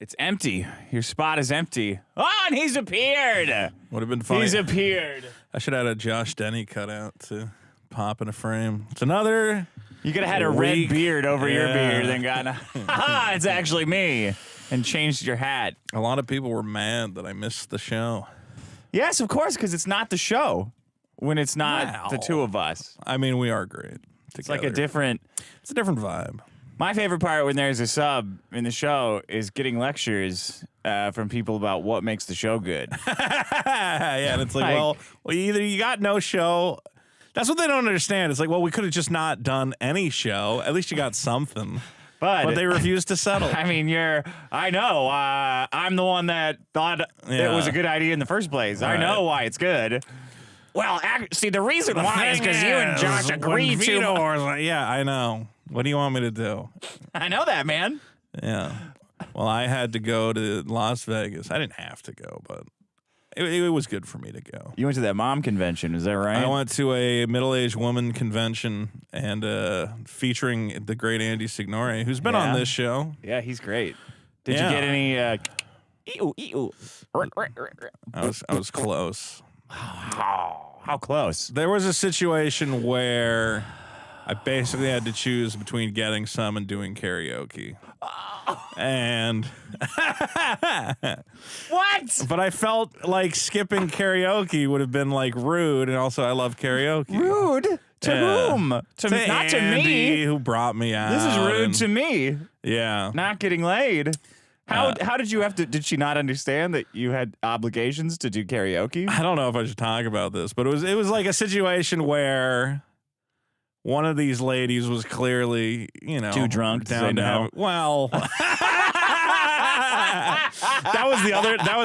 It's empty. Your spot is empty. Oh, and he's appeared. Would have been funny. He's appeared. I should have had a Josh Denny cutout to pop in a frame. It's another. You could have had a red beard over your beard and gone, ha, it's actually me, and changed your hat. A lot of people were mad that I missed the show. Yes, of course, because it's not the show when it's not the two of us. I mean, we are great together. It's like a different... It's a different vibe. My favorite part when there's a sub in the show is getting lectures from people about what makes the show good. Yeah, and it's like, well, either you got no show. That's what they don't understand. It's like, well, we could have just not done any show. At least you got something. But they refused to settle. I mean, I know. I'm the one that thought it was a good idea in the first place. Right. I know why it's good. Well, see, the reason why is because you and Josh agreed to. Yeah, I know. What do you want me to do? I know that, man. Yeah. Well, I had to go to Las Vegas. I didn't have to go, but it was good for me to go. You went to that mom convention, is that right? I went to a middle-aged woman convention and featuring the great Andy Signore, who's been on this show. Yeah, he's great. Did you get any? I was close. How close? There was a situation where I basically had to choose between getting some and doing karaoke. And what? But I felt like skipping karaoke would have been like rude, and also I love karaoke. Rude? To whom? Not Andy, to me. Who brought me out. This is rude to me. Yeah. Not getting laid. How did you have to? Did she not understand that you had obligations to do karaoke? I don't know if I should talk about this, but it was like a situation where one of these ladies was clearly, too drunk down to have. Well, that was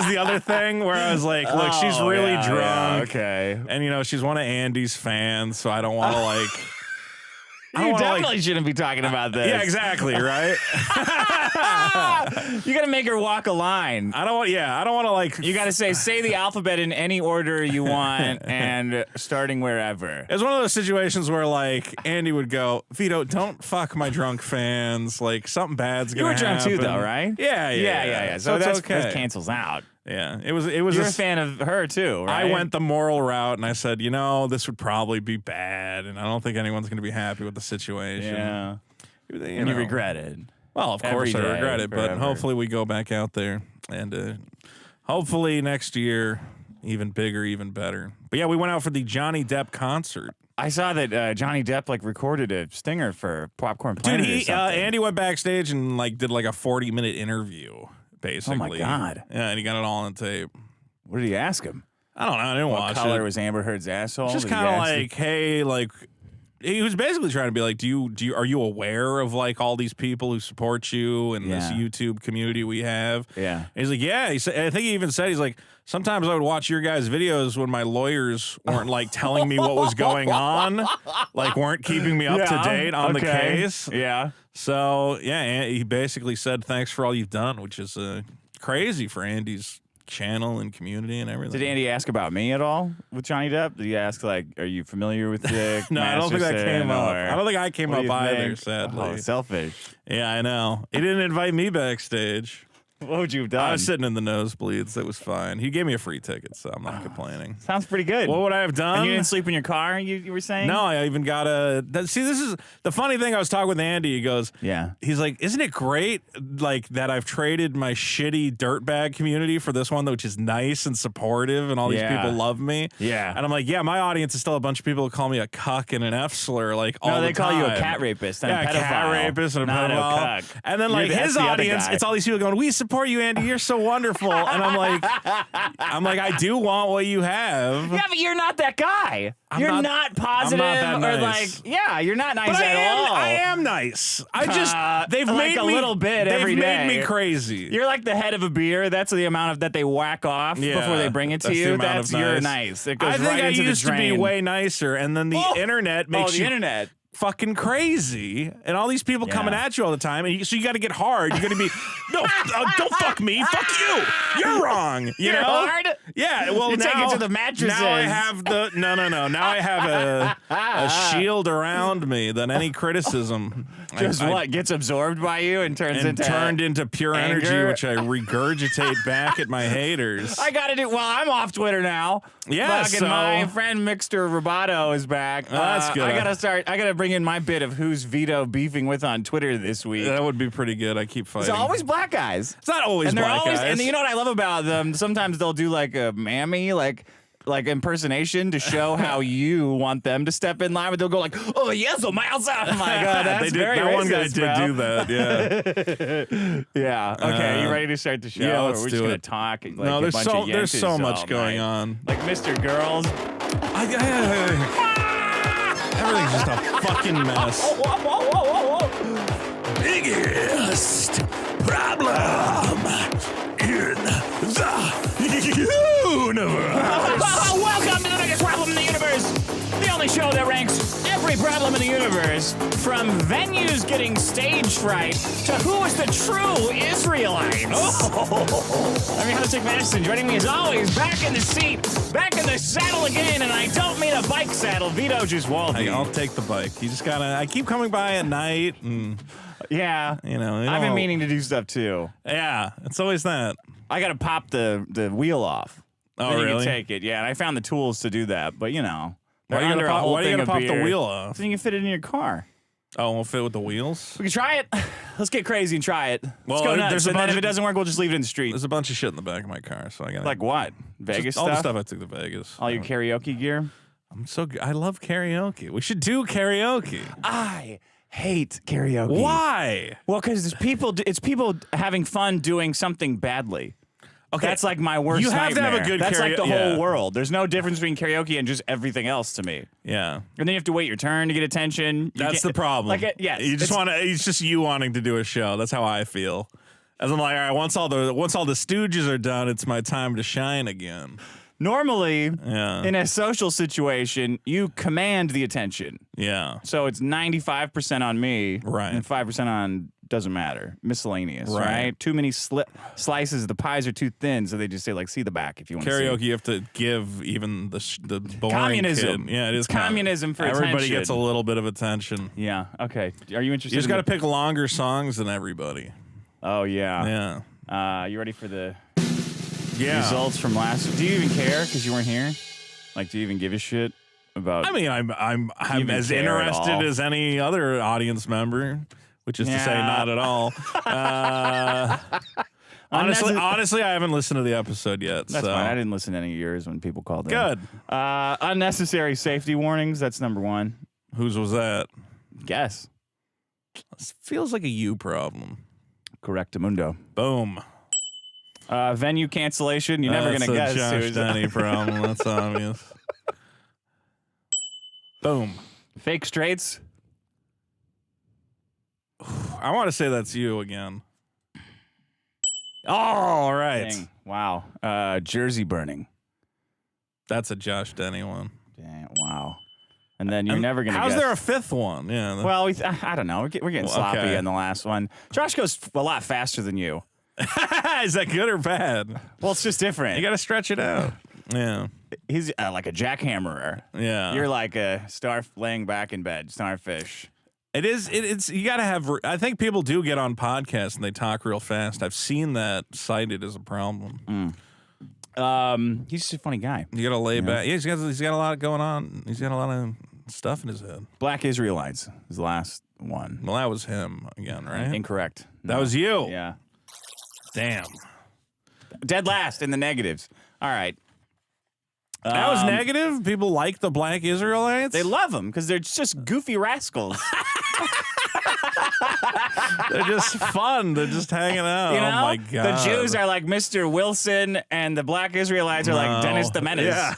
the other thing where I was like, look, she's really drunk. Yeah, okay. And she's one of Andy's fans, so I don't want to like. You definitely shouldn't be talking about this. Yeah, exactly, right? You got to make her walk a line. I don't want to like. You got to say the alphabet in any order you want and starting wherever. It's one of those situations where like Andy would go, Vito, don't fuck my drunk fans. Like something bad's gonna happen. You were drunk too, though, right? Yeah. So that's okay. That cancels out. Yeah, it was. You're a fan of her too, right? I went the moral route, and I said, this would probably be bad, and I don't think anyone's going to be happy with the situation. Yeah, and you regret it. Well, of course I regret it, but hopefully we go back out there, and hopefully next year, even bigger, even better. But yeah, we went out for the Johnny Depp concert. I saw that Johnny Depp recorded a stinger for Popcorn Planet. Dude, Andy went backstage and did a 40-minute interview. Basically. Oh my God. Yeah, and he got it all on tape. What did he ask him? I don't know. I didn't watch it. What color was Amber Heard's asshole? Just kind of like, hey, he was basically trying to be like, are you aware of all these people who support you and this YouTube community we have? Yeah. And he's like, yeah. He said, I think he even said, he's like, sometimes I would watch your guys' videos when my lawyers weren't telling me what was going on, weren't keeping me up to date on the case. Yeah. So yeah, he basically said, thanks for all you've done, which is crazy for Andy's channel and community and everything. Did Andy ask about me at all with Johnny Depp? Did he ask are you familiar with the No, I don't think that came up. I don't think I came up either, sadly. Oh, selfish. Yeah, I know. He didn't invite me backstage. What would you have done? I was sitting in the nosebleeds. It was fine. He gave me a free ticket, so I'm not complaining. Sounds pretty good. What would I have done? And you didn't sleep in your car, you were saying? No, I even got see, this is the funny thing. I was talking with Andy. He goes, he's like, isn't it great that I've traded my shitty dirtbag community for this one, which is nice and supportive, and all these people love me. Yeah. And I'm like, yeah, my audience is still a bunch of people who call me a cuck and an F slur, all the time. No, they call you a cat rapist and a pedophile. Cat rapist and a not pedophile. A cuck. And then his audience, it's all these people going, we support you, Andy. You're so wonderful. And I'm like, I do want what you have. Yeah, but you're not that guy. You're not positive I'm not that nice. You're not nice all. I am nice. They've made a little bit every day. They've made me crazy. You're like the head of a beer. That's the amount that they whack off before they bring it to you. You're nice. It goes right into the drain. I used to be way nicer, and then the internet makes the internet. fucking crazy, and all these people coming at you all the time, and so you got to get hard. You're gonna be don't fuck me, fuck you. You're wrong. You're hard. Yeah. Well, you now, take it to the mattresses. Now I have the no. Now I have a shield around me. Then any criticism just gets absorbed by you and turned into pure anger. energy, which I regurgitate back at my haters. I gotta do. Well, I'm off Twitter now. Yeah. So my friend Mixter Roboto is back. That's good. I gotta bring in my bit of who's Vito beefing with on Twitter this week. That would be pretty good. I keep fighting. It's always black guys. It's not always black guys. And you know what I love about them? Sometimes they'll do like a mammy, like impersonation to show how you want them to step in line, but they'll go like, "Oh yes, oh my outside." I'm like, oh, that's very that racist, one guy did do that. Yeah. Yeah. Okay, you ready to start the show? Yeah, let's we're do just gonna it. talk. Like, No, there's so much going night. on. Like Mr. Girls. Everything's just a fucking mess. Biggest problem in the universe. Welcome to the biggest problem in the universe. The only show that ranks every problem in the universe, from venues getting stage fright to who is the true Israelites. I'm your host, Nick Madison. Joining me as always, back in the seat, back in the saddle again, and I don't mean a bike saddle. Vito Giswaldi. I'll take the bike. You just gotta. I keep coming by at night, and yeah, I've been meaning to do stuff too. Yeah, it's always that. I gotta pop the wheel off. Oh, then really? You can take it. Yeah, and I found the tools to do that, but Why are you gonna pop the wheel off? So you can fit it in your car. Oh, it won't fit with the wheels? We can try it. Let's get crazy and try it. Let's go nuts. There's And then if it doesn't work, we'll just leave it in the street. There's a bunch of shit in the back of my car, so I gotta. Like what? Vegas stuff? All the stuff I took to Vegas. All your karaoke gear? I love karaoke. We should do karaoke. I hate karaoke. Why? Well, because it's people having fun doing something badly. Okay, that's like my worst You have nightmare. to have a good That's like the yeah. whole world. There's no difference between karaoke and just everything else to me. Yeah. And then you have to wait your turn to get attention. That's the problem. Like, yes. You just want to. It's just you wanting to do a show. That's how I feel. As I'm like, all right, once all the Stooges are done, it's my time to shine again. Normally, in a social situation, you command the attention. Yeah. So it's 95% on me, right, and 5% on doesn't matter. Miscellaneous, right? Too many slices. The pies are too thin, so they just say like, see the back if you want to see. Karaoke, you have to give even the boring communism. Kid. Yeah, it is communism for everybody attention. gets a little bit of attention. Yeah. Okay. Are you interested? You just got to pick longer songs than everybody. Oh yeah. Yeah. You ready for the results from last? Do you even care because you weren't here? Like, do you even give a shit about? I mean, I'm as interested as any other audience member, which is to say, not at all. Honestly, I haven't listened to the episode yet. That's so. fine. I didn't listen to any of yours when people called in. Good. Unnecessary safety warnings. That's number one. Whose was that? Guess. This feels like a you problem. Correctamundo. Boom. Venue cancellation. You're never gonna guess. That's a Josh Denny problem. That's obvious. Boom. Fake straights. I want to say that's you again. Oh, all right. Dang. Wow. Jersey burning. That's a Josh Denny one. Dang. Wow. And then you're never gonna. How's guess. there a fifth one? Yeah. Well, I don't know. We're getting sloppy on the last one. Josh goes a lot faster than you. Is that good or bad? Well, it's just different. You got to stretch it out. Yeah. He's like a jackhammerer. Yeah. You're like a star laying back in bed, starfish. It is. It's. You got to have. I think people do get on podcasts and they talk real fast. I've seen that cited as a problem. He's just a funny guy. You got to lay back. Yeah, he's got a lot going on. He's got a lot of stuff in his head. Black Israelites is the last one. Well, that was him again, right? Incorrect. No. That was you. Yeah. Damn. Dead last in the negatives. All right. That was negative? People like the Black Israelites? They love them because they're just goofy rascals. They're just fun. They're just hanging out. You know? Oh, my God. The Jews are like Mr. Wilson, and the Black Israelites are like Dennis the Menace. Yeah.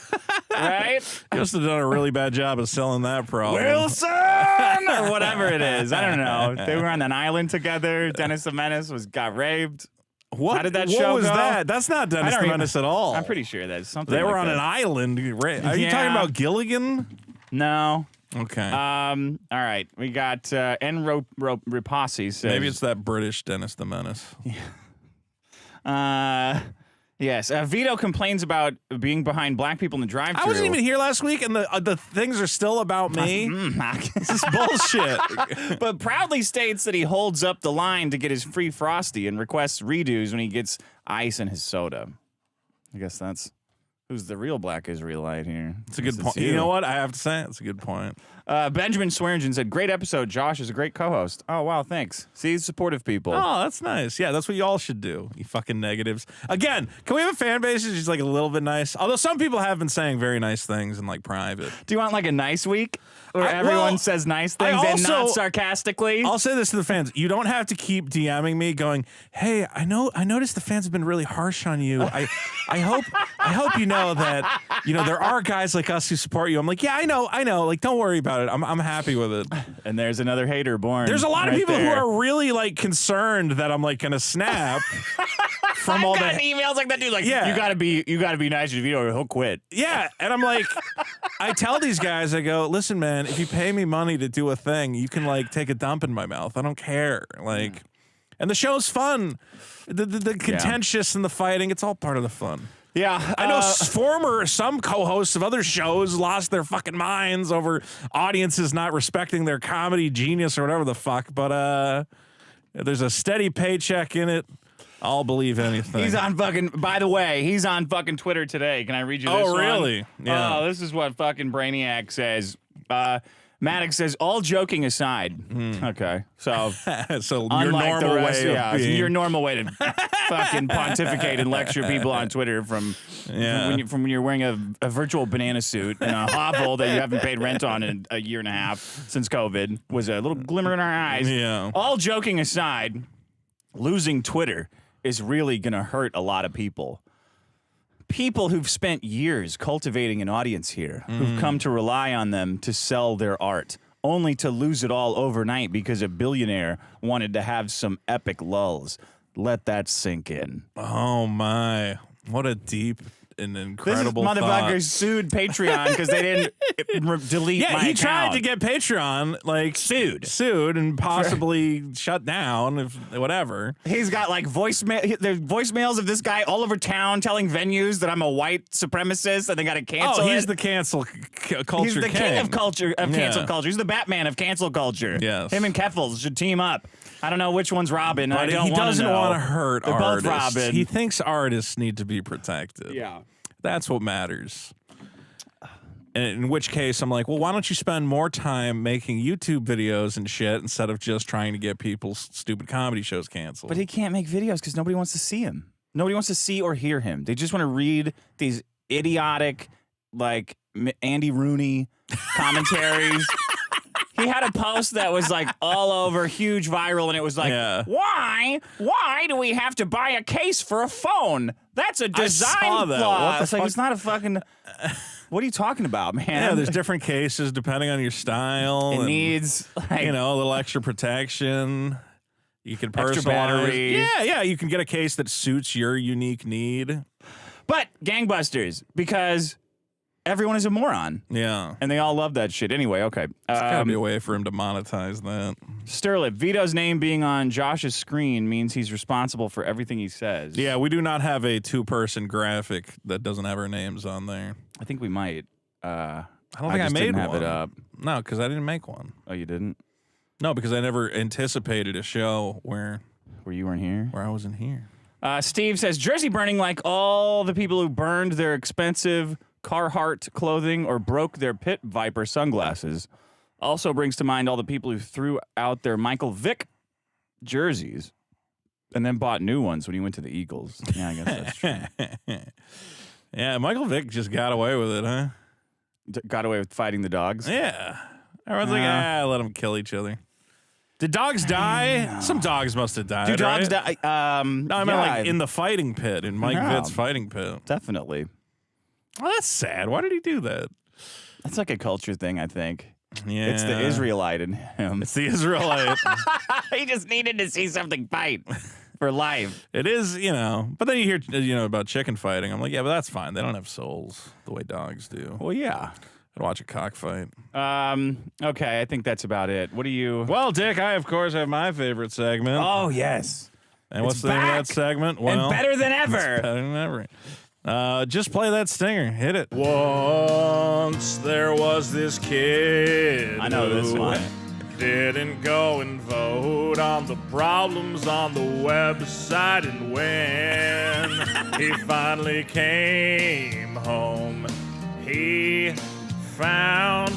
Right? You must have done a really bad job of selling that problem. Wilson! Or whatever it is. I don't know. They were on an island together. Dennis the Menace got raped. What? How did that what show was go? that? That's not Dennis the Menace at all. I'm pretty sure that's something They were like on that. an island. Are you talking about Gilligan? No. Okay. All right. We got Ripasi says. Maybe it's that British Dennis the Menace. Yes. Vito complains about being behind black people in the drive-thru. I wasn't even here last week, and the things are still about me. This is bullshit. But proudly states that he holds up the line to get his free Frosty and requests redos when he gets ice in his soda. I guess that's who's the real black Israelite here. It's a good point. You know what? I have to say, it's a good point. Benjamin Swearingen said, great episode. Josh is a great co-host. Oh, wow, thanks. See, supportive people. Oh, that's nice. Yeah, that's what y'all should do, you fucking negatives. Again, can we have a fan base that's just like a little bit nice? Although some people have been saying very nice things in like private. Do you want like a nice week? Where everyone says nice things and not sarcastically? I'll say this to the fans. You don't have to keep DMing me going, hey, I noticed the fans have been really harsh on you. I hope you know that, there are guys like us who support you. I'm like, yeah, I know. Like, don't worry about it. I'm happy with it. And there's another hater born. There's a lot of people who are really like concerned that I'm like gonna snap from all that emails like that dude. Like, you gotta be nice to Vito or he'll quit. Yeah, and I'm like, I tell these guys, I go, listen, man, if you pay me money to do a thing, you can like take a dump in my mouth. I don't care. Like, and the show's fun. The contentious and the fighting, it's all part of the fun. Yeah, I know some co-hosts of other shows lost their fucking minds over audiences not respecting their comedy genius or whatever the fuck, but there's a steady paycheck in it. I'll believe anything. He's on fucking, by the way, he's on fucking Twitter today. Can I read you this one? Oh, really? Yeah. Oh, this is what fucking Brainiac says. Maddox says, all joking aside. Okay. So, your normal way of being. Your normal way to fucking pontificate and lecture people on Twitter from when you're wearing a virtual banana suit and a hovel that you haven't paid rent on in a year and a half since COVID was a little glimmer in our eyes. Yeah. All joking aside, losing Twitter is really going to hurt a lot of people. People who've spent years cultivating an audience here, who've come to rely on them to sell their art, only to lose it all overnight because a billionaire wanted to have some epic lulls. Let that sink in. Oh, my. What a deep and incredible this motherfucker sued Patreon because they didn't delete my account. He tried to get Patreon, like, sued and possibly shut down, if whatever. He's got, like, there's voicemails of this guy all over town telling venues that I'm a white supremacist and they got to cancel he's the cancel culture He's the king of cancel culture. He's the Batman of cancel culture. Yes. Him and Keffels should team up. I don't know which one's Robin. But he doesn't want to hurt They're artists. both Robin. He thinks artists need to be protected. Yeah. That's what matters. And in which case, I'm like, well, why don't you spend more time making YouTube videos and shit instead of just trying to get people's stupid comedy shows canceled? But he can't make videos because nobody wants to see him. Nobody wants to see or hear him. They just want to read these idiotic, like, Andy Rooney commentaries. He had a post that was like all over, huge viral, and it was like, why do we have to buy a case for a phone? That's a design flaw. It's like, it's not a fucking... What are you talking about, man? Yeah, there's different cases depending on your style. It needs, like, a little extra protection. You can personalize. Extra battery. Yeah, you can get a case that suits your unique need. But gangbusters, because... everyone is a moron. Yeah. And they all love that shit. Anyway, okay. There's gotta be a way for him to monetize that. Sterlip, Vito's name being on Josh's screen means he's responsible for everything he says. Yeah, we do not have a two-person graphic that doesn't have our names on there. I think we might. I don't think I made one. Have it up. No, because I didn't make one. Oh, you didn't? No, because I never anticipated a show where you weren't here? Where I wasn't here. Steve says, Jersey burning like all the people who burned their expensive Carhartt clothing or broke their Pit Viper sunglasses. Also brings to mind all the people who threw out their Michael Vick jerseys and then bought new ones when he went to the Eagles. Yeah, I guess that's true. Yeah, Michael Vick just got away with it, huh? Got away with fighting the dogs? Yeah. Everyone's like, let them kill each other. Did dogs die? Some dogs must have died. Do dogs die? No, I mean like in the fighting pit, in Mike Vitt's fighting pit. Definitely. Well, that's sad. Why did he do that? That's like a culture thing, I think. Yeah. It's the Israelite in him. It's the Israelite. He just needed to see something fight for life. It is, but then you hear, about chicken fighting. I'm like, yeah, but that's fine. They don't have souls the way dogs do. Well, yeah. Watch a cockfight. Okay, I think that's about it. What do you... Well, Dick, I, of course, have my favorite segment. Oh, yes. And what's the name of that segment? Well, and better than ever. It's better than ever. Just play that stinger. Hit it. Once there was this kid. I know this one. Didn't go and vote on the problems on the website, and when he finally came home, he found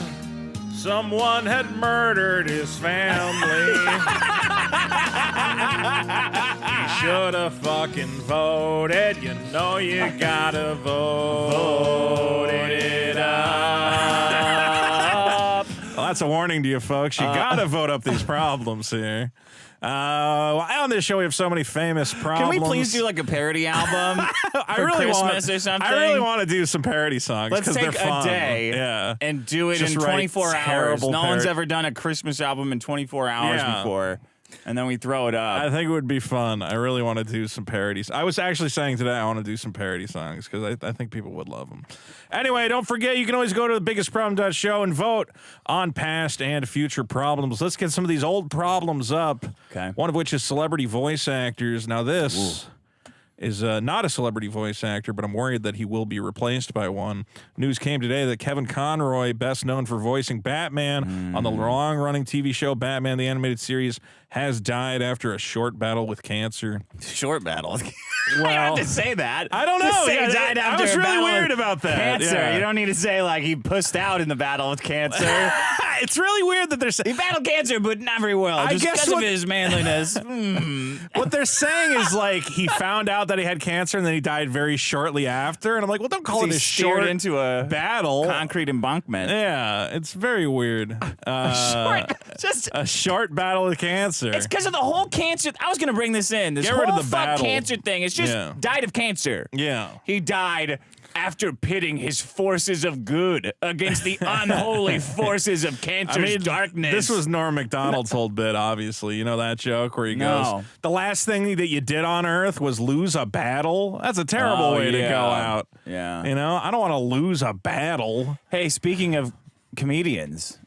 someone had murdered his family. He should have fucking voted. You know you gotta vote it up. Well, that's a warning to you folks. You gotta vote up these problems here. On this show, we have so many famous problems. Can we please do like a parody album for Christmas or something? I really want to do some parody songs. Let's take they're fun. a day and do it Just in 24 hours. No one's ever done a Christmas album in 24 hours before. And then we throw it up. I think it would be fun. I really want to do some parodies. I was actually saying today I want to do some parody songs because I think people would love them. Anyway, don't forget you can always go to thebiggestproblem.show and vote on past and future problems. Let's get some of these old problems up. Okay. One of which is celebrity voice actors. Now this is not a celebrity voice actor, but I'm worried that he will be replaced by one. News came today that Kevin Conroy, best known for voicing Batman on the long-running TV show Batman the Animated Series, has died after a short battle with cancer. Short battle? Well, you have to say that. I don't know. Just say he died after I was a really battle weird with about that. Cancer. Yeah. You don't need to say like he pussed out in the battle with cancer. It's really weird that they're saying he battled cancer, but not very well. I just guess because of his manliness. What they're saying is like he found out that he had cancer and then he died very shortly after. And I'm like, well, don't call it a short into a battle. Concrete embankment. Yeah, it's very weird. Just a short battle with cancer. It's because of the whole cancer. I was going to bring this in. This Get rid whole of the battle. cancer thing. It's just died of cancer. Yeah. He died after pitting his forces of good against the unholy forces of cancer's darkness. This was Norm Macdonald's whole bit, obviously. You know that joke where he goes, the last thing that you did on Earth was lose a battle? That's a terrible way to go out. Yeah. You know, I don't want to lose a battle. Hey, speaking of comedians,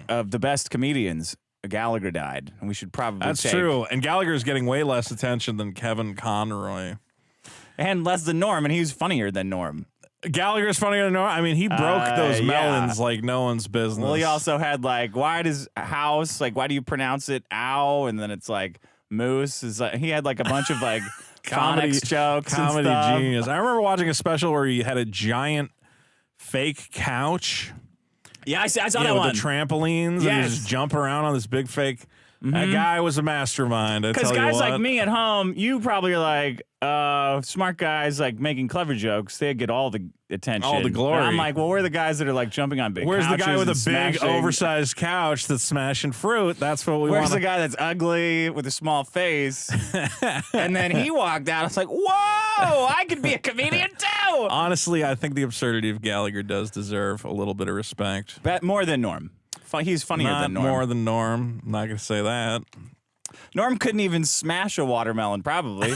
of the best comedians, Gallagher died, and we should probably That's true, and Gallagher's getting way less attention than Kevin Conroy. And less than Norm, and he's funnier than Norm. Gallagher's funnier than Norm? I mean, he broke those melons like no one's business. Well, he also had, like, why does house, like, why do you pronounce it ow? And then it's, like, moose. Is like, he had, like, a bunch of, like, phonics jokes comedy and stuff. genius. I remember watching a special where he had a giant fake couch. Yeah, I saw that with one. The trampolines, and you just jump around on this big fake. That guy was a mastermind. Because guys like me at home, you probably are like, smart guys like making clever jokes. They get all the attention, all the glory. And I'm like, well, we're the guys that are like jumping on big. Where's the guy with a big, smashing. oversized couch that's smashing fruit? That's what we want. Where's the guy that's ugly with a small face? And then he walked out. I was like, whoa, I could be a comedian too. Honestly, I think the absurdity of Gallagher does deserve a little bit of respect. But more than Norm. He's funnier than Norm. More than Norm. I'm not going to say that. Norm couldn't even smash a watermelon, probably.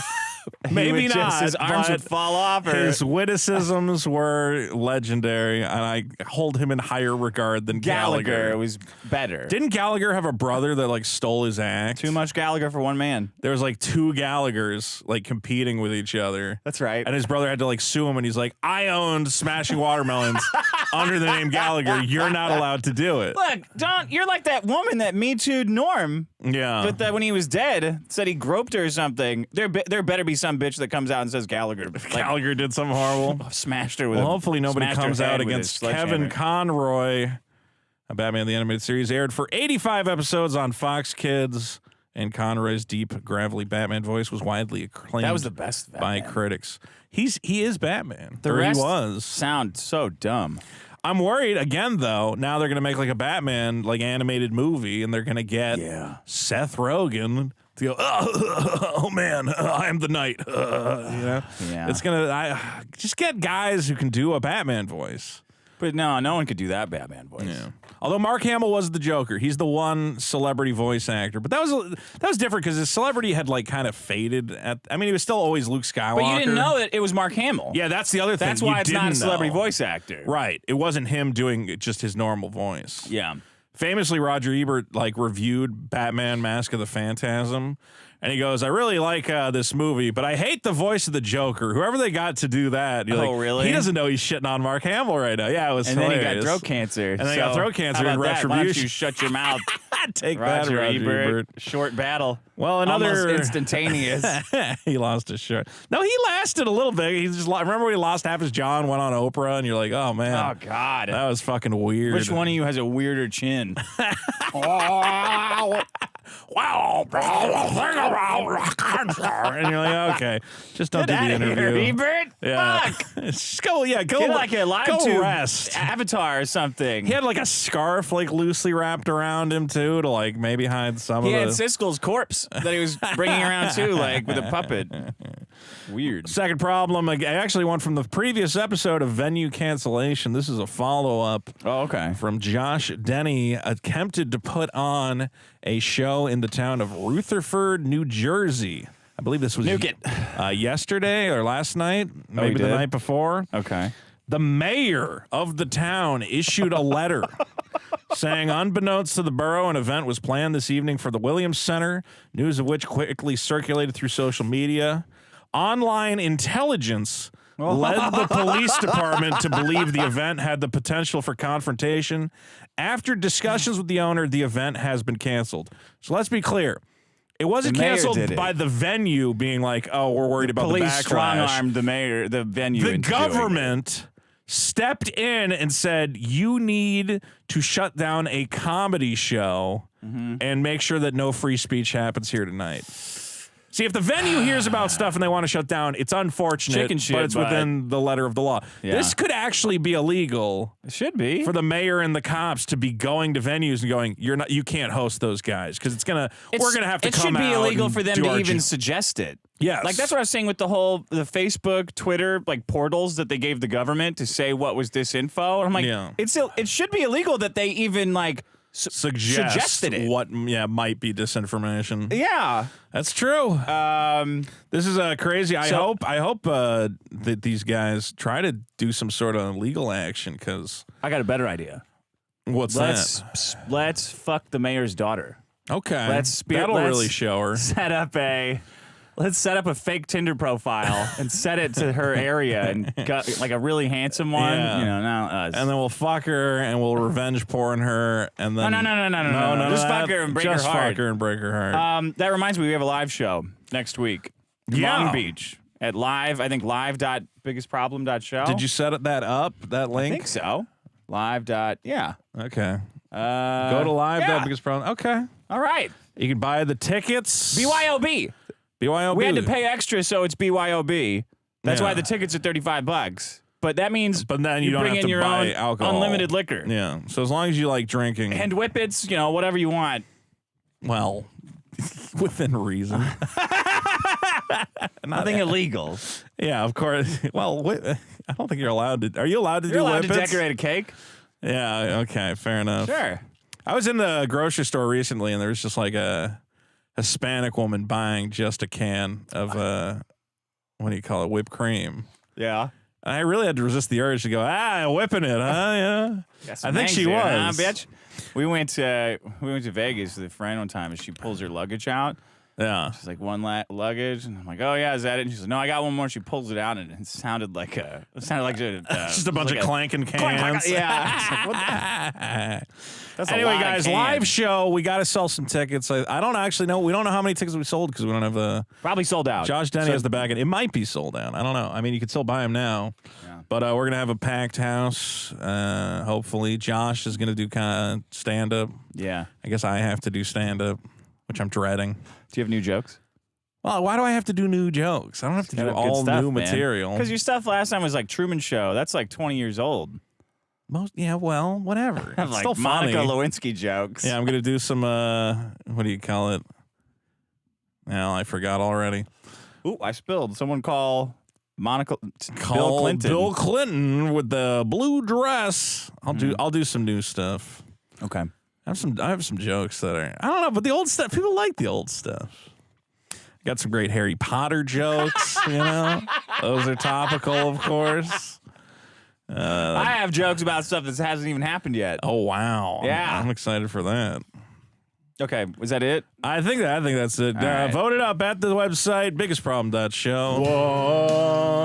Maybe not. His arms would fall off. His witticisms were legendary, and I hold him in higher regard than Gallagher. It was better. Didn't Gallagher have a brother that like stole his act? Too much Gallagher for one man. There was like two Gallaghers like competing with each other. That's right. And his brother had to like sue him, and he's like, I owned Smashing Watermelons under the name Gallagher. You're not allowed to do it. Look, you're like that woman that Me Too'd Norm. Yeah. But when he was dead, said he groped her or something. There better be some bitch that comes out and says Gallagher. Like, Gallagher did something horrible. Smashed her with hopefully nobody comes out against Kevin Conroy. Batman the Animated Series aired for 85 episodes on Fox Kids, and Conroy's deep, gravelly Batman voice was widely acclaimed. That was the best by critics. He is Batman. The rest he was. Sound so dumb. I'm worried again, though. Now they're going to make like a Batman like animated movie, and they're going to get Seth Rogen to go, oh man, I'm the Knight. It's gonna just get guys who can do a Batman voice. But no one could do that Batman voice. Yeah. Although Mark Hamill was the Joker, he's the one celebrity voice actor. But that was different because his celebrity had like kind of faded. I mean, he was still always Luke Skywalker. But you didn't know that it was Mark Hamill. Yeah, that's the other thing. That's why it's not a celebrity voice actor. Right. It wasn't him doing just his normal voice. Yeah. Famously, Roger Ebert like reviewed Batman: Mask of the Phantasm, and he goes, "I really like this movie, but I hate the voice of the Joker. Whoever they got to do that, you're like, really? He doesn't know he's shitting on Mark Hamill right now. Yeah, it was And hilarious. then he got throat cancer. And then he got throat cancer in in retribution. Why don't you retribution. shut your mouth? Take Roger that, Roger Ebert. Short battle. Well, another Almost instantaneous. He lost his shirt. No, he lasted a little bit. He just remember when he lost half his jaw and went on Oprah, and you're like, oh man, Oh God, that was fucking weird. Which one of you has a weirder chin? Wow, and you're like, okay, just don't Get do the outta interview. here, Ebert. Yeah. Fuck. Just go, go. Get like a live go tube rest. avatar or something. He had like a scarf like loosely wrapped around him too to like maybe hide some He of had the Siskel's corpse that he was bringing around too, like with a puppet. Weird. Second problem, I actually went from the previous episode of Venue Cancellation. This is a follow-up. Oh, okay. From Josh Denny, attempted to put on a show in the town of Rutherford, New Jersey. I believe this was yesterday or last night, maybe the night before. Okay. The mayor of the town issued a letter saying, unbeknownst to the borough, an event was planned this evening for the Williams Center, news of which quickly circulated through social media. Online intelligence led the police department to believe the event had the potential for confrontation. After discussions with the owner, the event has been canceled. So let's be clear. It wasn't canceled by the venue being like, oh, we're worried about the backlash. Police strong-armed the mayor, the venue. The government stepped in and said, you need to shut down a comedy show and make sure that no free speech happens here tonight. See, if the venue hears about stuff and they want to shut down, it's unfortunate, Chicken shit, but it's within the letter of the law. Yeah. This could actually be illegal. It should be. For the mayor and the cops to be going to venues and going, you can't host those guys because we're gonna have to come out. It should be illegal for them to even suggest suggest it. Yes. Like that's what I was saying with the Facebook, Twitter, like portals that they gave the government to say what was disinfo. And I'm like, it should be illegal that they even like suggested it. What might be disinformation. Yeah, that's true. This is crazy. I hope that these guys try to do some sort of legal action because I got a better idea. What's that? Let's fuck the mayor's daughter. Okay, that'll really show her. Let's set up a fake Tinder profile and set it to her area and got like a really handsome one. Yeah. You know, now us. And then we'll fuck her and we'll revenge porn her and then no. Just fuck her and break her heart. Just fuck her and break her heart. That reminds me, we have a live show next week. Long Beach at live.biggestproblem.show. Did you set that up? That link? I think so. Yeah. Okay. Go to live.biggestproblem. Okay. All right. You can buy the tickets. BYOB. BYOB. We had to pay extra, so it's BYOB. That's why the tickets are $35. But that means then you don't bring have in to your buy own alcohol. unlimited liquor. Yeah. So as long as you like drinking. And whippets, whatever you want. Well, within reason. Nothing illegal. Yeah, of course. Well, I don't think you're allowed to. Are you allowed to do allowed whippets? to decorate a cake? Yeah, okay, fair enough. Sure. I was in the grocery store recently, and there was just like a Hispanic woman buying just a can of what do you call it, whipped cream. Yeah. And I really had to resist the urge to go, whipping it, huh? Yeah. I think she was. Huh, bitch? We went to Vegas with a friend one time, and she pulls her luggage out. Yeah. She's like, one luggage, and I'm like, oh yeah, is that it? And she's like, no, I got one more. She pulls it out, and it sounded like just a bunch of clanking cans. Yeah. It's like, what That's anyway, guys, live show. We got to sell some tickets. I don't actually know. We don't know how many tickets we sold because we don't have the. Probably sold out. Josh Denny has the back end. It might be sold out. I don't know. I mean, you could still buy them now. Yeah. But we're gonna have a packed house. Hopefully, Josh is gonna do kind of stand up. Yeah. I guess I have to do stand up, which I'm dreading. Do you have new jokes? Well, why do I have to do new jokes? I don't have to do all new material. Because your stuff last time was like Truman Show. That's like 20 years old. Well, whatever. It's like still funny. Monica Lewinsky jokes. Yeah, I'm gonna do some. What do you call it? Well, I forgot already. Ooh, I spilled. Someone call Bill Clinton. Bill Clinton with the blue dress. I'll do some new stuff. Okay. I have some jokes that are, I don't know, but the old stuff, people like the old stuff. Got some great Harry Potter jokes, you know? Those are topical, of course. I have jokes about stuff that hasn't even happened yet. Oh, wow. Yeah. I'm excited for that. Okay, was that it? I think that's it. Right. Vote it up at the website, biggestproblem.show.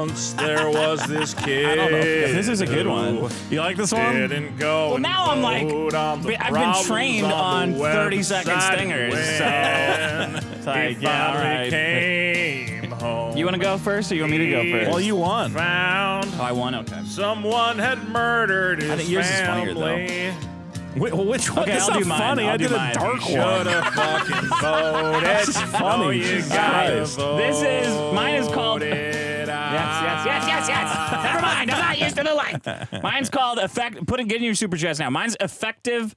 Once there was this kid. I don't know. This is a good one. You like this one? Didn't go. Well, now I'm like, I've been trained on 30-second stingers, so it's like, yeah, all right. Came home. You want to go first, or you want me to go first? Well, you won. Found Oh, I won. Okay. someone had murdered his I think yours is funnier, family. Which one? Okay, That's I'll not do mine. funny. I'll I do did a mine. dark Should one. have fucking voted. This is funny. Oh, you Jesus gotta Christ. vote. Mine is called. Yes. Never mind. I'm not used to the light. Mine's called getting your super chats now. Mine's effective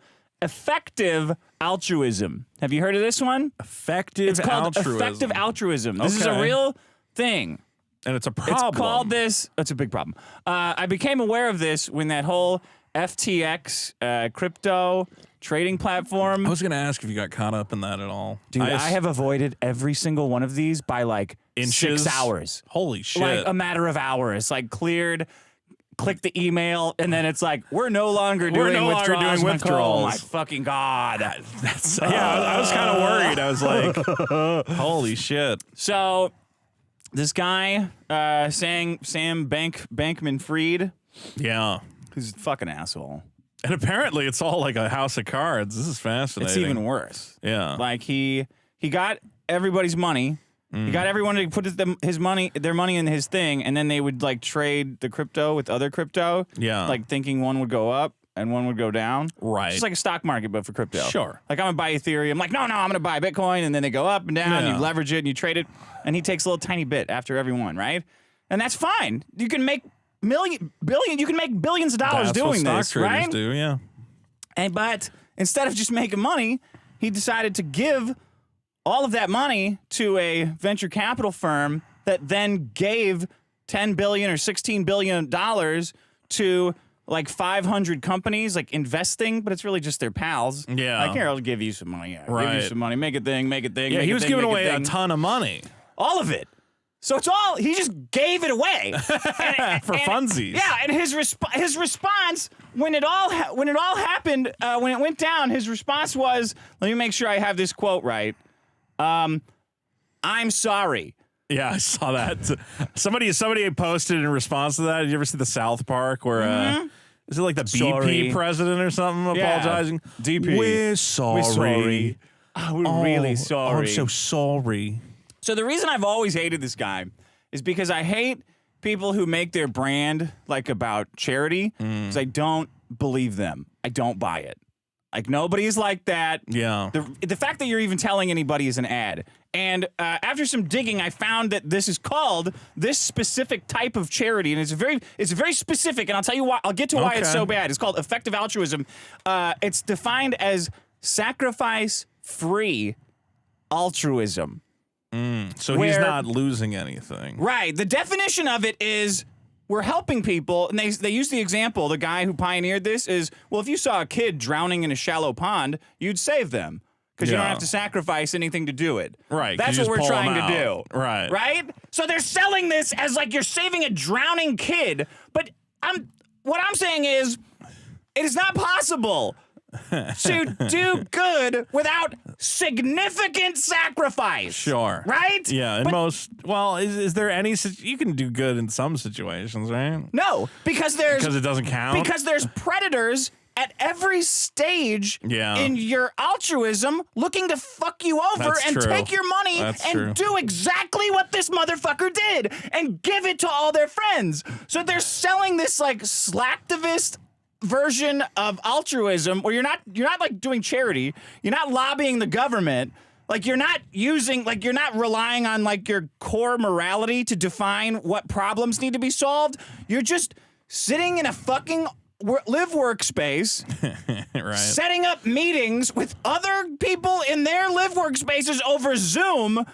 altruism. Have you heard of this one? Effective It's called altruism. effective altruism. This is a Okay. real thing. And it's a problem. It's called this. It's a big problem. I became aware of this when that whole FTX crypto trading platform. I was going to ask if you got caught up in that at all. Dude, I have avoided every single one of these by like Inches? 6 hours. Holy shit. Like a matter of hours. Like cleared, click the email, and then it's like, we're no longer doing withdrawals. I'm like, oh my fucking God. That's I was kind of worried. I was like, holy shit. So this guy, Sam Bankman-Fried, Yeah. who's a fucking asshole. And apparently it's all like a house of cards. This is fascinating. It's even worse. Yeah. Like he got everybody's money. He got everyone to put their money in his thing, and then they would like trade the crypto with other crypto. Yeah. Like thinking one would go up and one would go down. Right. It's just like a stock market, but for crypto. Sure. Like I'm gonna buy Ethereum. Like no, I'm gonna buy Bitcoin, and then they go up and down. Yeah. You leverage it and you trade it, and he takes a little tiny bit after every one, right? And that's fine. You can make you can make billions of dollars That's doing what this, stock traders right? do, yeah. But instead of just making money, he decided to give all of that money to a venture capital firm that then gave $10 billion or $16 billion to like 500 companies, like investing, but it's really just their pals. Yeah. Like, here, I'll give you some money. Yeah, Right. Give you some money. Make a thing. Yeah, he was giving away a ton of money. All of it. So it's all, he just gave it away. For funsies. Yeah, and his response when it all happened, when it went down, his response was, let me make sure I have this quote right. I'm sorry. Yeah, I saw that. Somebody posted in response to that. Did you ever see the South Park where is it like the BP president or something apologizing? DP. We're sorry. We're sorry. Oh, we're really sorry. Oh, I'm so sorry. So the reason I've always hated this guy is because I hate people who make their brand like about charity because I don't believe them. I don't buy it. Like nobody's like that. Yeah. The fact that you're even telling anybody is an ad. And after some digging, I found that this is called this specific type of charity, and it's very specific. And I'll tell you why. I'll get to why it's so bad. It's called effective altruism. It's defined as sacrifice-free altruism. So he's not losing anything. Right. The definition of it is we're helping people, and they use the example, the guy who pioneered this is, well, if you saw a kid drowning in a shallow pond, you'd save them because you don't have to sacrifice anything to do it. Right. That's what we're trying to do. Right. Right? So they're selling this as like you're saving a drowning kid, but what I'm saying is it is not possible to do good without significant sacrifice. Sure. Right? Yeah. In is there any, you can do good in some situations, right? No, because it doesn't count? Because there's predators at every stage Yeah. in your altruism looking to fuck you over That's and true. take your money That's and true. do exactly what this motherfucker did and give it to all their friends. So they're selling this like slacktivist version of altruism where you're not like doing charity, you're not lobbying the government, like you're not relying on like your core morality to define what problems need to be solved. You're just sitting in a fucking live workspace, Right. setting up meetings with other people in their live workspaces over Zoom,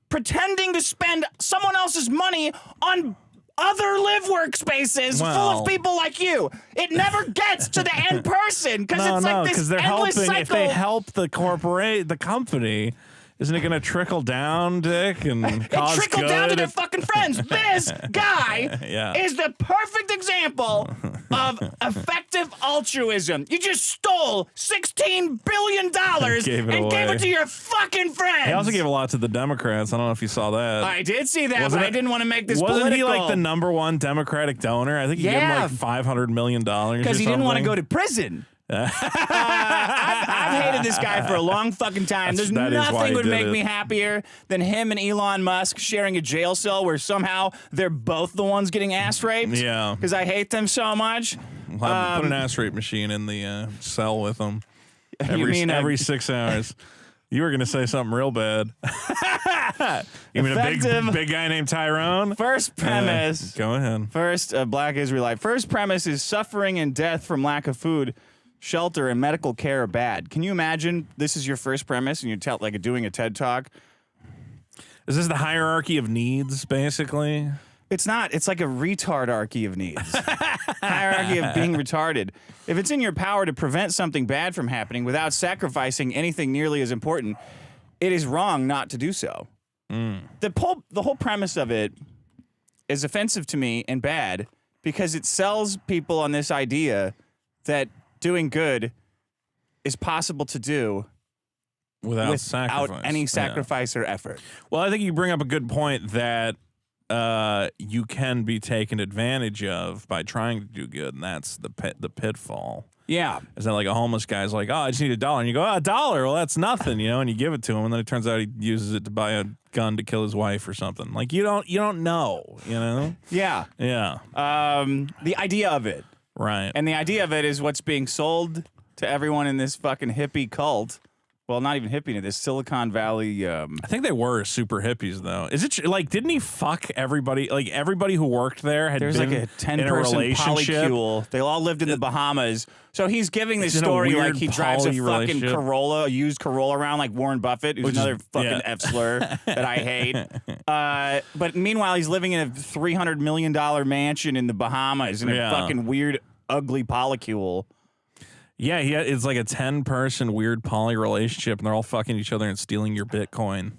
pretending to spend someone else's money on other live workspaces full of people like you. It never gets to the end person because it's like this they're endless helping. cycle. If they help the company, isn't it going to trickle down, Dick, and cause trickle good? down to their fucking friends. This guy is the perfect example of effective altruism. You just stole $16 billion and gave it to your fucking friends. He also gave a lot to the Democrats. I don't know if you saw that. I did see that, but I didn't want to make this Wasn't political. he like the #1 Democratic donor? I think he gave him like $500 million because he didn't want to go to prison. I've hated this guy for a long fucking time. There's nothing would make me happier than him and Elon Musk sharing a jail cell where somehow they're both the ones getting ass raped. Yeah. Because I hate them so much. Put an ass rape machine in the cell with them every 6 hours. You were going to say something real bad. You mean a big guy named Tyrone? First premise. Go ahead. First, a black Israelite. First premise is suffering and death from lack of food, shelter, and medical care are bad. Can you imagine this is your first premise and you're like doing a TED Talk? Is this the hierarchy of needs, basically? It's not. It's like a retardarchy of needs. Hierarchy of being retarded. If it's in your power to prevent something bad from happening without sacrificing anything nearly as important, it is wrong not to do so. The whole premise of it is offensive to me and bad because it sells people on this idea that doing good is possible to do without any sacrifice or effort. Well, I think you bring up a good point that you can be taken advantage of by trying to do good, and that's the pitfall. Yeah. Is that like a homeless guy's like, oh, I just need $1, and you go, oh, $1, well, that's nothing, and you give it to him, and then it turns out he uses it to buy a gun to kill his wife or something. Like you don't know, Yeah. Yeah. The idea of it. Right. And the idea of it is what's being sold to everyone in this fucking hippie cult. Well, not even hippie, this Silicon Valley. I think they were super hippies, though. Is it like, didn't he fuck everybody? Like, everybody who worked there had There's been like a 10-person relationship. polycule. They all lived in the Bahamas. So he's giving this story like he drives a fucking Corolla, a used Corolla around like Warren Buffett, who's another fucking F slur that I hate. But meanwhile, he's living in a $300 million mansion in the Bahamas in a fucking weird, ugly polycule. Yeah, it's like a 10-person weird poly relationship, and they're all fucking each other and stealing your Bitcoin.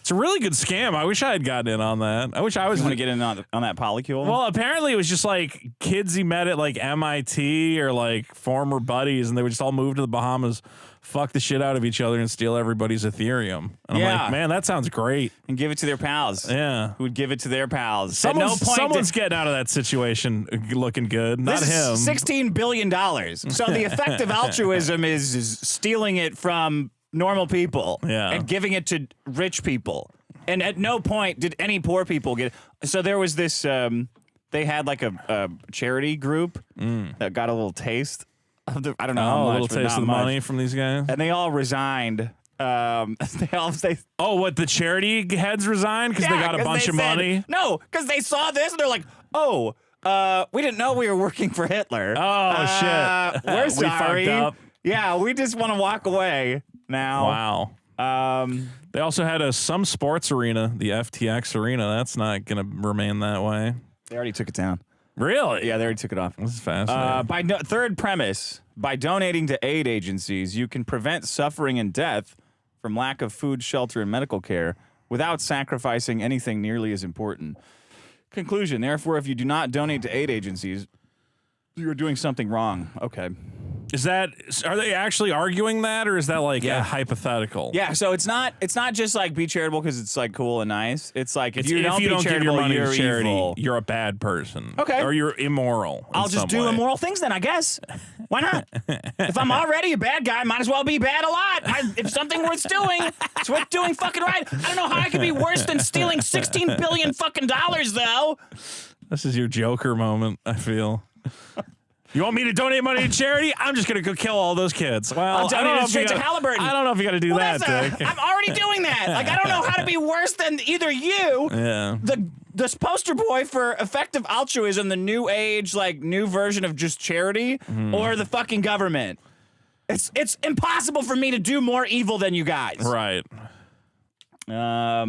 It's a really good scam. I wish I had gotten in on that. I wish I was. You want to get in on that polycule? Well, apparently it was just like kids he met at like MIT or like former buddies, and they would just all move to the Bahamas, fuck the shit out of each other, and steal everybody's Ethereum. And I'm like, man, that sounds great. And give it to their pals. Yeah. Who would give it to their pals. Someone's getting out of that situation looking good, not him. $16 billion. So the effective altruism is stealing it from normal people and giving it to rich people. And at no point did any poor people get it. So there was this, they had like a charity group that got a little taste of the, I don't know how much, a little taste of the money from these guys. And they all resigned. What, the charity heads resigned because they got a bunch of money? No, because they saw this and they're like, we didn't know we were working for Hitler. Oh, shit. We're sorry. We fucked up. Yeah, we just want to walk away now. Wow. They also had some sports arena, the FTX arena. That's not going to remain that way. They already took it down. Really? Yeah, they already took it off. This is fascinating. Third premise, by donating to aid agencies, you can prevent suffering and death from lack of food, shelter, and medical care without sacrificing anything nearly as important. Conclusion, therefore, if you do not donate to aid agencies, you're doing something wrong. Okay. Are they actually arguing that, or is that like a hypothetical? Yeah, so it's not just like be charitable because it's like cool and nice. It's like if you don't give your money to charity, evil. you're a bad person. Okay. Or you're immoral. I'll just do immoral things then, I guess. Why not? If I'm already a bad guy, might as well be bad a lot. If something worth doing, it's worth doing fucking right. I don't know how I could be worse than stealing $16 billion fucking dollars, though. This is your Joker moment, I feel. You want me to donate money to charity? I'm just going to go kill all those kids. Well, I'm donating straight to Halliburton. I don't know if you got to do that, Dick. I'm already doing that. Like, I don't know how to be worse than either you, the poster boy for effective altruism, the new age, like, new version of just charity, or the fucking government. It's impossible for me to do more evil than you guys. Right. Yeah,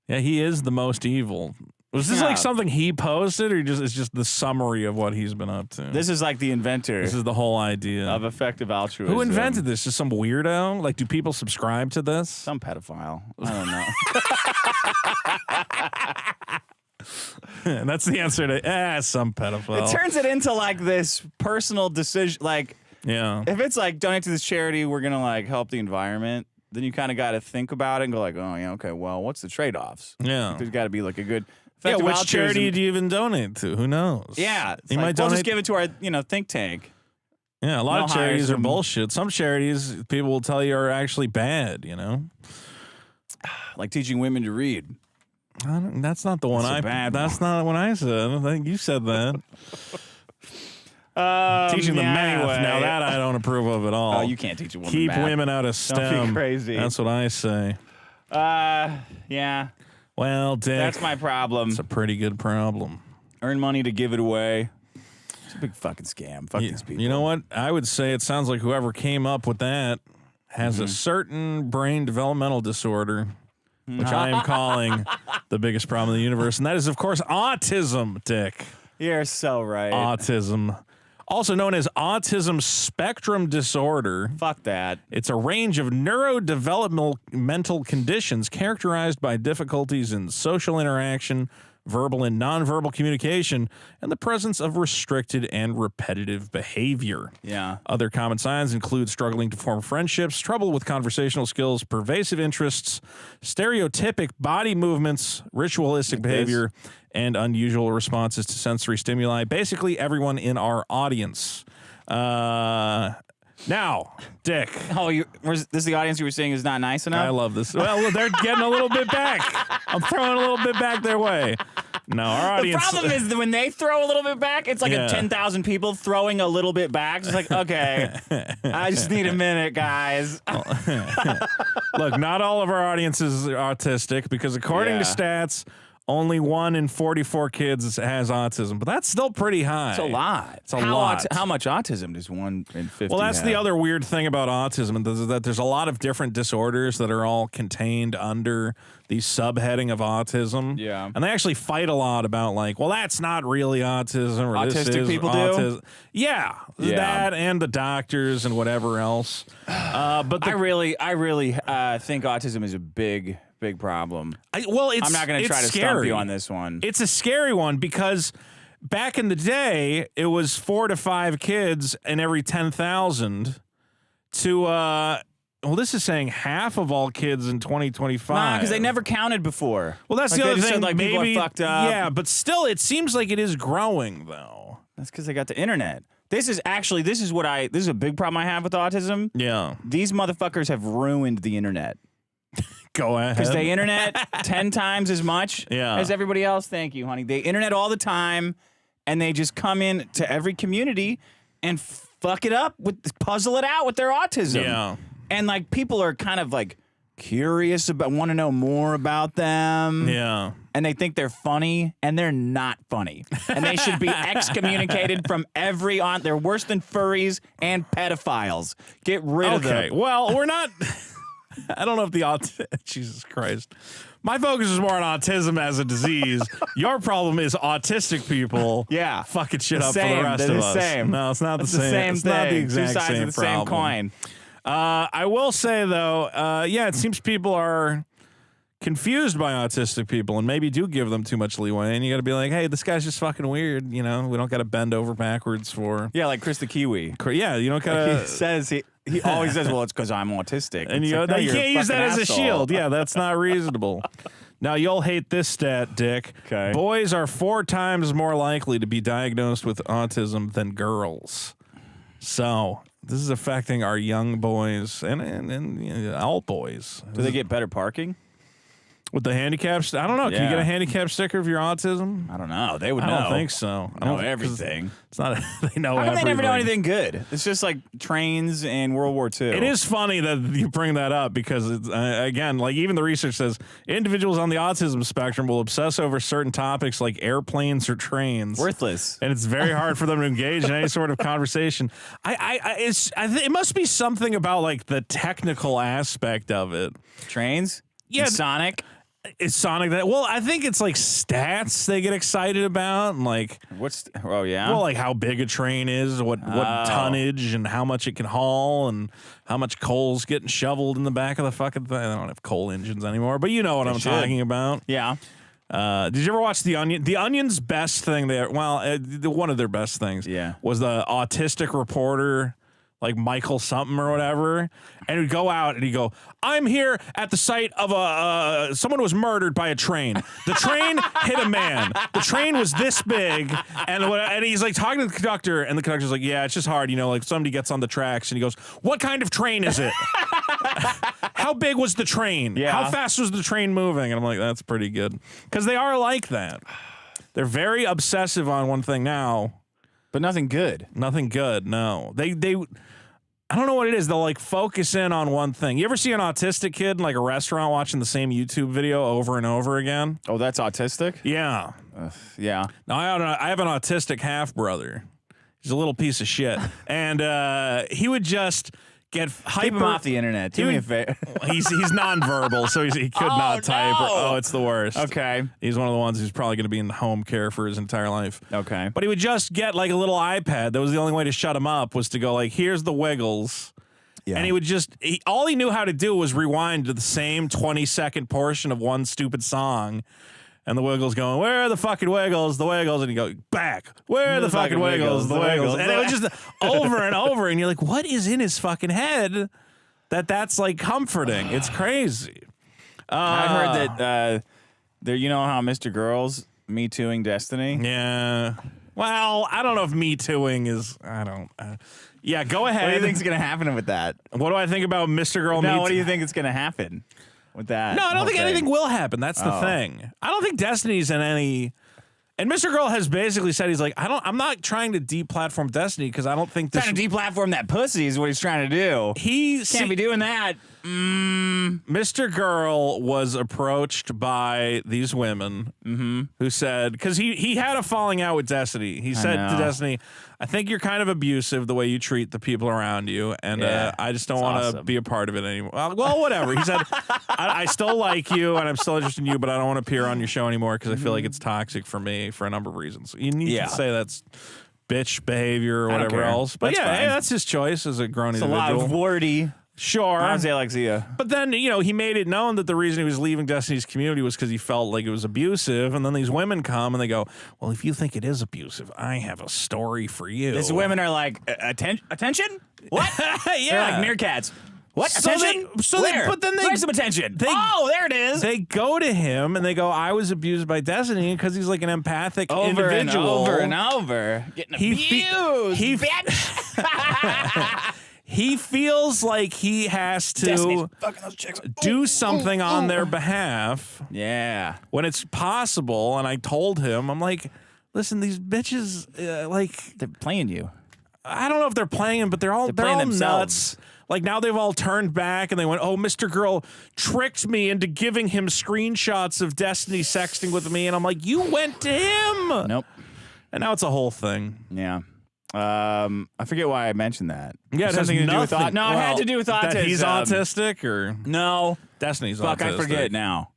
he is the most evil. Was this like something he posted, or it's just the summary of what he's been up to? This is like the inventor. This is the whole idea of effective altruism. Who invented this? Just some weirdo? Like, do people subscribe to this? Some pedophile. I don't know. That's the answer to some pedophile. It turns it into like this personal decision. Like, if it's like donate to this charity, we're gonna like help the environment. Then you kind of got to think about it and go like, oh yeah, okay. Well, what's the trade-offs? Yeah, there's got to be like a good. Which charity do you even donate to? Who knows? Yeah, you might we'll just give it to our think tank. Yeah, a lot of charities are bullshit. Some charities, people will tell you, are actually bad. Like teaching women to read. That's not the one That's not what I said. I think you said that. Teaching them math. Anyway. Now that I don't approve of at all. Oh, you can't teach a woman Keep math. women out of STEM. Don't be crazy. That's what I say. Yeah. Well, Dick. That's my problem. It's a pretty good problem. Earn money to give it away. It's a big fucking scam. Fuck these people. You know what? I would say it sounds like whoever came up with that has a certain brain developmental disorder, which I am calling the biggest problem in the universe. And that is, of course, autism, Dick. You're so right. Autism. Also known as autism spectrum disorder. Fuck that. It's a range of neurodevelopmental conditions characterized by difficulties in social interaction, verbal and nonverbal communication, and the presence of restricted and repetitive behavior. Yeah. Other common signs include struggling to form friendships, trouble with conversational skills, pervasive interests, stereotypic body movements, ritualistic behavior, and unusual responses to sensory stimuli. Basically, everyone in our audience. Now, Dick. Oh, this is the audience you were saying is not nice enough? I love this. Well, they're getting a little bit back. I'm throwing a little bit back their way. No, our audience. The problem is that when they throw a little bit back, it's like a 10,000 people throwing a little bit back. It's like, okay, I just need a minute, guys. Look, not all of our audience is autistic because according to stats, only 1 in 44 kids has autism, but that's still pretty high. It's a lot. It's a lot. How much autism does 1 in 50 Well, that's have? the other weird thing about autism, is that there's a lot of different disorders that are all contained under the subheading of autism. Yeah. And they actually fight a lot about like, well, that's not really autism. Or Autistic this is people do? Yeah. That and the doctors and whatever else. But I really think autism is a big problem. I'm not going to try to stump you on this one. It's a scary one because back in the day, it was 4 to 5 kids in every 10,000 to, this is saying half of all kids in 2025. Nah, because they never counted before. Well, that's the other thing. Said, like, maybe people are fucked up. Yeah, but still, it seems like it is growing, though. That's because they got the internet. This is a big problem I have with autism. Yeah. These motherfuckers have ruined the internet. Go ahead. Because they internet 10 times as much as everybody else. Thank you, honey. They internet all the time, and they just come in to every community and fuck it up, puzzle it out with their autism. Yeah. And like people are kind of like curious about, want to know more about them. Yeah. And they think they're funny, and they're not funny. And they should be excommunicated from they're worse than furries and pedophiles. Get rid of them. Okay. Well, we're not. I don't know if Jesus Christ. My focus is more on autism as a disease. Your problem is autistic people fucking shit up for the rest of us. Same. No, it's not the same. It's not the exact Two sides same of the problem. same coin. I will say, though, it seems people are confused by autistic people and maybe do give them too much leeway. And you got to be like, hey, this guy's just fucking weird. We don't got to bend over backwards for. Yeah, like Chris the Kiwi. Yeah, you don't got to. He says he always says, well, it's because I'm autistic. And you can't use that as a shield. Yeah, that's not reasonable. Now, you'll hate this stat, Dick. Okay. Boys are 4 times more likely to be diagnosed with autism than girls. So this is affecting our young boys and all boys. Do they get better parking? With the handicaps? I don't know. Can you get a handicap sticker if you're autism? I don't know. They would know. I don't think so. I know everything. It's not. They know How come everything. they never know anything good? It's just like trains and World War II. It is funny that you bring that up because, it's, again, like even the research says individuals on the autism spectrum will obsess over certain topics like airplanes or trains. Worthless. And it's very hard for them to engage in any sort of conversation. It must be something about like the technical aspect of it. Trains? Yeah. And Sonic? Is Sonic that? Well, I think it's like stats they get excited about, and like oh yeah, well, like how big a train is, what tonnage, and how much it can haul, and how much coal's getting shoveled in the back of the fucking thing. They don't have coal engines anymore, but you know what I'm talking about. Yeah. Did you ever watch The Onion? The Onion's best thing there, one of their best things, was the autistic reporter, like Michael something or whatever, and he'd go out and he'd go, I'm here at the site of someone was murdered by a train. The train hit a man. The train was this big, and he's like talking to the conductor, and the conductor's like, yeah, it's just hard, like somebody gets on the tracks, and he goes, what kind of train is it? How big was the train? Yeah. How fast was the train moving? And I'm like, that's pretty good. Because they are like that. They're very obsessive on one thing now. But nothing good. Nothing good, no. They I don't know what it is. They'll like focus in on one thing. You ever see an autistic kid in like a restaurant watching the same YouTube video over and over again? Oh, that's autistic? Yeah. Yeah. Now, I have an autistic half-brother. He's a little piece of shit. And he would just get hyper. Keep him off the internet. Do me a favor. He's nonverbal, so he could not type. It's the worst. Okay. He's one of the ones who's probably going to be in home care for his entire life. Okay. But he would just get like a little iPad. That was the only way to shut him up, was to go like, here's the Wiggles. Yeah. And he would just, all he knew how to do was rewind to the same 20-second portion of one stupid song. And the Wiggles going, where are the fucking Wiggles? The Wiggles. And he go, back. Where are the fucking Wiggles? The Wiggles. And it was just over and over. And you're like, what is in his fucking head that's like comforting? It's crazy. I've heard that, you know how Mr. Girls Me Tooing Destiny? Yeah. Well, I don't know if Me Tooing is, yeah, go ahead. What do you think's going to happen with that? What do I think about Mr. Girl Me No, what do you think is going to happen with that? No, I don't think anything will happen. That's the thing. I don't think Destiny's in any. And Mr. Girl has basically said he's like, I'm not trying to deplatform Destiny because I don't think this. Trying to deplatform that pussy is what he's trying to do. He can't be doing that. Mr. Girl was approached by these women who said, because he had a falling out with Destiny. He said to Destiny, I think you're kind of abusive the way you treat the people around you, and I just don't want to be a part of it anymore. Well, whatever. He said, I still like you, and I'm still interested in you, but I don't want to appear on your show anymore because I feel like it's toxic for me for a number of reasons. You need to say that's bitch behavior or whatever else. But that's his choice as a grown individual. A lot of wordy. Sure. Alexia. But then, he made it known that the reason he was leaving Destiny's community was because he felt like it was abusive. And then these women come and they go, well, if you think it is abusive, I have a story for you. These women are like, attention? What? They're like meerkats. What? Attention? Where's some attention? There it is. They go to him and they go, I was abused by Destiny because he's like an empathic individual. Over and over. Getting abused, bitch. He feels like he has to do something on their behalf. Yeah. When it's possible. And I told him, I'm like, listen, these bitches, they're playing you. I don't know if they're playing him, but they're all nuts. Like now they've all turned back and they went, oh, Mr. Girl tricked me into giving him screenshots of Destiny sexting with me. And I'm like, you went to him. Nope. And now it's a whole thing. Yeah. I forget why I mentioned that. Yeah, it has something to do with nothing. No, it had to do with autism. That he's autistic or no? Destiny's Fuck, autistic. I forget now.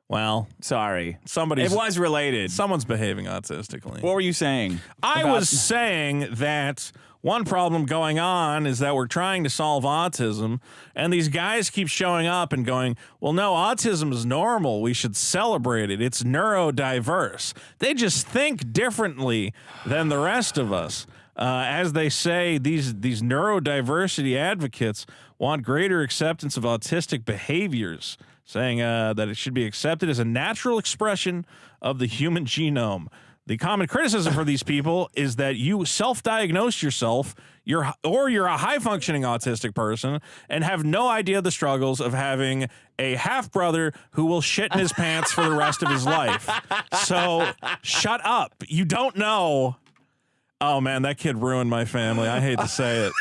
Well, sorry. It was related. Someone's behaving autistically. What were you saying? I was saying that one problem going on is that we're trying to solve autism, and these guys keep showing up and going, well, no, autism is normal. We should celebrate it. It's neurodiverse. They just think differently than the rest of us. As they say, these neurodiversity advocates want greater acceptance of autistic behaviors, saying that it should be accepted as a natural expression of the human genome. The common criticism for these people is that you self-diagnose yourself, you're a high-functioning autistic person, and have no idea the struggles of having a half-brother who will shit in his pants for the rest of his life. So shut up. You don't know. Oh, man, that kid ruined my family. I hate to say it.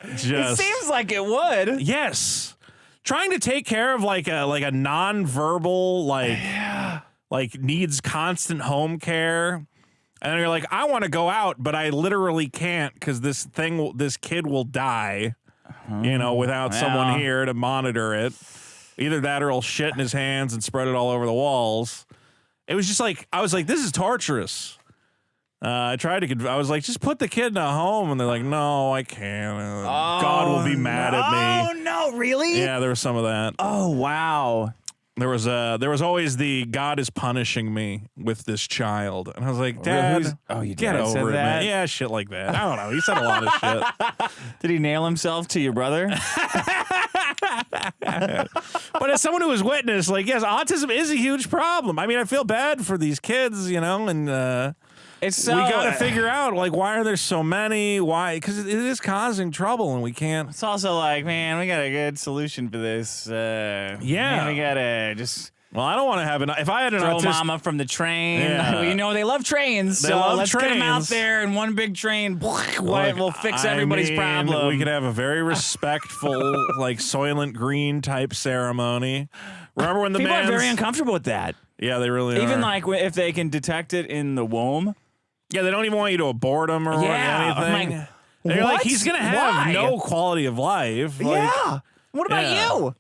It seems like it would. Yes. Trying to take care of like a non-verbal, like needs constant home care. And you're like, I want to go out, but I literally can't because this kid will die, without someone here to monitor it. Either that or he'll shit in his hands and spread it all over the walls. It was just like, I was like, this is torturous. I tried to, I was like, just put the kid in a home. And they're like, no, I can't. God will be mad at me. Oh, no, really? Yeah, there was some of that. Oh, wow. There was always the God is punishing me with this child. And I was like, Dad, get over it, man. Yeah, shit like that. I don't know. He said a lot of shit. Did he nail himself to your brother? But as someone who has witnessed, like, yes, autism is a huge problem. I mean, I feel bad for these kids, you know, and it's so, we got to figure out, like, why are there so many? Why? Because it is causing trouble, and we can't. It's also like, man, we got a good solution for this. Yeah. Man, we got to just... Well, I don't want to have if I had an throw autistic... mama from the train. Yeah. You know, they love trains. They love let's trains. get them out there in one big train. We'll fix everybody's problem. We could have a very respectful, like, Soylent Green type ceremony. Remember when the people are very uncomfortable with that. Yeah, they really are. Even like if they can detect it in the womb. Yeah, they don't even want you to abort him or anything. I'm like, They're like, he's going to have no quality of life. Like, yeah. What about you?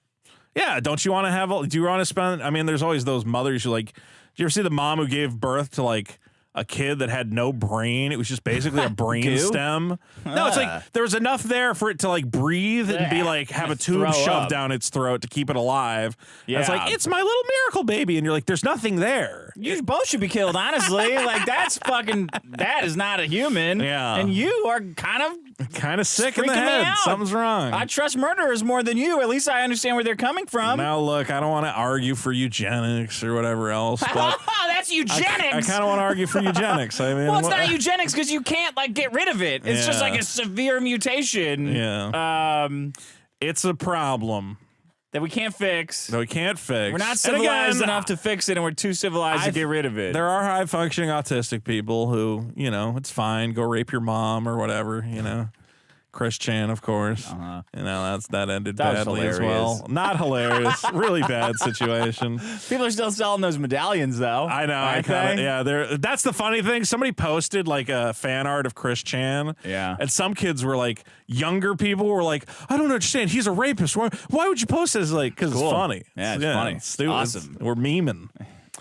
Yeah, don't you want to have, do you want to spend, I mean, there's always those mothers who like, do you ever see the mom who gave birth to like a kid that had no brain? It was just basically a brain stem. No, it's like there was enough there for it to like breathe and be like, have a tube shoved down its throat to keep it alive. Yeah. It's like, it's my little miracle baby. And you're like, there's nothing there. You both should be killed, honestly. Like, that is not a human. Yeah. And you are kind of sick in the head. Something's wrong. I trust murderers more than you. At least I understand where they're coming from. Now, look, I don't want to argue for eugenics or whatever else, but that's eugenics. I kind of want to argue for eugenics. I mean, well, it's not eugenics because you can't like get rid of it. It's just like a severe mutation. Yeah. It's a problem that we can't fix. We're not civilized enough to fix it, and we're too civilized to get rid of it. There are high-functioning autistic people who, you know, it's fine. Go rape your mom or whatever, you know. Chris Chan, of course. You know, that ended badly as well. Not hilarious. Really bad situation. People are still selling those medallions, though. I know. That's the funny thing. Somebody posted like a fan art of Chris Chan. Yeah. And some kids were like, younger people were like, I don't understand. He's a rapist. Why would you post this? Like, because it's funny. Yeah, it's funny. It's stupid. Awesome. We're memeing.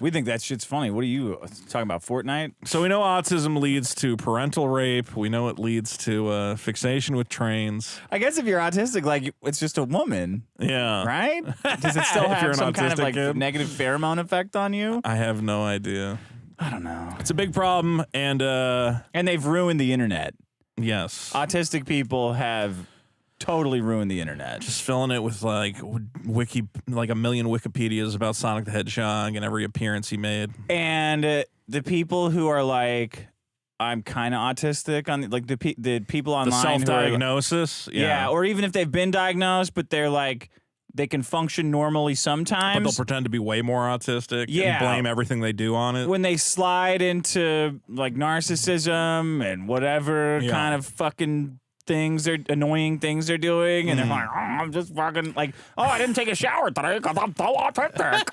We think that shit's funny. What are you talking about, Fortnite? So we know autism leads to parental rape. We know it leads to fixation with trains. I guess if you're autistic, like, it's just a woman. Yeah. Right? Does it still have some kind of like kid? negative pheromone effect on you? I have no idea. I don't know. It's a big problem, and they've ruined the internet. Yes. Autistic people have totally ruined the internet. Just filling it with like like a million Wikipedias about Sonic the Hedgehog and every appearance he made. And the people who are like, I'm kind of autistic, on like the people online, the self-diagnosis, yeah, or even if they've been diagnosed, but they're like, they can function normally sometimes, but they'll pretend to be way more autistic and blame everything they do on it. When they slide into like narcissism and whatever kind of fucking annoying things they're doing, and they're like, oh, I'm just fucking like, oh, I didn't take a shower today because I'm so autistic.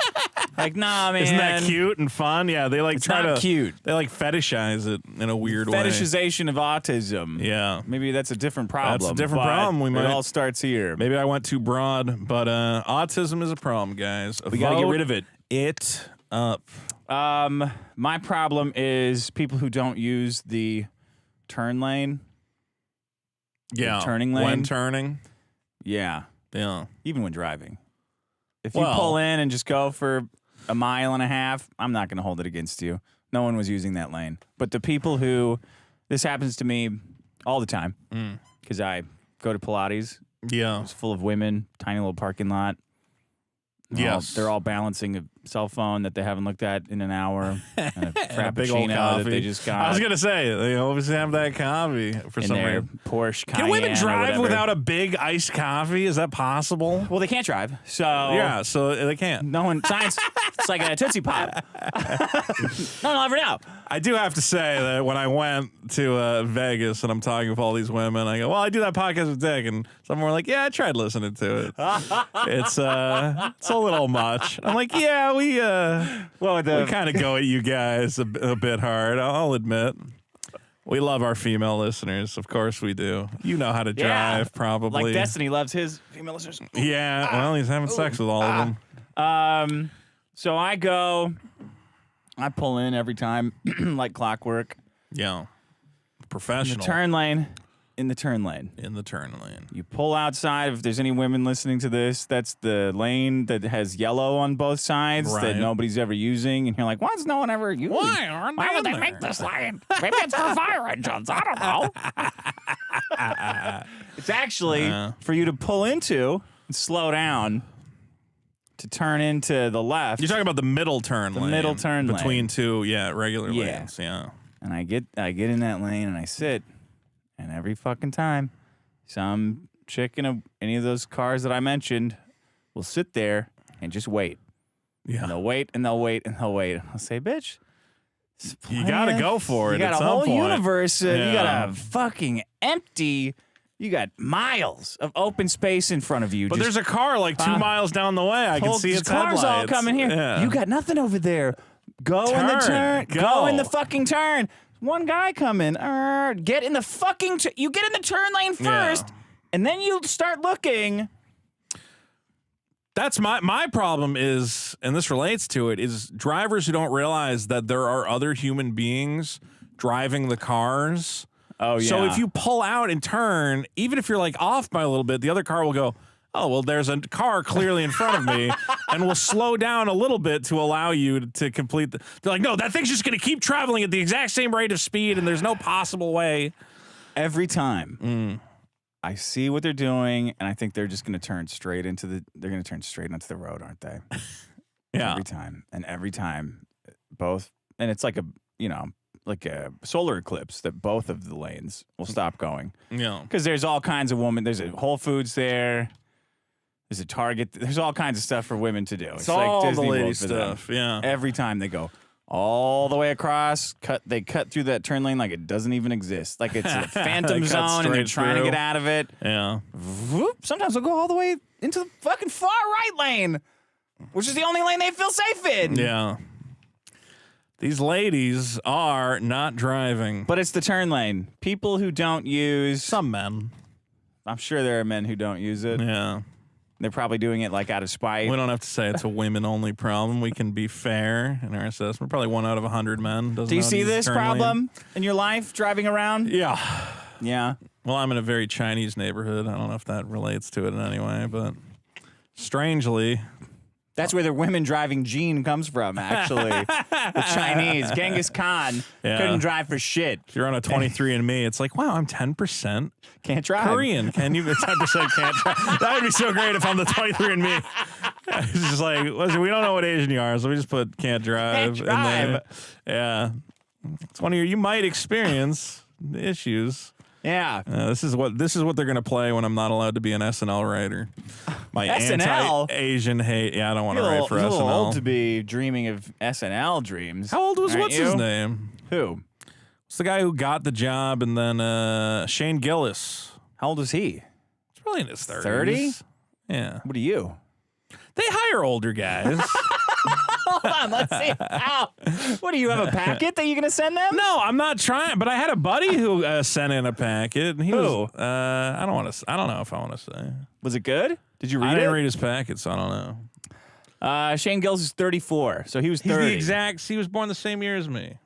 Like, nah, man. Isn't that cute and fun? Yeah, they like cute. They like fetishize it in a weird way. Fetishization of autism. Yeah. Maybe that's a different problem. That's a different problem. It all starts here. Maybe I went too broad, but autism is a problem, guys. We got to get rid of it. It up. My problem is people who don't use the turn lane. Yeah, turning lane. When turning. Yeah. Even when driving. If you pull in and just go for a mile and a half, I'm not going to hold it against you. No one was using that lane. But the people who, this happens to me all the time because I go to Pilates. Yeah. It's full of women, tiny little parking lot. Yes. They're all balancing a cell phone that they haven't looked at in an hour. And a frappuccino big old coffee that they just got. I was going to say, they always have that coffee for some reason. Porsche Cayenne. Can women drive without a big iced coffee? Is that possible? Well, they can't drive. So yeah, so they can't. No one, science, it's like a Tootsie Pop. No one will ever know. I do have to say that when I went to Vegas and I'm talking with all these women, I go, well, I do that podcast with Dick. And some were like, yeah, I tried listening to it. It's a little much. I'm like, yeah, we kind of go at you guys a bit hard, I'll admit. We love our female listeners. Of course we do. You know how to drive, probably. Like Destiny loves his female listeners. Yeah, well, he's having sex with all of them. So I pull in every time like clockwork. Yeah. Professional. In the turn lane. In the turn lane. You pull outside. If there's any women listening to this, that's the lane that has yellow on both sides that nobody's ever using. And you're like, why is no one ever using? Why would they make this lane? Maybe it's for fire engines. I don't know. It's actually for you to pull into and slow down to turn into the left. You're talking about the middle turn lane. The middle turn lane. Between two, regular lanes. Yeah. And I get in that lane and I sit. And every fucking time, some chick in any of those cars that I mentioned will sit there and just wait. Yeah. And they'll wait and they'll wait and they'll wait. I'll say, bitch, you got to go for it. You got at a some whole point. universe. You got a fucking empty. You got miles of open space in front of you. But there's a car like 2 miles down the way. I can see its cars headlights. all coming here. Yeah. You got nothing over there. Go in the turn. Go in the fucking turn. One guy coming. Get in the fucking. You get in the turn lane first, and then you start looking. That's my problem is, and this relates to it, is drivers who don't realize that there are other human beings driving the cars. Oh, yeah. So if you pull out and turn, even if you're like off by a little bit, the other car will go, oh, well, there's a car clearly in front of me, and will slow down a little bit to allow you to complete the... They're like, no, that thing's just going to keep traveling at the exact same rate of speed, and there's no possible way. Every time I see what they're doing, and I think they're just going to turn straight into the... They're going to turn straight onto the road, aren't they? Yeah. Every time. And every time, both... And it's like a, like a solar eclipse that both of the lanes will stop going. Yeah. Because there's all kinds of women. There's a Whole Foods there. There's a Target. There's all kinds of stuff for women to do. It's all like Disney the lady World for them. stuff, yeah. Every time they go all the way across, they cut through that turn lane like it doesn't even exist. Like it's a phantom zone and they're trying to get out of it. Yeah. Whoop. Sometimes they'll go all the way into the fucking far right lane, which is the only lane they feel safe in. Yeah. These ladies are not driving. But it's the turn lane. People who don't use... Some men. I'm sure there are men who don't use it. Yeah. They're probably doing it like out of spite. We don't have to say it's a women-only problem. We can be fair in our assessment. Probably 1 out of 100 men doesn't. Do you see this problem in your life driving around? Yeah. Yeah. Well, I'm in a very Chinese neighborhood. I don't know if that relates to it in any way, but strangely... That's where the women driving gene comes from, actually. The Chinese. Genghis Khan couldn't drive for shit. If you're on a 23andMe, it's like, wow, I'm 10% can't drive. Korean. Can you? 10% can't drive. That would be so great if I'm the 23andMe. It's just like, listen, we don't know what Asian you are, so we just put can't drive. Can't drive. In there. Yeah. It's one of your, you might experience issues. Yeah. This is what they're gonna play when I'm not allowed to be an SNL writer. My SNL? anti-Asian hate. Yeah, I don't want to write for You're SNL. a little old to be dreaming of SNL dreams. How old was Aren't what's you? his name? Who? It's the guy who got the job, and then Shane Gillis. How old is he? He's probably in his 30s. 30? Yeah. What are you? They hire older guys. Hold on, let's see. Ow. What do you have a packet that you're gonna send them? No, I'm not trying. But I had a buddy who sent in a packet. And he Who? was. I don't want to. I don't know if I want to say. Was it good? Did you read I it? didn't read his packet, so I don't know. Shane Gillis is 34, so he was He's 30. the exact. He was born the same year as me.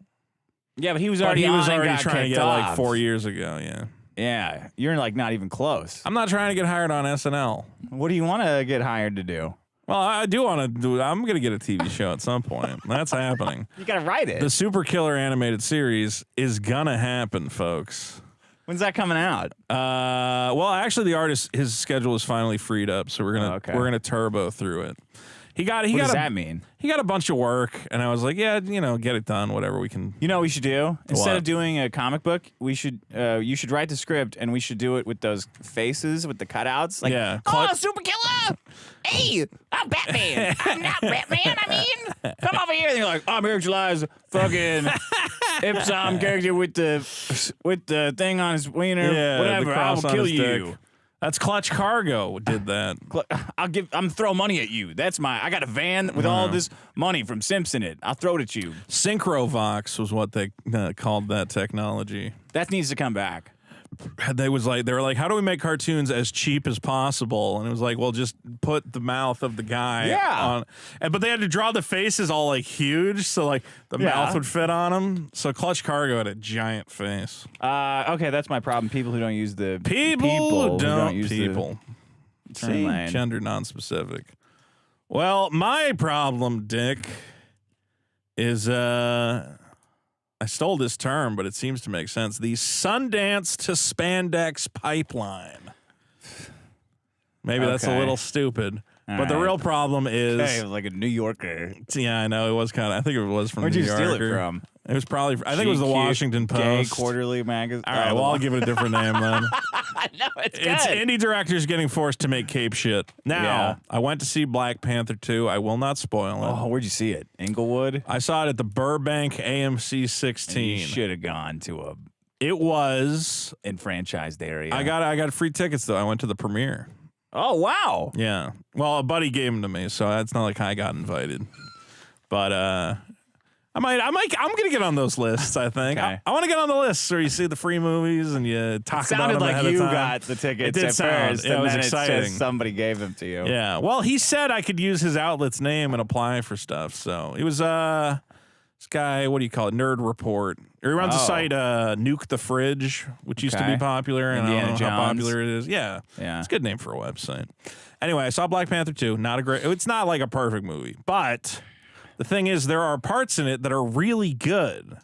Yeah, but he was But already he was on and already got trying to kicked get off. like 4 years ago. Yeah. Yeah, you're like not even close. I'm not trying to get hired on SNL. What do you want to get hired to do? Well, I do want to do. I'm going to get a TV show at some point. That's happening. You gotta write it. The Super Killer animated series is gonna happen, folks. When's that coming out? Well, actually, the artist, his schedule is finally freed up, so we're gonna turbo through it. What does that mean? He got a bunch of work, and I was like, yeah, get it done, whatever we can. You know what we should do? Instead What? of doing a comic book, you should write the script, and we should do it with those faces with the cutouts. Like, Yeah. oh, Super Killer! Hey, I'm Batman. I'm not Batman. I mean, come over here. And you're like, I'm Eric July's fucking Ipsum character with the thing on his wiener. Yeah, the whatever. I cross will on kill his you. dick. That's Clutch Cargo did that. I'm throwing money at you. I got a van with all this money from Simpson it. I'll throw it at you. Synchrovox was what they called that technology. That needs to come back. They were like, how do we make cartoons as cheap as possible? And it was like, well, just put the mouth of the guy on. But they had to draw the faces all like huge, so like the mouth would fit on them. So Clutch Cargo had a giant face. Okay, that's my problem. People who don't use the people who don't use people. the turn lane. Gender non-specific. Well, my problem, Dick, is I stole this term, but it seems to make sense. The Sundance to Spandex pipeline. Maybe that's a little stupid. But the real problem is... like a New Yorker. Yeah, I know. It was kind of... I think it was from Where'd New you Yorker. steal it from? It was probably... I think it was the Washington Post. Gay Quarterly magazine. All right, well, I'll give it a different name then. No, it's good. It's indie directors getting forced to make cape shit. Now, I went to see Black Panther 2. I will not spoil it. Oh, where'd you see it? Inglewood? I saw it at the Burbank AMC 16. You should have gone to a It was enfranchised area. I got free tickets though. I went to the premiere. Oh wow! Yeah. Well, a buddy gave them to me, so it's not like I got invited. But I'm gonna get on those lists. I think Okay. I want to get on the lists where you see the free movies and you talk It about sounded them like ahead of you time. got the tickets It did at sound. first, It and was then exciting. It's just somebody gave them to you. Yeah. Well, he said I could use his outlet's name and apply for stuff. So it was this guy. What do you call it? Nerd Report. He runs the site Nuke the Fridge, which used to be popular. And Indiana I don't know how Jones. popular it is. Yeah. Yeah. It's a good name for a website. Anyway, I saw Black Panther 2. Not a great. It's not like a perfect movie, but the thing is, there are parts in it that are really good,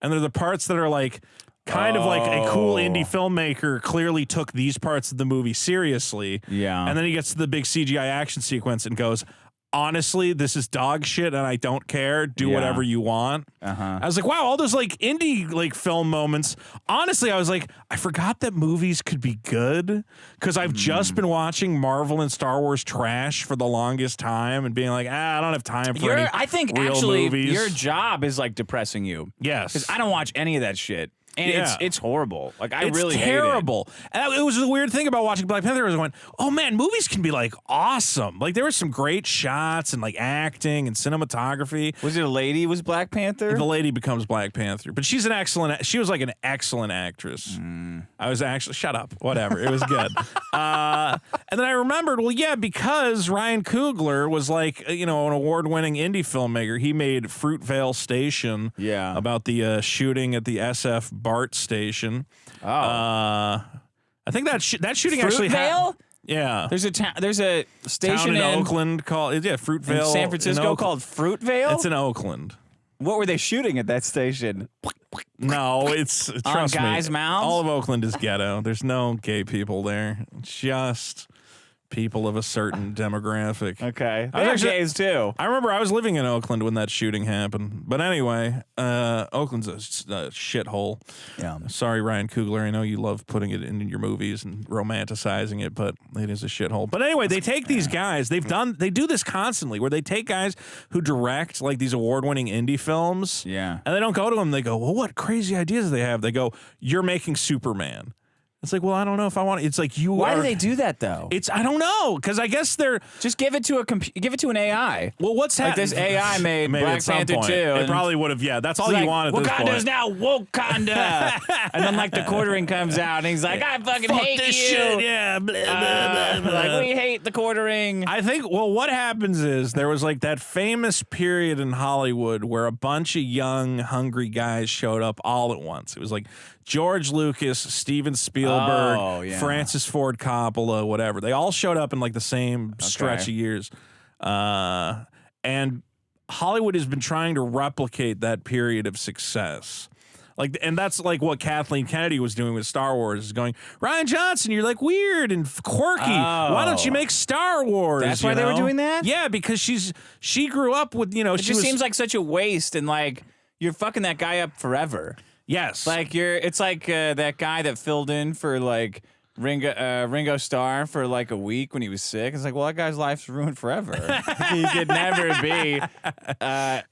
and there are the parts that are like kind of like a cool indie filmmaker clearly took these parts of the movie seriously. Yeah. And then he gets to the big CGI action sequence and goes, honestly, this is dog shit and I don't care. Do whatever you want. I was like, wow, all those like indie like film moments. Honestly, I was like, I forgot that movies could be good because I've just been watching Marvel and Star Wars trash for the longest time and being like, I don't have time for any I think real actually movies. your job is like depressing you. Yes. Because I don't watch any of that shit. And it's horrible. Like I it's really terrible. And it was the weird thing about watching Black Panther. I went, oh man, movies can be like awesome. Like there were some great shots and like acting and cinematography. Was it a lady? Was Black Panther? The lady becomes Black Panther, but she was like an excellent actress. I was actually shut up. Whatever. It was good. And then I remembered, well, yeah, because Ryan Coogler was like an award-winning indie filmmaker. He made Fruitvale Station. Yeah. About the shooting at the SF BART station. Oh. I think that shooting actually happened. Yeah. There's a station in Oakland called Fruitvale. In San Francisco called Fruitvale? It's in Oakland. What were they shooting at that station? No, it's trust me. guys' mouths? All of Oakland is ghetto. There's no gay people there. Just people of a certain demographic. Okay. They have gays too. I remember I was living in Oakland when that shooting happened. But anyway, Oakland's a shithole. Yeah. Sorry, Ryan Coogler. I know you love putting it in your movies and romanticizing it, but it is a shithole. But anyway, they take these guys. They do this constantly where they take guys who direct like these award-winning indie films. Yeah. And they don't go to them. They go, well, what crazy ideas do they have? They go, you're making Superman. It's like, well, I don't know if I want. It's like Why do they do that though? I don't know, because I guess they're just give it to an AI. Well, what's like this AI made Black Panther 2. It probably would have. Yeah, that's all you want at this point. Wakanda's now Wakanda, and then like the quartering comes out, and he's like, I fucking hate this you. shit. Yeah, blah, blah, blah, like we hate the quartering. I think. Well, what happens is there was like that famous period in Hollywood where a bunch of young, hungry guys showed up all at once. It was like George Lucas, Steven Spielberg, Francis Ford Coppola, whatever. They all showed up in like the same stretch of years. And Hollywood has been trying to replicate that period of success. Like, and that's like what Kathleen Kennedy was doing with Star Wars, is going, Rian Johnson, you're like weird and quirky. Why don't you make Star Wars? That's why they were doing that? Yeah, because she grew up with, it just seems like such a waste, and like you're fucking that guy up forever. Yes. Like it's like that guy that filled in for like Ringo Starr for like a week when he was sick. It's like, well, that guy's life's ruined forever. He could never be.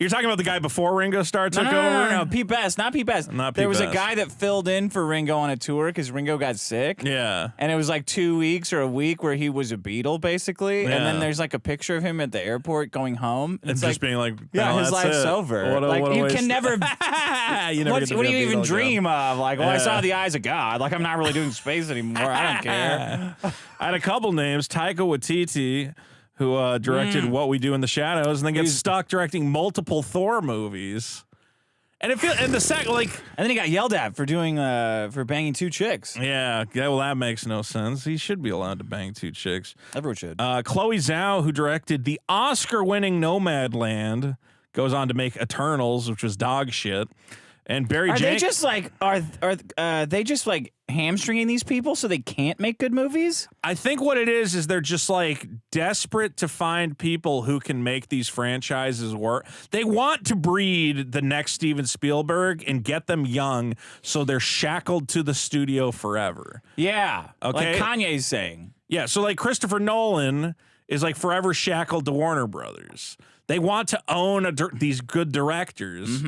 You're talking about the guy before Ringo Starr took over? No, Pete Best, not Pete Best. Not Pete There was Best. a guy that filled in for Ringo on a tour because Ringo got sick. Yeah. And it was like 2 weeks or a week where he was a Beatle, basically. Yeah. And then there's like a picture of him at the airport going home. And it's just like, being like, yeah, "No, his that's life's it. over. What a you waste." can never. You never get to What be do a you even Beatle again. dream of? Like, well, I Yeah. saw the eyes of God. Like, I'm not really doing space anymore. I don't care. I had a couple names. Taika Waititi, who directed What We Do in the Shadows, and then gets stuck directing multiple Thor movies. And and the second, like, And then he got yelled at for doing for banging 2 chicks. yeah, well, that makes no sense. He should be allowed to bang 2 chicks. Everyone should. Chloe Zhao, who directed the Oscar-winning Nomadland, goes on to make Eternals, which was dog shit. And Barry Are they Jenkins. just like they just like hamstringing these people so they can't make good movies? I think what it is they're just like desperate to find people who can make these franchises work. They want to breed the next Steven Spielberg and get them young so they're shackled to the studio forever. Yeah. Okay. Like Kanye's saying. Yeah, so like Christopher Nolan is like forever shackled to Warner Brothers. They want to own these good directors,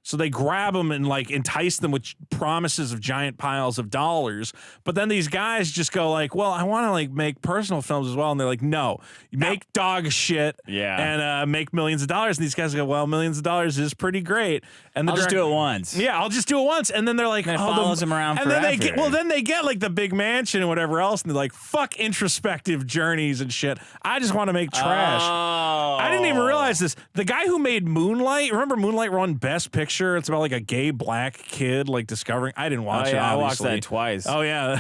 so they grab them and like entice them with promises of giant piles of dollars. But then these guys just go like, "Well, I want to like make personal films as well," and they're like, "No, you make dog shit, and make millions of dollars." And these guys go, "Well, millions of dollars is pretty great," and I'll just do it once. Yeah, I'll just do it once, and then they're like, And it follows them around and then forever. then they get like the big mansion and whatever else, and they're like, "Fuck introspective journeys and shit. I just want to make trash." Oh. I didn't even realize this. The guy who made Moonlight, remember Moonlight won Best Picture? It's about like a gay black kid like discovering. I didn't watch it. I watched obviously. that twice. Oh yeah,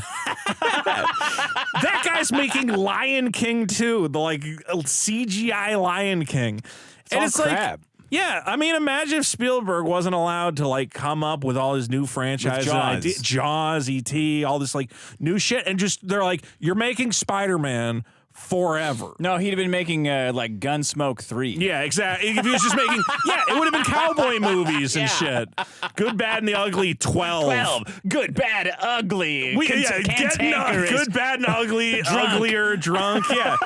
that guy's making Lion King too. The like CGI Lion King. It's all crap. like. Yeah, I mean, imagine if Spielberg wasn't allowed to like come up with all his new franchises, Jaws. Jaws, E.T., all this like new shit, and just they're like, "You're making Spider-Man forever." No, he'd have been making like Gunsmoke 3. Yeah, exactly. If he was just making, it would have been cowboy movies and shit. Good, Bad, and the Ugly 12. Good, bad, ugly. Getting good, bad, and ugly, uglier, drunk. Yeah.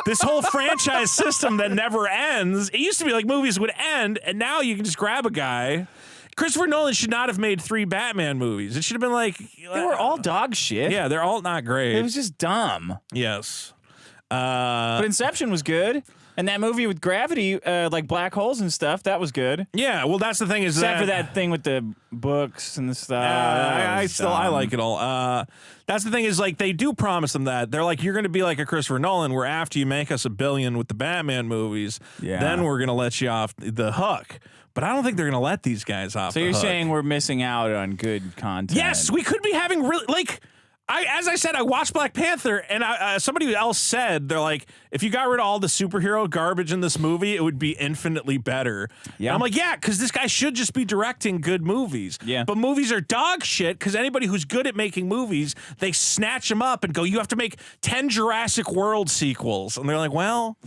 This whole franchise system that never ends. It used to be like movies would end, and now you can just grab a guy. Christopher Nolan should not have made 3 Batman movies. It should have been like They were all dog shit. yeah, they're all not great. It was just dumb. Yes. But Inception was good. And that movie with gravity, like black holes and stuff, that was good. Yeah, well, that's the thing is Except for that thing with the books and the stuff. I like it all. That's the thing is like they do promise them that they're like, you're going to be like a Christopher Nolan, where after you make us $1 billion with the Batman movies, then we're going to let you off the hook. But I don't think they're going to let these guys off. So the you're hook. saying we're missing out on good content? Yes, we could be having really like. As I said, I watched Black Panther, and somebody else said, they're like, if you got rid of all the superhero garbage in this movie, it would be infinitely better. Yeah. And I'm like, yeah, because this guy should just be directing good movies. Yeah. But movies are dog shit, because anybody who's good at making movies, they snatch them up and go, you have to make 10 Jurassic World sequels. And they're like, well,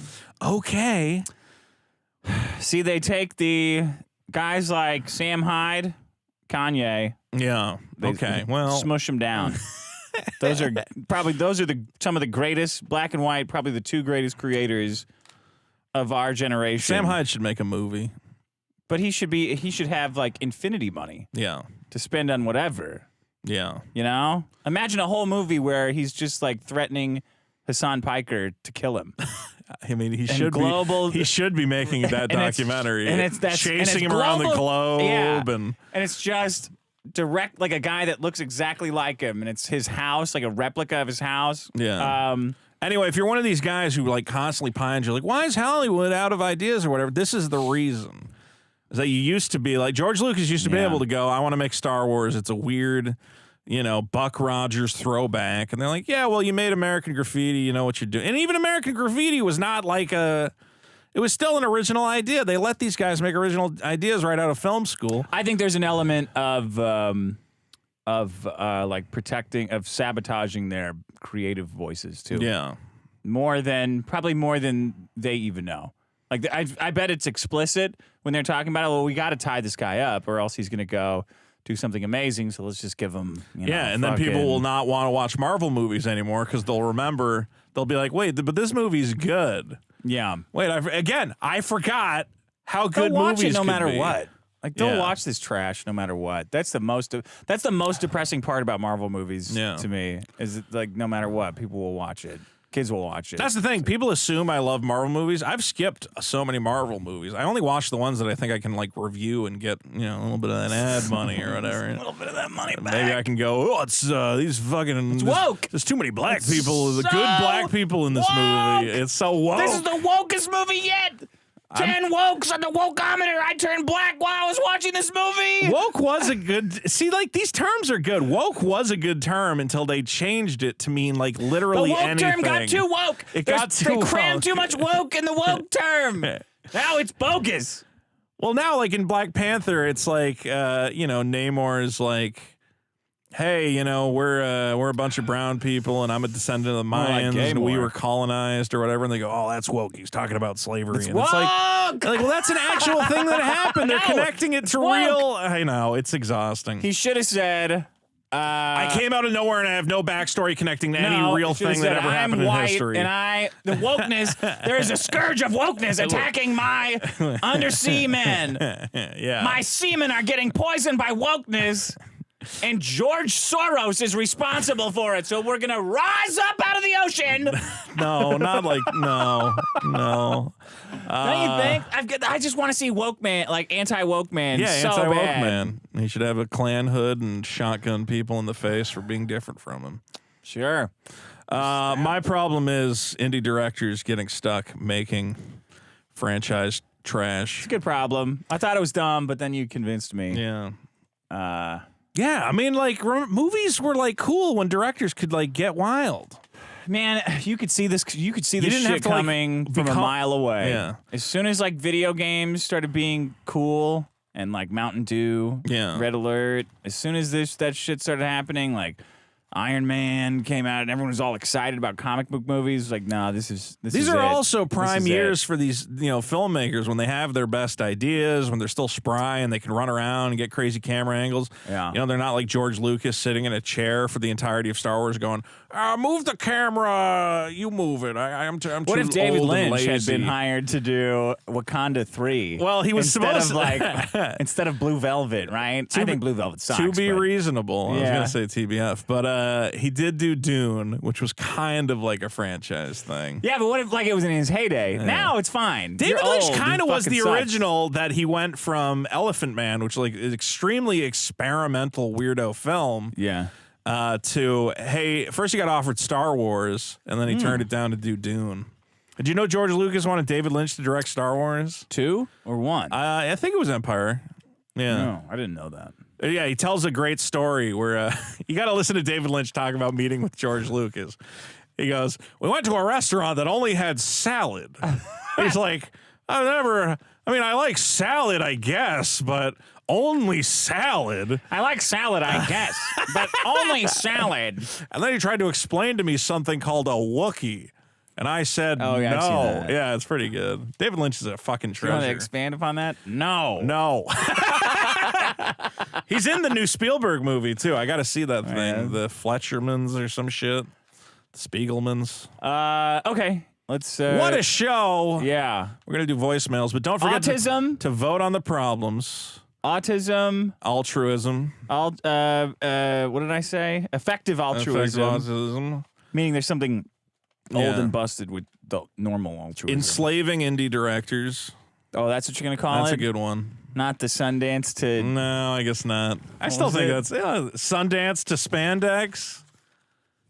okay. See, they take the guys like Sam Hyde, Kanye. Yeah. Okay. Well, smush them down. Those are some of the greatest black and white, probably the 2 greatest creators of our generation. Sam Hyde should make a movie. But he should have like infinity money. Yeah. To spend on whatever. Yeah. You know? Imagine a whole movie where he's just like threatening Hassan Piker to kill him. I mean, he should be making that documentary. Chasing him around the globe. Yeah. And it's just direct, like a guy that looks exactly like him, and it's his house, like a replica of his house. Yeah. Anyway, if you're one of these guys who like constantly pines, you're like, why is Hollywood out of ideas or whatever? This is the reason. Is that you used to be like George Lucas used to be able to go, I want to make Star Wars. It's a weird, Buck Rogers throwback. And they're like, yeah, well, you made American Graffiti. You know what you're doing. And even American Graffiti was not like it was still an original idea. They let these guys make original ideas right out of film school. I think there's an element of sabotaging their creative voices too. Yeah. Probably more than they even know. Like I bet it's explicit when they're talking about it. Well, we got to tie this guy up, or else he's going to go do something amazing. So let's just give them, and then people will not want to watch Marvel movies anymore because they'll be like, wait, but this movie's good. Yeah. Wait, I forgot how good They'll watch movies it no could matter be. what. Like, they'll watch this trash no matter what. That's the most depressing part about Marvel movies to me, is like, no matter what, people will watch it. Kids will watch it. That's the thing. People assume I love Marvel movies. I've skipped so many Marvel movies. I only watch the ones that I think I can like review and get, a little bit of that ad money or whatever. a little bit of that money back. Maybe I can go, it's these fucking... It's woke. There's too many black people. The good black people in this movie. It's so woke. This is the wokest movie yet. 10 wokes on the wokeometer. I turned black while I was watching this movie. Woke was a good... See, like, these terms are good. Woke was a good term until they changed it to mean, like, literally anything. The woke term got too woke. They crammed too much woke in the woke term. Now it's bogus. Well, now, like, in Black Panther, it's like, Namor is like... Hey, we're a bunch of brown people, and I'm a descendant of the Mayans, and we were colonized or whatever. And they go, "Oh, that's woke. He's talking about slavery." It's and woke! it's like, well, that's an actual thing that happened. They're connecting it to real. I know, it's exhausting. He should have said, "I came out of nowhere, and I have no backstory connecting to any real thing that ever happened in history." And the wokeness, there is a scourge of wokeness attacking my undersea men. Yeah, my seamen are getting poisoned by wokeness. And George Soros is responsible for it, so we're gonna rise up out of the ocean. No, not like no. Don't you think? I just want to see woke man, like anti-woke man. Yeah, so anti-woke bad. man. He should have a Klan hood and shotgun people in the face for being different from him. Sure. My problem is indie directors getting stuck making franchise trash. It's a good problem. I thought it was dumb, but then you convinced me. Yeah. Yeah, I mean, like, movies were, like, cool when directors could, like, get wild. Man, you could see this. You could see this didn't shit have to, like, coming from a mile away. Yeah. As soon as like video games started being cool and like Mountain Dew, Red Alert. As soon as that shit started happening, like Iron Man came out and everyone was all excited about comic book movies. Like, no, these are also prime years for these, filmmakers when they have their best ideas, when they're still spry and they can run around and get crazy camera angles. Yeah. They're not like George Lucas sitting in a chair for the entirety of Star Wars going, move the camera, you move it. I'm too What if David old and Lynch had lazy. been hired to do Wakanda 3? Well, he was supposed to instead of Blue Velvet, right? I think Blue Velvet sucks. To be reasonable, I was Yeah. going to say TBF, but he did do Dune, which was kind of like a franchise thing. Yeah, but what if like it was in his heyday? Now it's fine. David You're Lynch old. kind of It was the fucking sucks. original that he went from Elephant Man, which like is extremely experimental weirdo film. Yeah. To hey, first he got offered Star Wars, and then he turned it down to do Dune. Did you know George Lucas wanted David Lynch to direct Star Wars? 2 or 1? I think it was Empire. Yeah. No, I didn't know that. Yeah, he tells a great story where you got to listen to David Lynch talk about meeting with George Lucas. He goes, "We went to a restaurant that only had salad." He's like, I like salad, I guess, but only salad. I like salad, I guess, but only salad. And then he tried to explain to me something called a Wookiee. And I said, Oh, yeah, I've seen no. that. Yeah, it's pretty good. David Lynch is a fucking You want to treasure. expand upon that? No. No. He's in the new Spielberg movie, too. I got to see that thing. yeah. The Fletchermans or some shit. The Spiegelmans. Okay. Let's. What a show. Yeah. We're going to do voicemails, but don't forget Autism. to vote on the problems. Autism. Altruism. What did I say? Effective altruism. Effective autism. Meaning there's something old Yeah. and busted with the normal altruism. Enslaving indie directors. Oh, that's what you're going to call That's it? a good one. Not the Sundance to... No, I guess not. I What still was think it? that's Sundance to Spandex.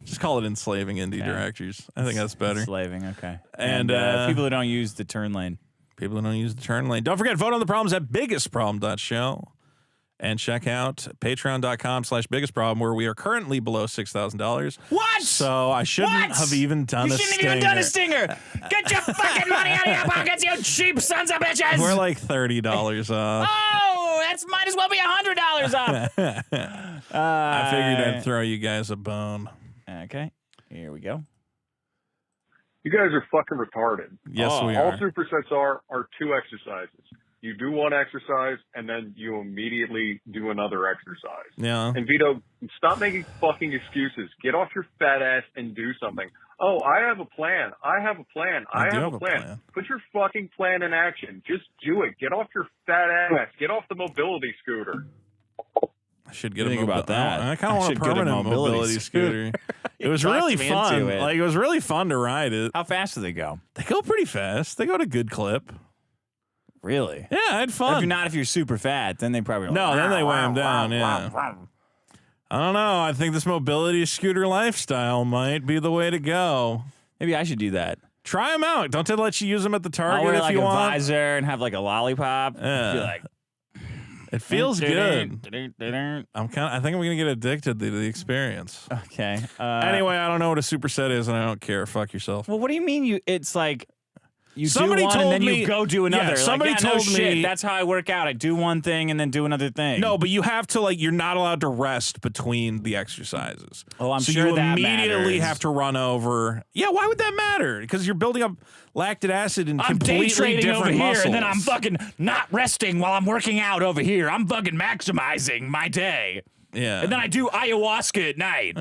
Just call it enslaving indie directors. I think that's better. Enslaving, okay. And, people who don't use the turn lane. People who don't use the turn lane. Don't forget, vote on the problems at biggestproblem.show. And check out patreon.com/biggestproblem, where we are currently below $6,000. What? So I shouldn't have even done You a shouldn't stinger. have even done a stinger. Get your fucking money out of your pockets, you cheap sons of bitches. We're like $30 off. Oh, that's might as well be $100 off. I figured I'd throw you guys a bone. Okay, here we go. You guys are fucking retarded. Yes, we All are. supersets are 2 exercises. You do one exercise, and then you immediately do another exercise. Yeah. And Vito, stop making fucking excuses. Get off your fat ass and do something. Oh, I have a plan. I have a plan. I have a plan. Put your fucking plan in action. Just do it. Get off your fat ass. Get off the mobility scooter. I should get about that. I kind of want a permanent mobility scooter. It was really fun. Like, it was really fun to ride it. How fast do they go? They go pretty fast. They go at a good clip. Really? Yeah, I had fun. If you're super fat, then they probably then they weigh them down. Yeah. I don't know. I think this mobility scooter lifestyle might be the way to go. Maybe I should do that. Try them out. Don't they let you use them at the Target I'll wear if you want? a visor and have like a lollipop. Yeah. Be like, it feels good. I think I'm gonna get addicted to the experience. Okay. Anyway, I don't know what a superset is, and I don't care. Fuck yourself. Well, what do you mean? It's like you somebody do one told and then me, you go do another. Yeah, somebody told me that's how I work out. I do one thing and then do another thing. No, but you have to you're not allowed to rest between the exercises. Oh, I'm so sure you that immediately matters. have to run over. Yeah, why would that matter? Because you're building up lactic acid in completely day trading different over muscles. here, and then I'm fucking not resting while I'm working out over here. I'm fucking maximizing my day. Yeah. And then I do ayahuasca at night.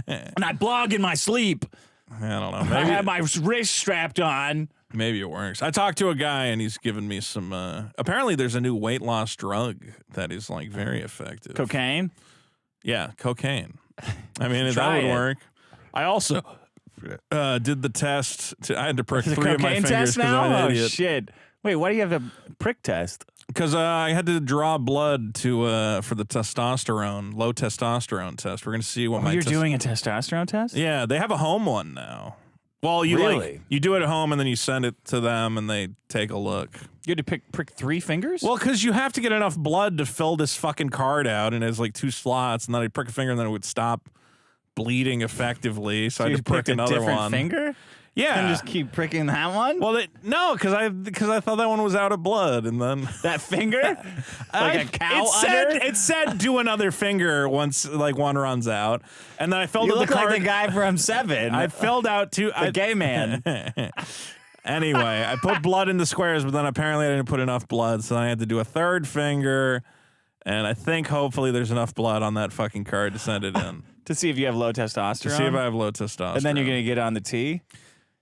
And I blog in my sleep. I don't know. Maybe, I have my wrist strapped on. Maybe it works. I talked to a guy, and he's given me some. Apparently, there's a new weight loss drug that is very effective. Cocaine? Yeah, cocaine. I mean, that Try would it. work. I also did the test. I had to prick 3 of my cocaine fingers test because now? I'm an Oh, idiot. shit. Wait, why do you have a prick test? Because I had to draw blood for the testosterone, low testosterone test. We're going to see what my You're doing a testosterone test? Yeah, they have a home one now. Well, you Really? you do it at home and then you send it to them and they take a look. You had to prick 3 fingers? Well, because you have to get enough blood to fill this fucking card out, and it's 2 slots, and then I'd prick a finger and then it would stop bleeding effectively. So I had to prick another different one. finger? Yeah. And just keep pricking that one? Well, no, because I thought that one was out of blood, and then that finger, like a cow udder? It said do another finger once one runs out, and then I filled You out look the card. like the guy from Seven. I filled out two. The gay man. Anyway, I put blood in the squares, but then apparently I didn't put enough blood, so I had to do a third finger, and I think hopefully there's enough blood on that fucking card to send it in. To see if you have low testosterone? To see if I have low testosterone. And then you're going to get on the T?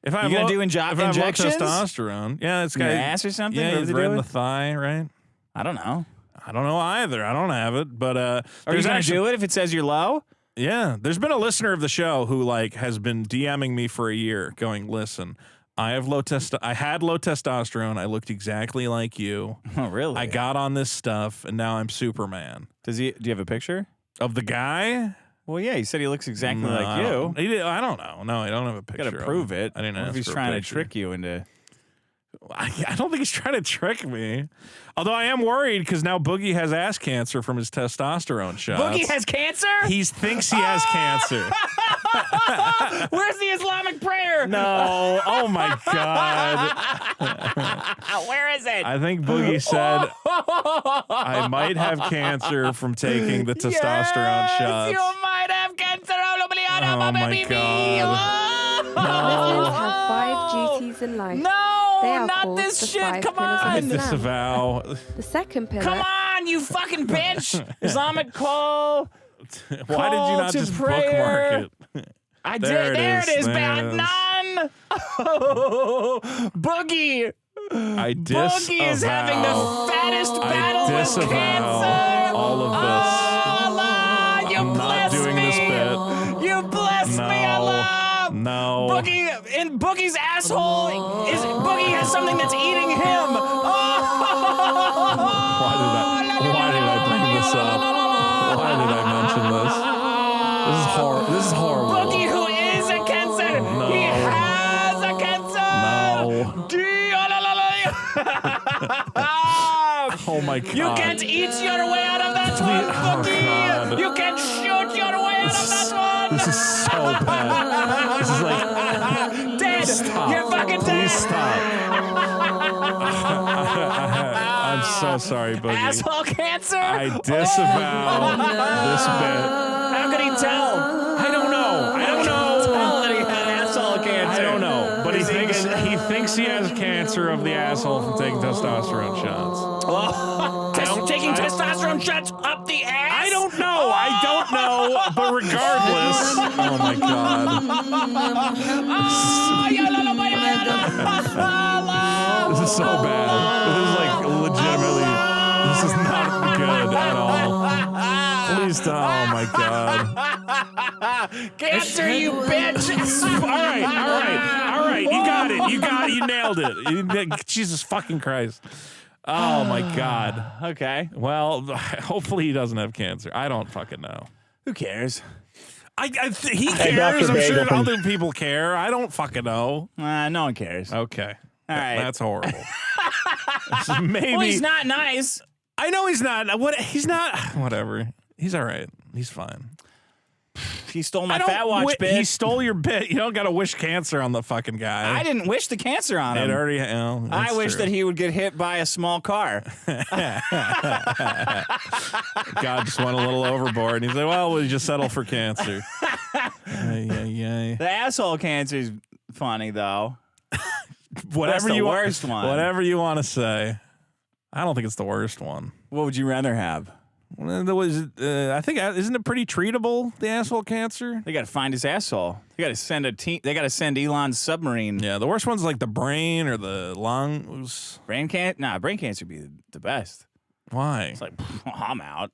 If I have you low, gonna do if I have low injections? testosterone, yeah, it's got your ass or something? Yeah, What it's do they right do in the with- thigh, right? I don't know. I don't know either. I don't have it, but Are you going to do it if it says you're low? Yeah, there's been a listener of the show who has been DMing me for a year, going, "Listen, I have I had low testosterone. I looked exactly like you. Oh, really? I got on this stuff, and now I'm Superman." Do you have a picture of the guy? Well, yeah, he said he looks exactly No, like you. I don't know. No, I don't have a picture. You got to prove it. I didn't What ask if he's for a trying to picture. trick you into... I don't think he's trying to trick me. Although I am worried because now Boogie has ass cancer from his testosterone shots. Boogie has cancer? He thinks he has cancer. Where's the Islamic prayer? No. Oh, my God. Where is it? I think Boogie said I might have cancer from taking the testosterone shots. You might have cancer. Oh, my God. Muslims have 5 duties in life. No, They are not called this the shit. 5 Come pillars of on. It's Islam. disavow. The second pillar. Come on, you fucking bitch. Islamic call. Why did you Call not to just prayer. bookmark it? I There did. it There is. it is, There it is. Badnan. Oh, Boogie. I disavow. Boogie is having the fattest battle with disavow cancer. all of this. Oh, Allah, you I'm not bless doing me. this bit. You bless me, Allah. No. Boogie in Boogie's asshole is Boogie has something that's eating him. Why did I bring this up? Why did I mention this? This is horrible. This is horrible. Boogie, who is a cancer, No. he has a cancer. No. Oh my God. You can't eat your way out of that one, Oh, Boogie. God. You can't shoot your way out of that one. This is so bad. This is like Dead. stop. You're fucking dead. Please stop. I'm so sorry, Boogie. Asshole cancer. I disavow this bit. How could he tell? I don't know. I don't know. Tell that he had asshole cancer. I don't know. But he thinks he has cancer of the asshole from taking testosterone shots. Taking testosterone shots up the ass? I don't know. But regardless. Oh my god. This is so bad. This is like legitimately. This is not good at all. Please don't. Oh my god. Cancer, you bitch. All right. You got it. You nailed it. Jesus fucking Christ. Oh my god. Okay. Well, hopefully he doesn't have cancer. I don't fucking know. Who cares? He cares. I'm sure other people care. I don't fucking know. No one cares. Okay. All right. That's horrible. Maybe. Well, he's not nice. I know he's not. He's not. Whatever. He's all right. He's fine. He stole my Fat Watch bit. He stole your bit. You don't got to wish cancer on the fucking guy. I didn't wish the cancer on him. It already. I wish that he would get hit by a small car. God just went a little overboard. And he's like, well, we'll just settle for cancer. The asshole cancer is funny, though. Whatever That's the worst one. Whatever you want to say. I don't think it's the worst one. What would you rather have? There was, I think, isn't it pretty treatable, the asshole cancer? They got to find his asshole. They got to send a team. They got to send Elon's submarine. Yeah, the worst one's like the brain or the lungs. Brain cancer? Nah, brain cancer would be the best. Why? It's like, I'm out.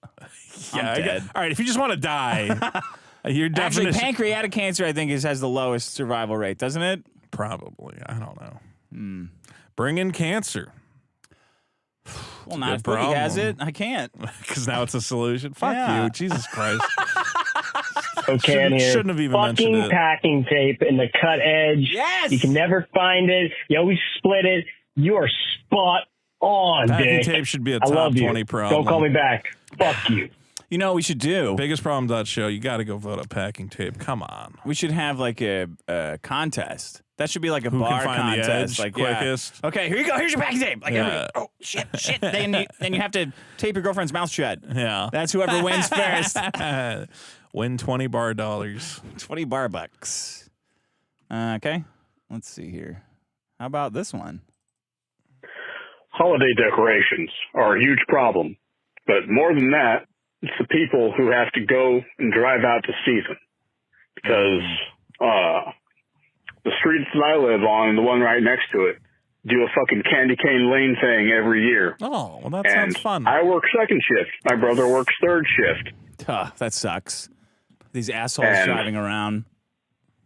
Yeah, I'm dead. All right, if you just want to die, your definition. Actually, pancreatic cancer, I think, has the lowest survival rate, doesn't it? Probably. I don't know. Bring in cancer. Well, not if Boogie has it. I can't. Because now it's a solution. Fuck you. Jesus Christ. Shouldn't have even mentioned fucking it. packing tape in the cut edge. Yes. You can never find it. You always split it. You are spot on, Packing Dick. tape should be a I top love you. 20 problem. Don't call me back. Fuck you. You know what we should do? Biggest problem.show. You got to go vote up packing tape. Come on. We should have like a contest. That should be like a Who bar can find contest. the edge like quickest? Yeah. Okay, here you go. Here's your packing tape. Like, Yeah. oh shit. then you have to tape your girlfriend's mouth shut. Yeah. That's whoever wins first. Win $20 bar dollars. 20 bar bucks. Okay. Let's see here. How about this one? Holiday decorations are a huge problem, but more than that, it's the people who have to go and drive out to see them. Because the streets that I live on and the one right next to it do a fucking candy cane lane thing every year. Oh, well, that And sounds fun. I work second shift. My brother works third shift. That sucks. These assholes And driving around.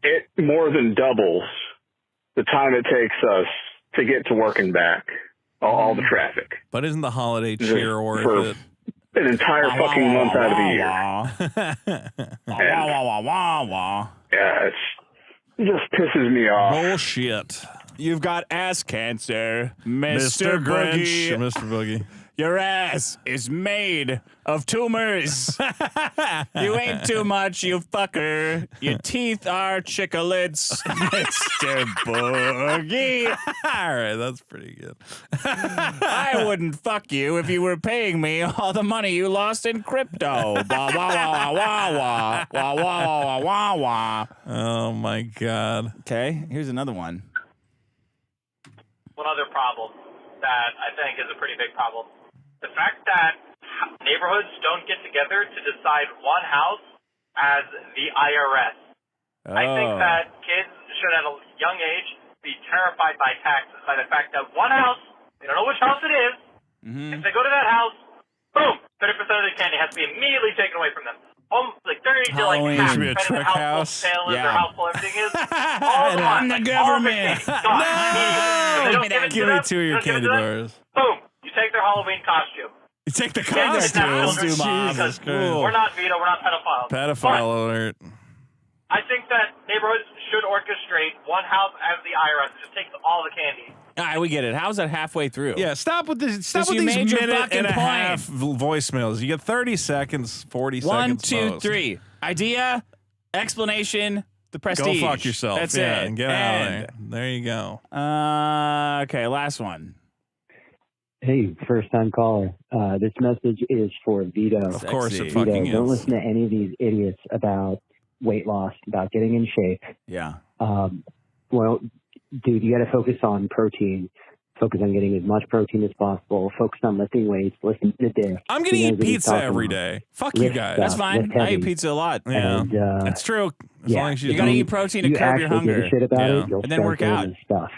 It more than doubles the time it takes us to get to work and back. All the traffic. But isn't the holiday cheer worth for it? an entire fucking month out of the year. Yeah, it just pisses me off. Bullshit. You've got ass cancer, Mr. Mr. Grinch. Boogie. Mr. Boogie. Your ass is made of tumors. You ain't too much, you fucker. Your teeth are chickalads, Mr. Boogie. All right, that's pretty good. I wouldn't fuck you if you were paying me all the money you lost in crypto. Wah, wah, wah, wah, wah, wah, wah, wah, wah, wah. Oh, my God. Okay, here's another one. One other problem that I think is a pretty big problem. The fact that neighborhoods don't get together to decide one house as the IRS. I think that kids should at a young age be terrified by taxes, by the fact that one house, they don't know which house it is. If they go to that house, boom, 30% of the candy has to be immediately taken away from them. Like 30 to like Halloween. half, Should be a depending on trick how full house. sale is Yeah. or how full everything is. All the I'm the government. Give me 2 of your candy bars. Boom, you take their Halloween costume. You take the There's costume. costume off. Jesus Christ. We're not Vito, we're not pedophiles. Pedophile alert. But I think that neighborhoods should orchestrate one house as the IRS. It just takes all the candy. All right, we get it. How's that halfway through? Yeah, stop with this. Stop Just with you these made your minute fucking and a point. half voicemails. You get 30 seconds, 40 1, seconds. 2, most. 3. Idea, explanation, the prestige. Go fuck yourself. That's yeah, it. and get out of there. There you go. Okay, last one. Hey, first-time caller. This message is for Vito. Of course it Sexy. fucking Vito, don't is. listen to any of these idiots about weight loss, about getting in shape. Yeah. Well, dude, you got to focus on protein. Focus on getting as much protein as possible. Focus on lifting weights. Listen to Dick. I'm going to eat pizza every day. Fuck you guys. That's fine. I eat pizza a lot. Yeah, and, that's true. As long as you got to eat protein to curb your hunger. Give a shit about it, you'll and then work out. and stuff.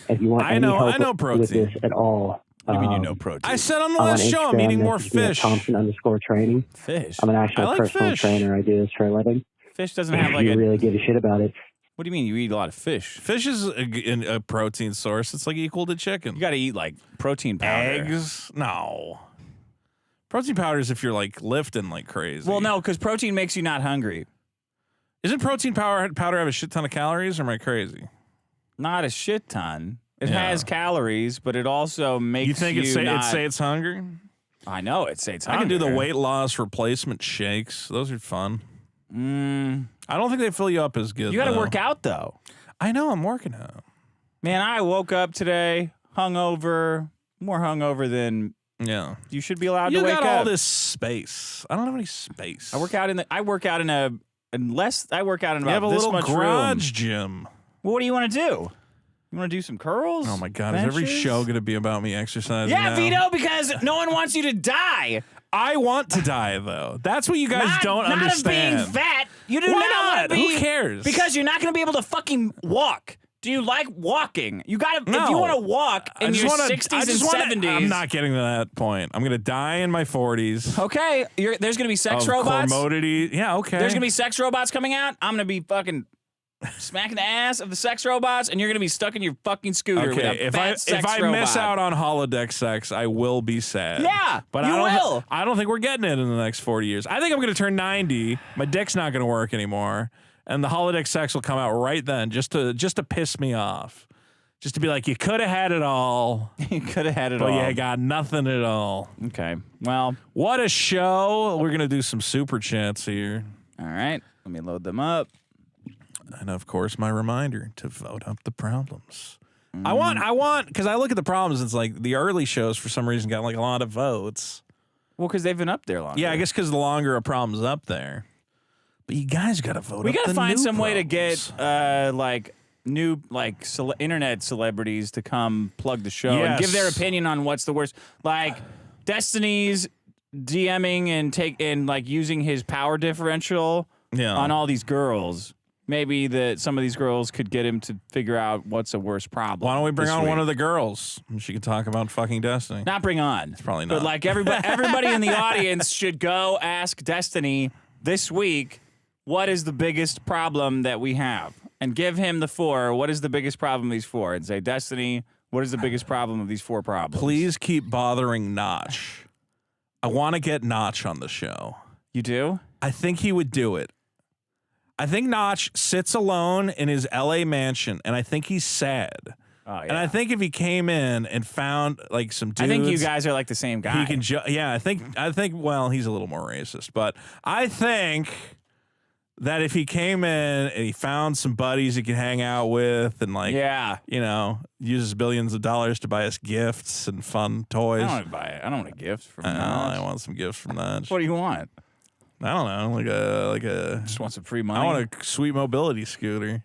If you want any help with this at all, what do you mean you know protein? I said on the last show I'm eating more fish. Thompson_training. Fish. I'm an actual like personal fish. trainer. I do this for a living. Fish doesn't have If like you a. really give a shit about it. What do you mean you eat a lot of fish? Fish is a protein source. It's like equal to chicken. You got to eat like protein powder. Eggs? No. Protein powder is if you're like lifting like crazy. Well, no, because protein makes you not hungry. Isn't protein powder have a shit ton of calories, or am I crazy? Not a shit ton. It has calories, but it also makes you think not... say it's hungry? I know it say it's I hungry. can do the weight loss replacement shakes. Those are fun. I don't think they fill you up as good. You got to work out though. I know. I'm working out. Man, I woke up today hungover, more hungover than you should be allowed to wake up. You got all this space. I don't have any space. I work out in about you have a this little much garage room. gym. Well, what do you want to do? You want to do some curls? Oh my God! Is every show going to be about me exercising? Yeah, now? Vito, because no one wants you to die. I want to die though. That's what you guys don't understand. Not of being fat. You do Why not want to be. Who cares? Because you're not going to be able to fucking walk. Do you like walking? You got to. If you want to walk in your 60s and 70s. I'm not getting to that point. I'm going to die in my 40s. Okay, there's going to be sex robots. Comorbidity. Yeah, okay. There's going to be sex robots coming out. I'm going to be fucking smacking the ass of the sex robots, and you're going to be stuck in your fucking scooter with a fat sex if I robot. miss out on holodeck sex, I will be sad. Yeah, but you will. I don't think we're getting it in the next 40 years. I think I'm going to turn 90. My dick's not going to work anymore, and the holodeck sex will come out right then, just to piss me off. Just to be like, you could have had it all. You could have had it all. But you got nothing at all. Okay. Well. What a show. We're going to do some super chats here. All right. Let me load them up. And, of course, my reminder to vote up the problems. I want, because I look at the problems, it's like the early shows, for some reason, got like a lot of votes. Well, because they've been up there longer. Yeah, I guess because the longer a problem's up there. But you guys got to vote We up got to the find new some way to problems. get, new internet celebrities to come plug the show and give their opinion on what's the worst. Like Destiny's DMing and like using his power differential on all these girls. Maybe that some of these girls could get him to figure out what's a worse problem. Why don't we bring on week. one of the girls? She could talk about fucking Destiny. Not bring on. It's probably not. But like everybody in the audience should go ask Destiny this week, what is the biggest problem that we have? And give him the 4. What is the biggest problem of these 4? And say, Destiny, what is the biggest problem of these 4 problems? Please keep bothering Notch. I want to get Notch on the show. You do? I think he would do it. I think Notch sits alone in his LA mansion, and I think he's sad. Oh, yeah. And I think if he came in and found like some dudes, I think you guys are like the same guy. He can, I think. Well, he's a little more racist, but I think that if he came in and he found some buddies he could hang out with, and uses billions of dollars to buy us gifts and fun toys. I don't want to buy it. I don't want a gift from Notch. I want some gifts from Notch. What do you want? I don't know, like a. Just want some free money. I want a sweet mobility scooter.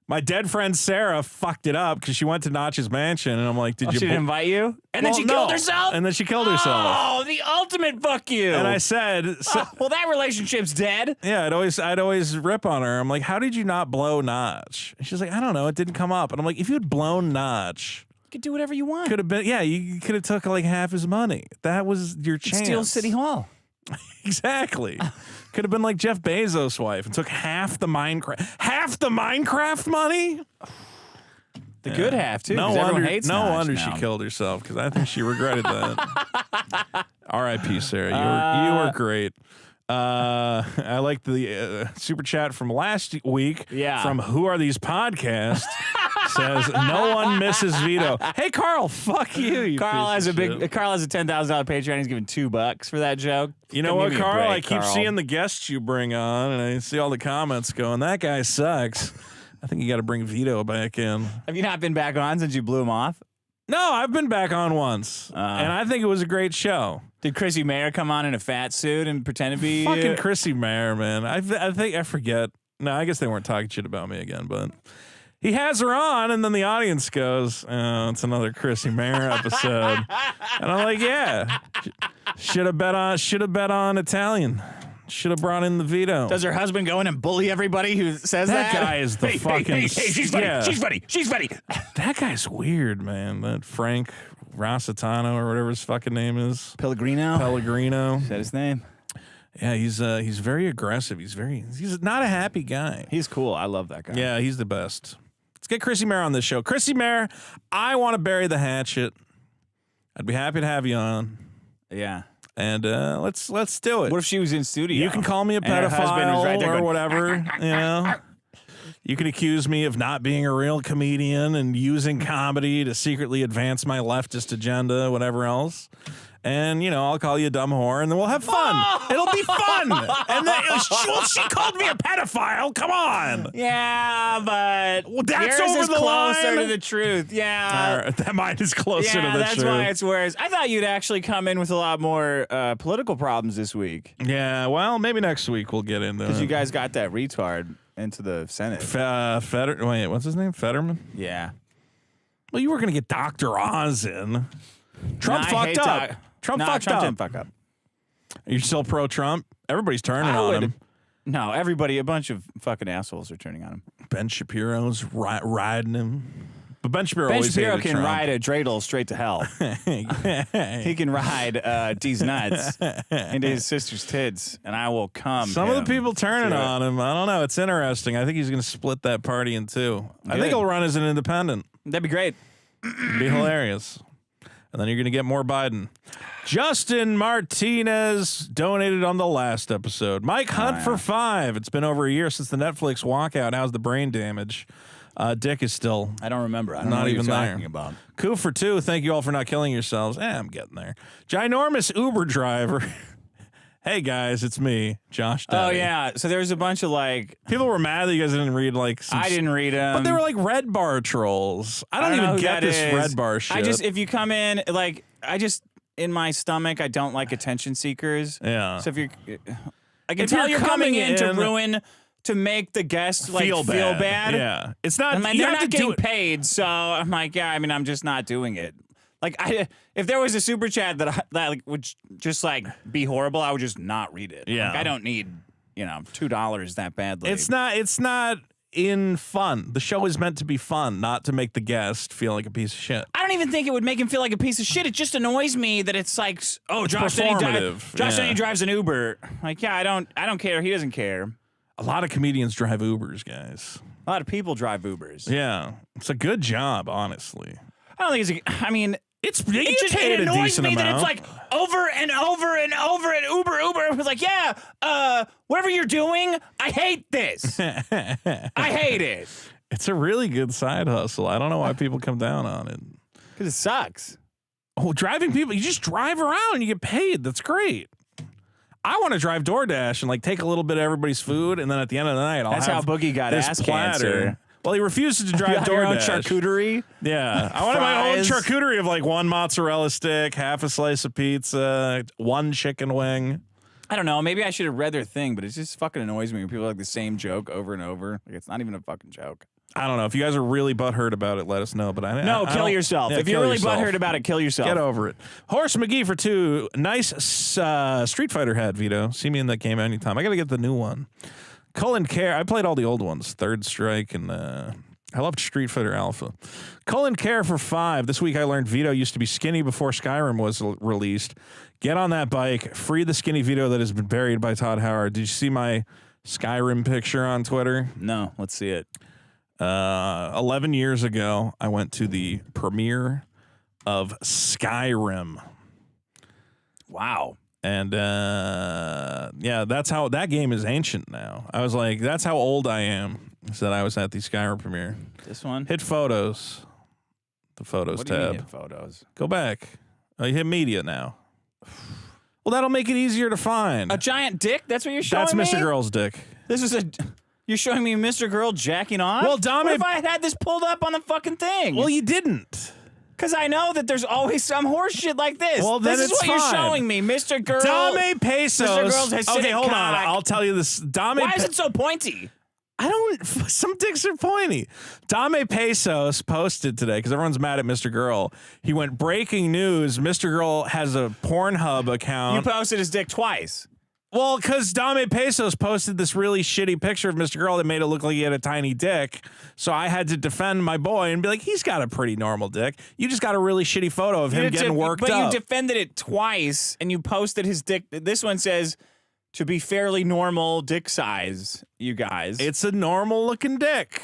My dead friend Sarah fucked it up because she went to Notch's mansion, and I'm like, "Did you?" She didn't invite you, and then she killed herself. And then she killed herself. Oh, the ultimate fuck you! And I said, "Well, that relationship's dead." Yeah, I'd always rip on her. I'm like, "How did you not blow Notch?" And she's like, "I don't know, it didn't come up." And I'm like, "If you had blown Notch, you could do whatever you want. Could have been, you could have took like half his money. That was your chance. Steal City Hall." Exactly. Could have been like Jeff Bezos' wife and took half the Minecraft money. The good half too. No wonder. No wonder she killed herself, because I think she regretted that. R.I.P. Sarah. You were great. I like the super chat from last week. Yeah. From Who Are These Podcasts? Says no one misses Vito. Hey Carl, fuck you. Carl has a $10,000 Patreon. He's giving $2 for that joke. You know what, Carl? I keep seeing the guests you bring on, and I see all the comments going, "That guy sucks." I think you got to bring Vito back in. Have you not been back on since you blew him off? No, I've been back on once, and I think it was a great show. Did Chrissy Mayer come on in a fat suit and pretend to be fucking Chrissy Mayer, man? I think I forget. No, I guess they weren't talking shit about me again, but He has her on, and then the audience goes, "Oh, it's another Chrissy Mayer episode." And I'm like, "Yeah, should have bet on Italian. Should have brought in the Vito." Does her husband go in and bully everybody who says that? That guy is the fucking. Hey, she's funny. Yeah. She's funny. She's funny. That guy's weird, man. That Frank Rossitano or whatever his fucking name is. Pellegrino. Is that his name? Yeah, he's very aggressive. He's not a happy guy. He's cool. I love that guy. Yeah, he's the best. Let's get Chrissy Mayer on this show. Chrissy Mayer, I want to bury the hatchet. I'd be happy to have you on. Yeah. And let's do it. What if she was in studio? You can call me a pedophile or whatever, you know. You can accuse me of not being a real comedian and using comedy to secretly advance my leftist agenda, whatever else. And, you know, I'll call you a dumb whore, and then we'll have fun. Oh! It'll be fun. And then, she called me a pedophile. Come on. Yeah, but that's yours over is the closer line. to the truth. Yeah. That mine is closer to the truth. That's why it's worse. I thought you'd actually come in with a lot more political problems this week. Yeah, well, maybe next week we'll get into it. Because you guys got that retard into the Senate. Wait, what's his name? Fetterman? Yeah. Well, you were going to get Dr. Oz in. Trump fucked up. Trump didn't fuck up. Are you still pro-Trump? Everybody's turning on him. No, everybody, a bunch of fucking assholes are turning on him. Ben Shapiro's riding him. But Ben Shapiro always hated can Trump. ride a dreidel straight to hell. He can ride these nuts into his sister's tits, and I will come. Some of the people turning on him, I don't know. It's interesting. I think he's going to split that party in two. I think he'll run as an independent. That'd be great. It'd be hilarious. And then you're going to get more Biden. Justin Martinez donated on the last episode. Mike Hunt for $5. It's been over a year since the Netflix walkout. How's the brain damage? Dick is still. I don't remember. I don't not know what even you're there. talking about. Coup for 2. Thank you all for not killing yourselves. I'm getting there. Ginormous Uber driver. Hey guys, it's me, Josh Denny. Oh yeah. So there was a bunch of like people were mad that you guys didn't read like. I didn't read them, but they were like red bar trolls. I don't even get this red bar shit. I just if you come in like in my stomach, I don't like attention seekers. Yeah. So if you're, I can tell you're coming in to ruin. To make the guests like feel bad. Yeah, it's not. They're not getting paid, so I'm like, yeah. I mean, I'm just not doing it. Like, if there was a super chat that like would just like be horrible, I would just not read it. Yeah, like, I don't need $2 that badly. It's not in fun. The show is meant to be fun, not to make the guest feel like a piece of shit. I don't even think it would make him feel like a piece of shit. It just annoys me that it's like, oh, Josh Denny drives an Uber. Like, yeah, I don't care. He doesn't care. A lot of comedians drive Ubers, guys. A lot of people drive Ubers. Yeah. It's a good job, honestly. I don't think it annoys me that it's like over and over and over and Uber. It was like, yeah, whatever you're doing, I hate this. I hate it. It's a really good side hustle. I don't know why people come down on it. Because it sucks. Oh, driving people, you just drive around and you get paid. That's great. I want to drive DoorDash and like take a little bit of everybody's food, and then at the end of the night, I'll That's have how Boogie got this ass platter. cancer. Well, he refuses to drive DoorDash. Your own charcuterie. Yeah, I wanted my own charcuterie of like one mozzarella stick, half a slice of pizza, one chicken wing. I don't know. Maybe I should have read their thing, but it just fucking annoys me when people like the same joke over and over. Like it's not even a fucking joke. I don't know. If you guys are really butthurt about it, let us know. But kill yourself. Yeah, if you're really butthurt about it, kill yourself. Get over it. Horse McGee for 2. Nice Street Fighter hat, Vito. See me in that game anytime. I got to get the new one. Cullen Care. I played all the old ones. Third Strike and I loved Street Fighter Alpha. Cullen Care for 5. This week I learned Vito used to be skinny before Skyrim was released. Get on that bike. Free the skinny Vito that has been buried by Todd Howard. Did you see my Skyrim picture on Twitter? No. Let's see it. 11 years ago, I went to the premiere of Skyrim. Wow. And yeah, that's how that game is ancient now. I was like, that's how old I am. Said I was at the Skyrim premiere. This one? Hit photos. The photos what tab. Do you mean hit photos? Go back. You hit media now. Well, that'll make it easier to find. A giant dick? That's what you're showing me? That's Mr. Girl's dick. This is You're showing me Mr. Girl jacking off? Well, Dame... What if I had this pulled up on the fucking thing? Well, you didn't. Because I know that there's always some horse shit like this. Well, then this is what fine. you're showing me, Mr. Girl. Dame Pesos. Mr. Girl's okay, hold on. I'll tell you this. Why is it so pointy? Some dicks are pointy. Dame Pesos posted today because everyone's mad at Mr. Girl. He went breaking news. Mr. Girl has a Pornhub account. You posted his dick twice. Well, because Dame Pesos posted this really shitty picture of Mr. Girl that made it look like he had a tiny dick. So I had to defend my boy and be like, he's got a pretty normal dick. You just got a really shitty photo of him getting worked up. But you defended it twice and you posted his dick. This one says to be fairly normal dick size, you guys. It's a normal looking dick.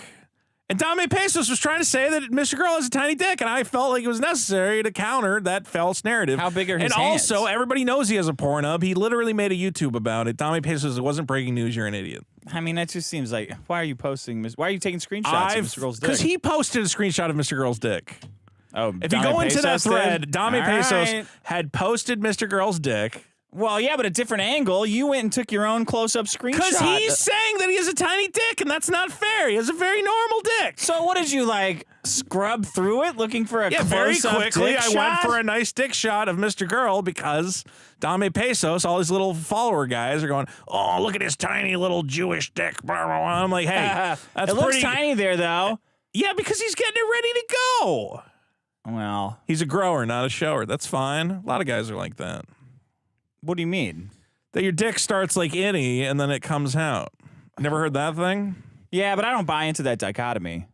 And Dame Pesos was trying to say that Mr. Girl has a tiny dick, and I felt like it was necessary to counter that false narrative. How big are his hands? And also, everybody knows he has a Pornhub. He literally made a YouTube about it. Dame Pesos, it wasn't breaking news. You're an idiot. I mean, that just seems like, why are you posting? Why are you taking screenshots of Mr. Girl's dick? Because he posted a screenshot of Mr. Girl's dick. Oh, if you go into that thread, Dame Pesos had posted Mr. Girl's dick. Well, yeah, but a different angle. You went and took your own close-up screenshot. Because he's saying that he has a tiny dick, and that's not fair. He has a very normal dick. So what did you, like, scrub through it looking for a close-up very quickly, dick I shot? went for a nice dick shot of Mr. Girl because Dame Pesos, all these little follower guys are going, oh, look at his tiny little Jewish dick. Blah, blah, blah. I'm like, hey, that's it looks tiny there, though. Yeah, because he's getting it ready to go. Well. He's a grower, not a shower. That's fine. A lot of guys are like that. What do you mean? That your dick starts like innie and then it comes out. Never heard that thing? Yeah, but I don't buy into that dichotomy.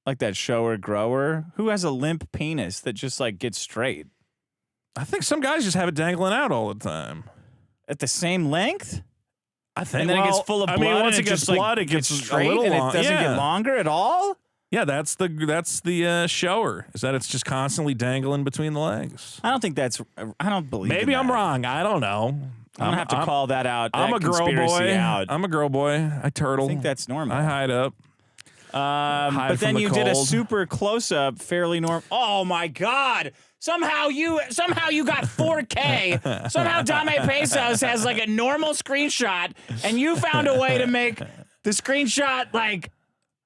Like that shower grower. Who has a limp penis that just like gets straight? I think some guys just have it dangling out all the time. At the same length? I think. And then it gets full of blood. I mean, once and it gets just, blood, like, it gets straight a little and long. it doesn't get longer at all? Yeah, that's the shower. Is that it's just constantly dangling between the legs. I don't think that's. I don't believe. Maybe I'm wrong. I don't know. I'm gonna have to call that out. I'm a girl boy. Out. I'm a girl boy. I turtle. I think that's normal. I hide up. But then you did a super close up, fairly normal. Oh my God! Somehow you got 4K. Somehow Dame Pesos has like a normal screenshot, and you found a way to make the screenshot like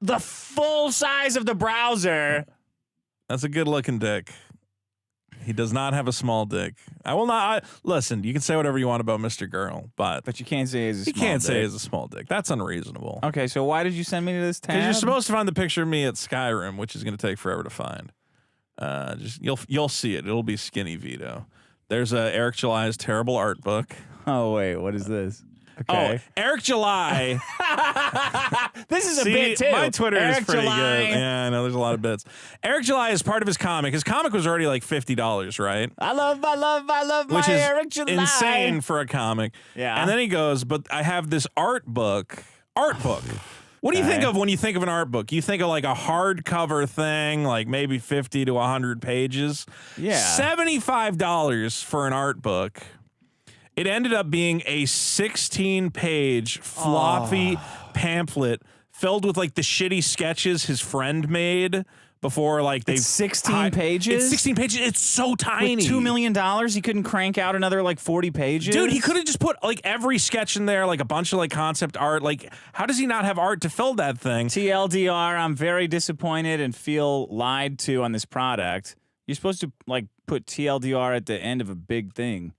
the full size of the browser. That's a good looking dick. He does not have a small dick. I will not. Listen, you can say whatever you want about Mr. Girl, but you can't say he has a small dick. You can't say he has a small dick. That's unreasonable. Okay, so why did you send me to this tab? Because you're supposed to find the picture of me at Skyrim, which is going to take forever to find. You'll see it. It'll be skinny Vito. There's Eric July's terrible art book. Oh wait, what is this? Okay. Oh, Eric July. This is a bit too. My Twitter Eric is pretty July. good. Yeah, I know there's a lot of bits. Eric July is part of his comic. His comic was already like $50, right? I love Which my is Eric July. insane for a comic. Yeah. And then he goes, but I have this art book. What do you think of when you think of an art book? You think of like a hardcover thing, like maybe 50 to 100 pages. Yeah. $75 for an art book. It ended up being a 16-page floppy pamphlet filled with like the shitty sketches his friend made before like they 16 pages? It's 16 pages. It's so tiny. With $2 million, he couldn't crank out another like 40 pages? Dude, he could have just put like every sketch in there, like a bunch of like concept art. Like, how does he not have art to fill that thing? TLDR, I'm very disappointed and feel lied to on this product. You're supposed to like put TLDR at the end of a big thing.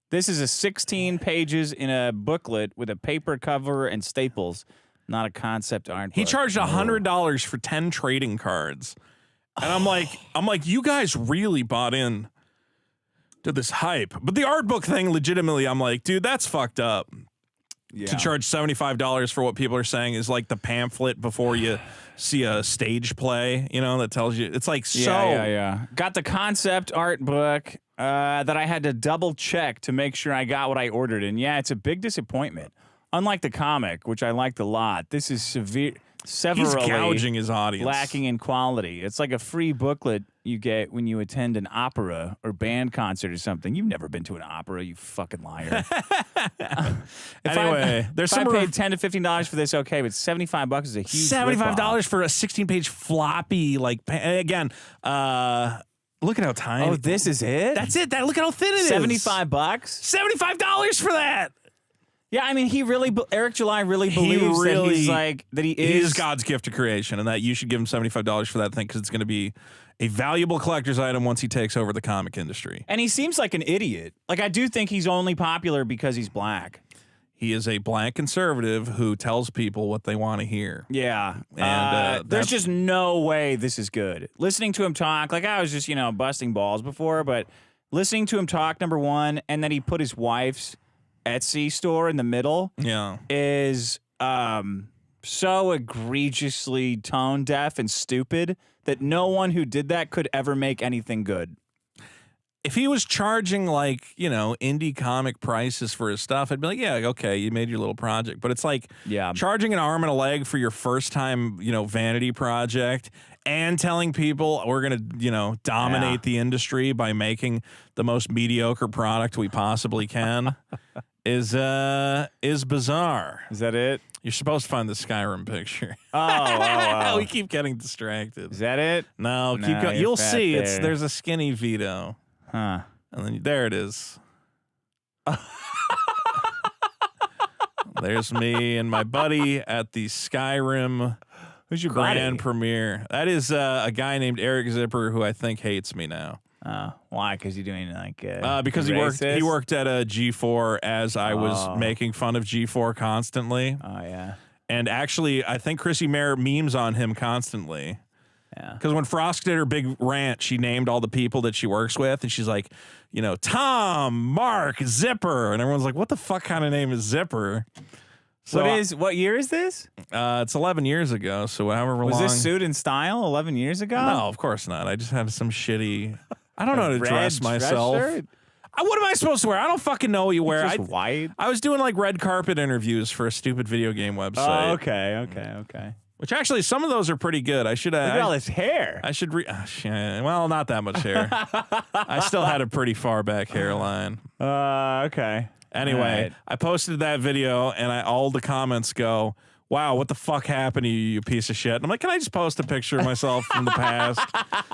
This is a 16 pages in a booklet with a paper cover and staples, not a concept art book. He charged $100 for 10 trading cards. And I'm like, you guys really bought in to this hype. But the art book thing, legitimately, I'm like, dude, that's fucked up. Yeah. To charge $75 for what people are saying is like the pamphlet before you see a stage play, you know, that tells you. It's like Yeah. Got the concept art book that I had to double check to make sure I got what I ordered. And yeah, it's a big disappointment. Unlike the comic, which I liked a lot, this is severely He's gouging his audience. Lacking in quality. It's like a free booklet you get when you attend an opera or band concert or something. You've never been to an opera, you fucking liar. Anyway, if I paid $10 to $15 for this, okay, but $75 is a huge $75 for a 16-page floppy, like, again, look at how tiny. Oh, this is it? That's it. Look at how thin it is. $75? $75 for that. Yeah, I mean, Eric July really believes that he's like, that he is God's gift to creation and that you should give him $75 for that thing because it's going to be a valuable collector's item once he takes over the comic industry. And he seems like an idiot. Like, I do think he's only popular because he's black. He is a black conservative who tells people what they want to hear. Yeah. And there's just no way this is good. Listening to him talk, like I was just, busting balls before, but listening to him talk, number one, and then he put his wife's Etsy store in the middle is so egregiously tone deaf and stupid that no one who did that could ever make anything good. If he was charging indie comic prices for his stuff, I'd be like, yeah, okay, you made your little project. But it's like charging an arm and a leg for your first time, vanity project and telling people we're going to, dominate the industry by making the most mediocre product we possibly can is bizarre. Is that it? You're supposed to find the Skyrim picture. Oh. We keep getting distracted. Is that it? No, keep going. You'll see. There. There's a skinny Vito. Huh. And then there it is. There's me and my buddy at the Skyrim Who's your grand buddy? premiere. That is a guy named Eric Zipper who I think hates me now. Why? Because you're doing because he worked at a G4 as I was making fun of G4 constantly. Oh yeah. And actually, I think Chrissy Mayer memes on him constantly. Yeah. Because when Frost did her big rant, she named all the people that she works with, and she's like, Tom, Mark, Zipper, and everyone's like, what the fuck kind of name is Zipper? So what year is this? It's 11 years ago, so however long. Was this suit and style 11 years ago? No, of course not. I just had some shitty. I don't know how to red dress myself. shirt? What am I supposed to wear? I don't fucking know what you wear. Just white. I was doing like red carpet interviews for a stupid video game website. Oh, okay. Which actually, some of those are pretty good. I should. Look at all this hair. I should well, not that much hair. I still had a pretty far back hairline. Okay. Anyway, right. I posted that video, and all the comments go, "Wow, what the fuck happened to you, you piece of shit?" And I'm like, can I just post a picture of myself from the past?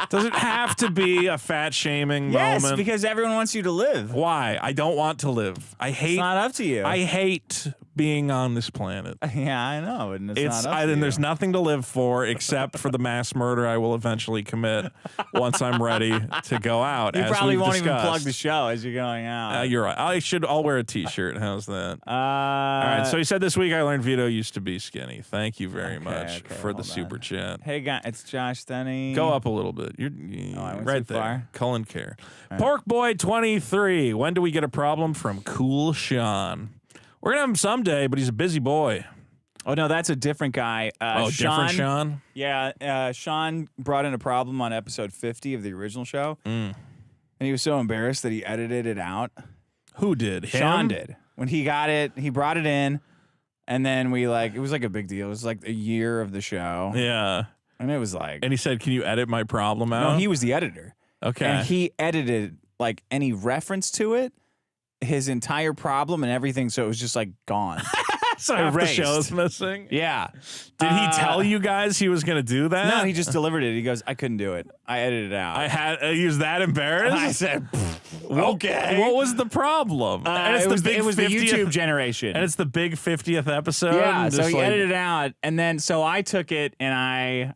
Does it have to be a fat shaming Yes, moment? because everyone wants you to live. Why? I don't want to live. I hate. It's not up to you. I hate being on this planet. Yeah, I know. And it's not up to and you. there's nothing to live for except for the mass murder I will eventually commit once I'm ready to go out. You as probably we've won't even discussed. plug the show as you're going out. You're right. I'll wear a t-shirt. How's that? All right. So he said this week I learned Vito used to be skinny. Thank you very much for the super chat. Hey, guys, it's Josh Denny. Go up a little bit. You're I went right too there. far? Cullen Care. Right. Pork Boy 23. When do we get a problem from Cool Sean? We're gonna have him someday, but he's a busy boy. Oh no, that's a different guy. Different Sean? Yeah, Sean brought in a problem on episode 50 of the original show, and he was so embarrassed that he edited it out. Who did? Him? Sean did. When he got it, he brought it in, and then it was like a big deal. It was like a year of the show. Yeah. And it was like... And he said, can you edit my problem out? No, he was the editor. Okay. And he edited like any reference to it, his entire problem and everything, so it was just like gone. So half the Erased. show's missing? Yeah. Did he tell you guys he was going to do that? No, he just delivered it. He goes, I couldn't do it. I edited it out. He was that embarrassed? I said, okay. What was the problem? And it was the YouTube generation. And it's the big 50th episode? Yeah, so he edited it out, and then so I took it, and I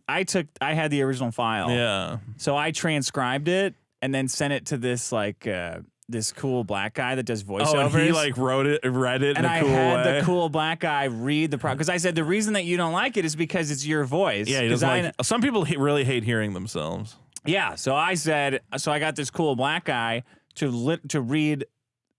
had the original file. Yeah. So I transcribed it, and then sent it to this this cool black guy that does voiceovers. Oh, and he read it in a cool way. And I had the cool black guy read the problem because I said the reason that you don't like it is because it's your voice. Yeah, he doesn't some people really hate hearing themselves. Yeah, so I got this cool black guy to read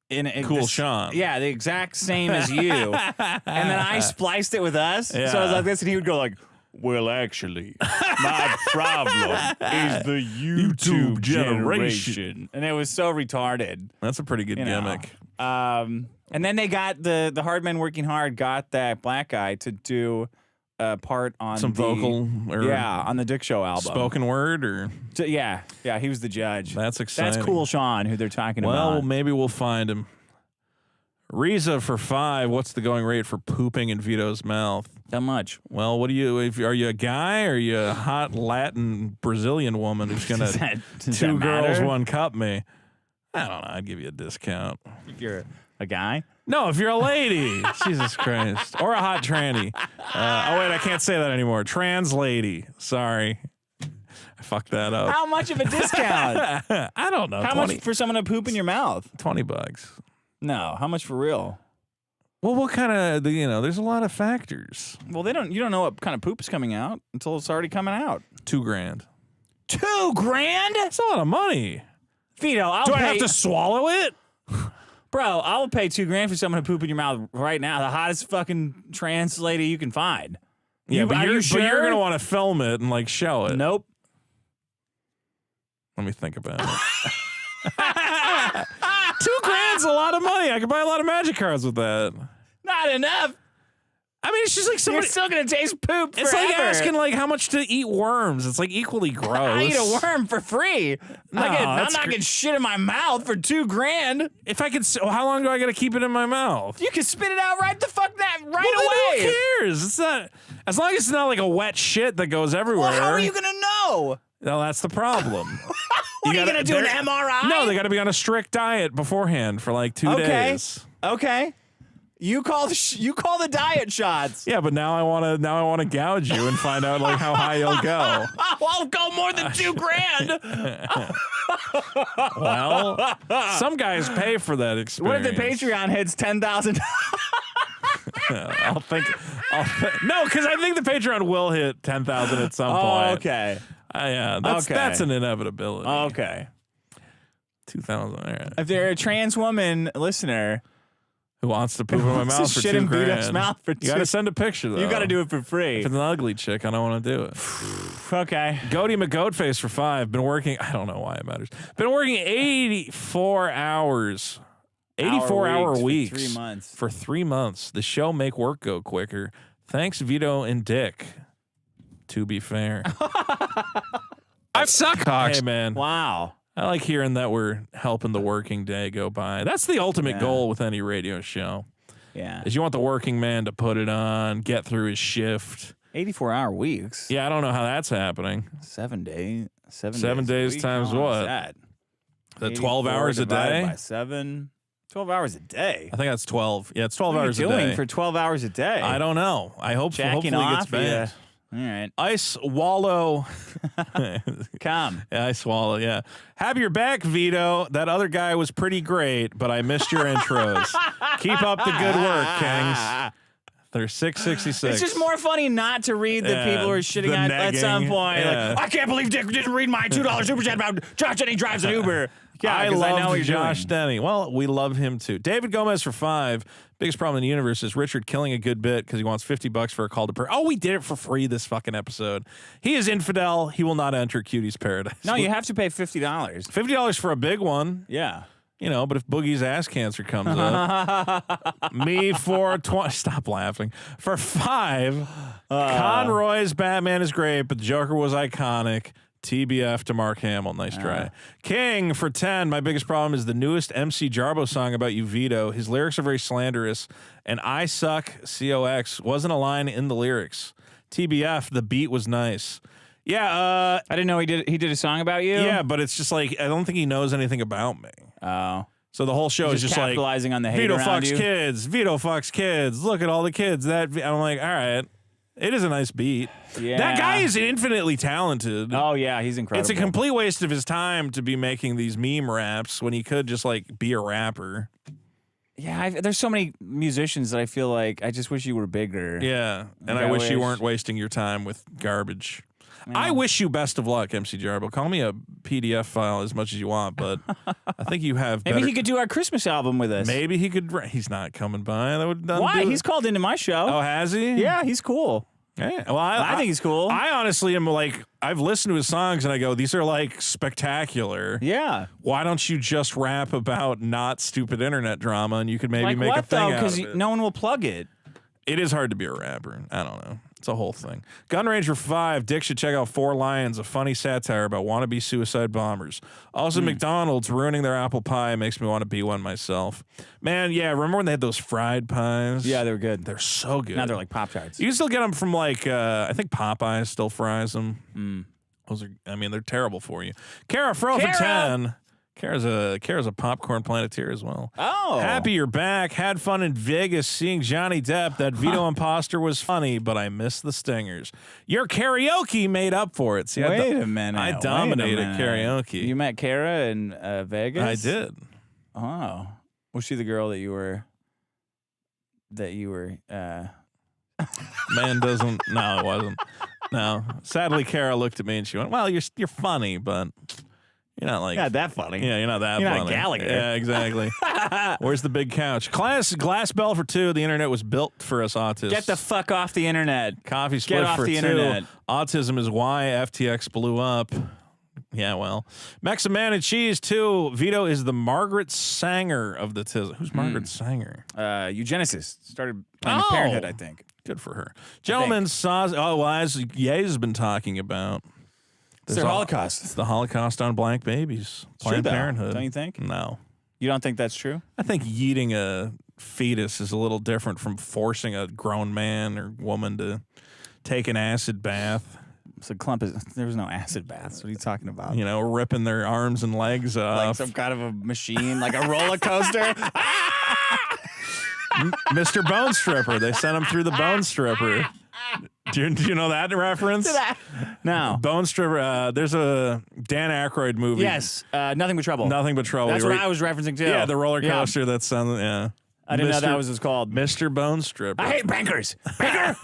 in Cool Sean. Yeah, the exact same as you. And then I spliced it with us. Yeah. So I was like this, and he would go like, well, actually, my problem is the YouTube generation. And it was so retarded. That's a pretty good gimmick. And then they got the Hard Men Working Hard got that black guy to do a part on some vocal or on the Dick Show album. Spoken word or yeah, he was the judge. That's exciting. That's Cool Sean, who they're talking about. Well, maybe we'll find him. Riza for 5. What's the going rate for pooping in Vito's mouth? How much? Well, are you a guy or are you a hot Latin Brazilian woman who's gonna two girls, one cup me? I don't know. I'd give you a discount. If you're a guy? No, if you're a lady. Jesus Christ. Or a hot tranny. Oh, wait, I can't say that anymore. Trans lady. Sorry. I fucked that up. How much of a discount? I don't know. How much for someone to poop in your mouth? $20. No. How much for real? Well, what kind of, there's a lot of factors. Well, you don't know what kind of poop is coming out until it's already coming out. $2,000. $2,000? That's a lot of money. Vito, Do I have to swallow it? Bro, I will pay $2,000 for someone to poop in your mouth right now. The hottest fucking trans lady you can find. Yeah, but you're sure? going to want to film it and like show it. Nope. Let me think about it. $2,000's a lot of money. I could buy a lot of magic cards with that. Not enough. I mean, it's just like somebody. You're still gonna taste poop forever. It's like asking like how much to eat worms. It's like equally gross. I eat a worm for free. No, I'm not getting shit in my mouth for $2,000. If I could, how long do I got to keep it in my mouth? You can spit it out right Well, away. Who cares? It's not as long as it's not like a wet shit that goes everywhere. Well, how are you gonna know? No, that's the problem. What are you gonna do? An MRI? No, they got to be on a strict diet beforehand for like 2 days. Okay. You call the diet shots. Yeah, but now I want to gouge you and find out like how high you'll go. I'll go more than $2,000. Well, some guys pay for that experience. What if the Patreon hits 10,000? I'll think. No, because I think the Patreon will hit 10,000 at some point. Okay. Yeah, that's an inevitability. Okay. 2,000. All right. If they're a trans woman listener who wants to poop in my mouth for shit in $2,000, Vito's mouth for you got to send a picture though. You got to do it for free. If it's an ugly chick, I don't want to do it. Okay. Goaty McGoatface for 5. Been working. I don't know why it matters. Been working 84 hours. 84-hour weeks for 3 months. For 3 months. The show make work go quicker. Thanks, Vito and Dick. To be fair. I suck, Hawks. Hey, man. Wow. I like hearing that we're helping the working day go by. That's the ultimate goal with any radio show. Yeah. Is you want the working man to put it on, get through his shift. 84-hour weeks. Yeah, I don't know how that's happening. 7 days. 7 days times How what? is that? The 12 hours a day? By 7. 12 hours a day. I think that's 12. Yeah, it's 12 What hours are you a day. doing for 12 hours a day? I don't know. I hope Jacking hopefully it gets off, banned. All right. Ice Wallow. Come. Yeah, I swallow. Yeah. Have your back, Vito. That other guy was pretty great, but I missed your intros. Keep up the good work, Kings. They're 666. It's just more funny not to read the people who are shitting at some point. Yeah. Like, I can't believe Dick didn't read my $2 super chat about Josh Denny drives an Uber. Yeah, I 'cause love know what you're Josh doing. Denny. Well, we love him too. David Gomez for 5. Biggest problem in the universe is Richard killing a good bit because he wants $50 for a call to prayer. Oh, we did it for free this fucking episode. He is infidel. He will not enter Cutie's paradise. No, you have to pay $50. $50 for a big one. Yeah. But if Boogie's ass cancer comes up, me for 20. Stop laughing. For 5, Conroy's Batman is great, but the Joker was iconic. TBF to Mark Hamill. Nice try. King for 10. My biggest problem is the newest MC Jarbo song about you, Vito. His lyrics are very slanderous, and I suck, COX wasn't a line in the lyrics. TBF, the beat was nice. Yeah, I didn't know he did a song about you. Yeah, but it's just like I don't think he knows anything about me. Oh. So the whole show is just capitalizing like on the hate Vito around fucks you. kids. Vito fucks kids. Look at all the kids. I'm like, all right. It is a nice beat. Yeah. That guy is infinitely talented. Oh yeah, he's incredible. It's a complete waste of his time to be making these meme raps when he could just like be a rapper. Yeah, there's so many musicians that I feel like I just wish you were bigger. Yeah, and I wish you weren't wasting your time with garbage. I wish you best of luck, MC Jarbo. Call me a PDF file as much as you want, but I think you have Maybe he could do our Christmas album with us. Maybe he could. He's not coming by. That would Why? He's called into my show. Oh, has he? Yeah, he's cool. Yeah. Well, I think he's cool. I honestly am like, I've listened to his songs and I go, these are like spectacular. Yeah. Why don't you just rap about not stupid internet drama and you could maybe like make what, a thing though? out Because of it? no one will plug it. It is hard to be a rapper. I don't know. It's a whole thing. Gun Ranger 5. Dick should check out 4 Lions, a funny satire about wannabe suicide bombers. Also, McDonald's ruining their apple pie makes me want to be one myself. Man, yeah, remember when they had those fried pies? Yeah, they were good. They're so good. Now they're like Pop-Tarts. You can still get them from like, I think Popeyes still fries them. Those are, I mean, they're terrible for you. Kara Fro for 10. Kara's a popcorn planeteer as well. Oh. Happy you're back. Had fun in Vegas seeing Johnny Depp. That Vito imposter was funny, but I missed the stingers. Your karaoke made up for it. See, Wait a minute. I dominated karaoke. You met Kara in Vegas? I did. Oh. Was she the girl that you were that you were. Man doesn't. No, it wasn't. No. Sadly, Kara looked at me and she went, "Well, you're funny, but you're not like that funny. Yeah, you're not that You're funny. not Gallagher. Yeah, exactly. Where's the big couch? Glass bell for 2. The internet was built for us autists. Get the fuck off the internet. Coffee split Get off for the 2. internet. Autism is why FTX blew up. Yeah, well. Mexican Man and Cheese 2. Vito is the Margaret Sanger of the Tism. Who's Margaret Sanger? Eugenicist. Started Planned Parenthood, I think. Good for her. Gentlemen, as Ye has been talking about. It's their Holocaust. It's the Holocaust on black babies. Planned Parenthood. Don't you think? No. You don't think that's true? I think yeeting a fetus is a little different from forcing a grown man or woman to take an acid bath. So clump is there was no acid baths. What are you talking about? You know, ripping their arms and legs off. Like some kind of a machine, like a roller coaster. Mr. Bone Stripper. They sent him through the Bone Stripper. Do you know that reference? No. Bone Stripper. There's a Dan Aykroyd movie. Yes. Nothing but trouble. Nothing but trouble. That's what I was referencing too. Yeah, the roller coaster that's on. Yeah. I didn't know that was called. Mr. Bone Stripper. I hate bankers. I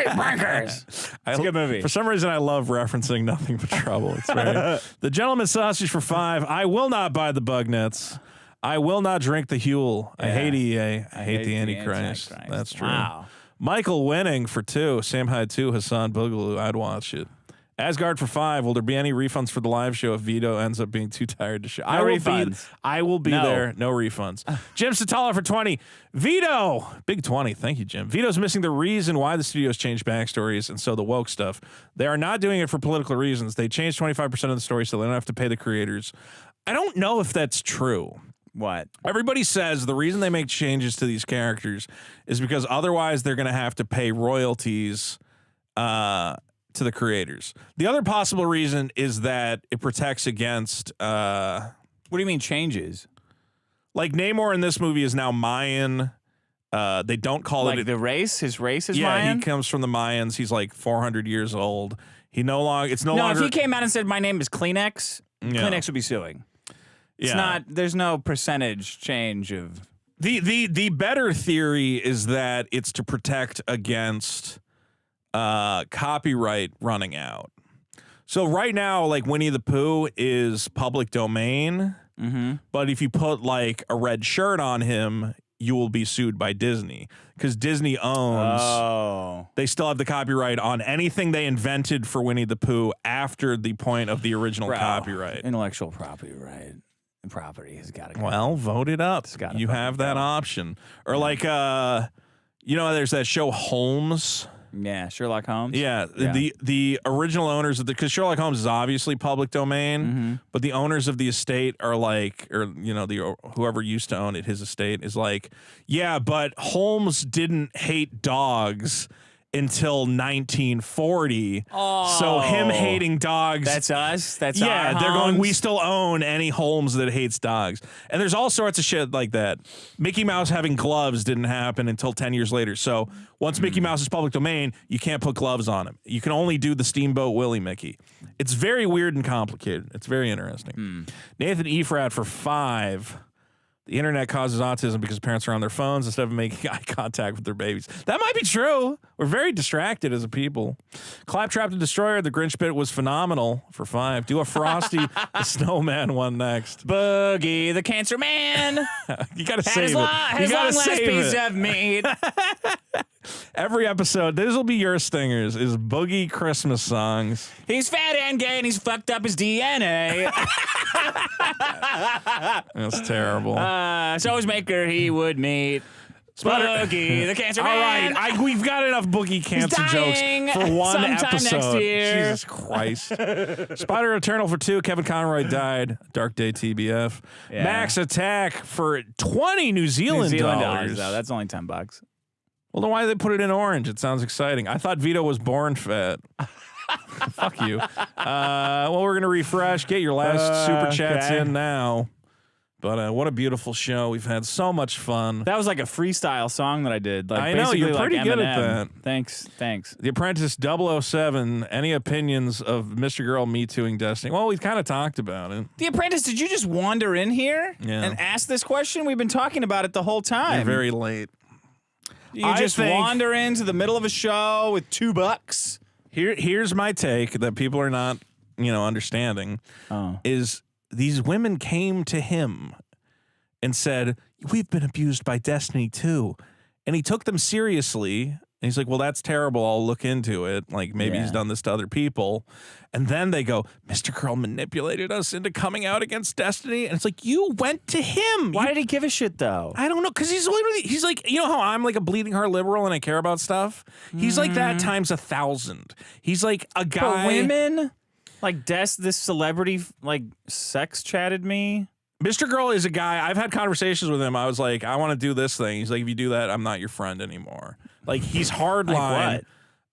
hate bankers. It's a good movie. For some reason, I love referencing Nothing But Trouble. It's very. The Gentleman's Sausage for 5. I will not buy the bug nets. I will not drink the Huel. I hate EA. I hate the Antichrist. That's true. Wow. Michael Winning for 2. Sam Hyde 2. Hassan Boogaloo. I'd watch it. Asgard for 5. Will there be any refunds for the live show if Vito ends up being too tired to show? No refunds. I will be there. No refunds. Jim Satala for 20. Vito. Big 20. Thank you, Jim. Vito's missing the reason why the studios changed backstories and so the woke stuff. They are not doing it for political reasons. They changed 25% of the story so they don't have to pay the creators. I don't know if that's true. What? Everybody says the reason they make changes to these characters is because otherwise they're going to have to pay royalties to the creators. The other possible reason is that it protects against... what do you mean changes? Like Namor in this movie is now Mayan. They don't call like it... the race? His race is Mayan? Mayan? He comes from the Mayans. He's like 400 years old. He no longer... It's no longer... if he came out and said, my name is Kleenex, Kleenex would be suing. It's not. There's no percentage change of the better theory is that it's to protect against copyright running out. So right now, like Winnie the Pooh is public domain, but if you put like a red shirt on him, you will be sued by Disney because Disney owns. Oh. They still have the copyright on anything they invented for Winnie the Pooh after the point of the original copyright. Intellectual property has got to go. Well, vote it up. You have that option. Or like, you know, there's that show Holmes. Yeah, Sherlock Holmes. Yeah, the original owners of because Sherlock Holmes is obviously public domain, but the owners of the estate are like, or you know, whoever used to own it, his estate is like, yeah, but Holmes didn't hate dogs until 1940. Oh, so him hating dogs. That's us. That's yeah. our They're Holmes. going. We still own any Holmes that hates dogs, and there's all sorts of shit like that. Mickey Mouse having gloves didn't happen until 10 years later. So once Mickey Mouse is public domain, you can't put gloves on him. You can only do the Steamboat Willie Mickey. It's very weird and complicated. It's very interesting. Nathan Efrat for 5. The internet causes autism because parents are on their phones instead of making eye contact with their babies. That might be true. We're very distracted as a people. Claptrap the Destroyer, the Grinch bit was phenomenal for 5. Do a Frosty the Snowman one next. Boogie the Cancer Man. You got to save it. You got to last save piece it. of meat. Every episode, this will be your stingers, is Boogie Christmas songs. He's fat and gay and he's fucked up his DNA. That's terrible. So his maker he would meet. Boogie the Cancer Man. All right, we've got enough Boogie cancer jokes for one sometime episode. next year. Jesus Christ. Spider Eternal for 2. Kevin Conroy died. Dark Day TBF. Yeah. Max Attack for 20 New Zealand dollars. Though. That's only $10. Well, then why did they put it in orange? It sounds exciting. I thought Vito was born fat. Fuck you. Well, we're going to refresh. Get your last super chats in now. But what a beautiful show. We've had so much fun. That was like a freestyle song that I did. Like I know, you're pretty like good Eminem. at that. Thanks. The Apprentice 007, any opinions of Mr. Girl Me Tooing Destiny? Well, we've kind of talked about it. The Apprentice, did you just wander in here Yeah. and ask this question? We've been talking about it the whole time. You're very late. You just wander into the middle of a show with $2. Here's my take that people are not, understanding. Is these women came to him and said, "We've been abused by Destiny too," and he took them seriously. And he's like, well, that's terrible. I'll look into it. Like, maybe he's done this to other people. And then they go, Mr. Girl manipulated us into coming out against Destiny. And it's like, you went to him. Why did he give a shit, though? I don't know. Because he's like, you know how I'm like a bleeding heart liberal and I care about stuff? He's like that times 1,000. He's like a guy. But women? Like, this celebrity, like, sex chatted me? Mr. Girl is a guy. I've had conversations with him. I was like, I want to do this thing. He's like, if you do that, I'm not your friend anymore. Like, he's hardline.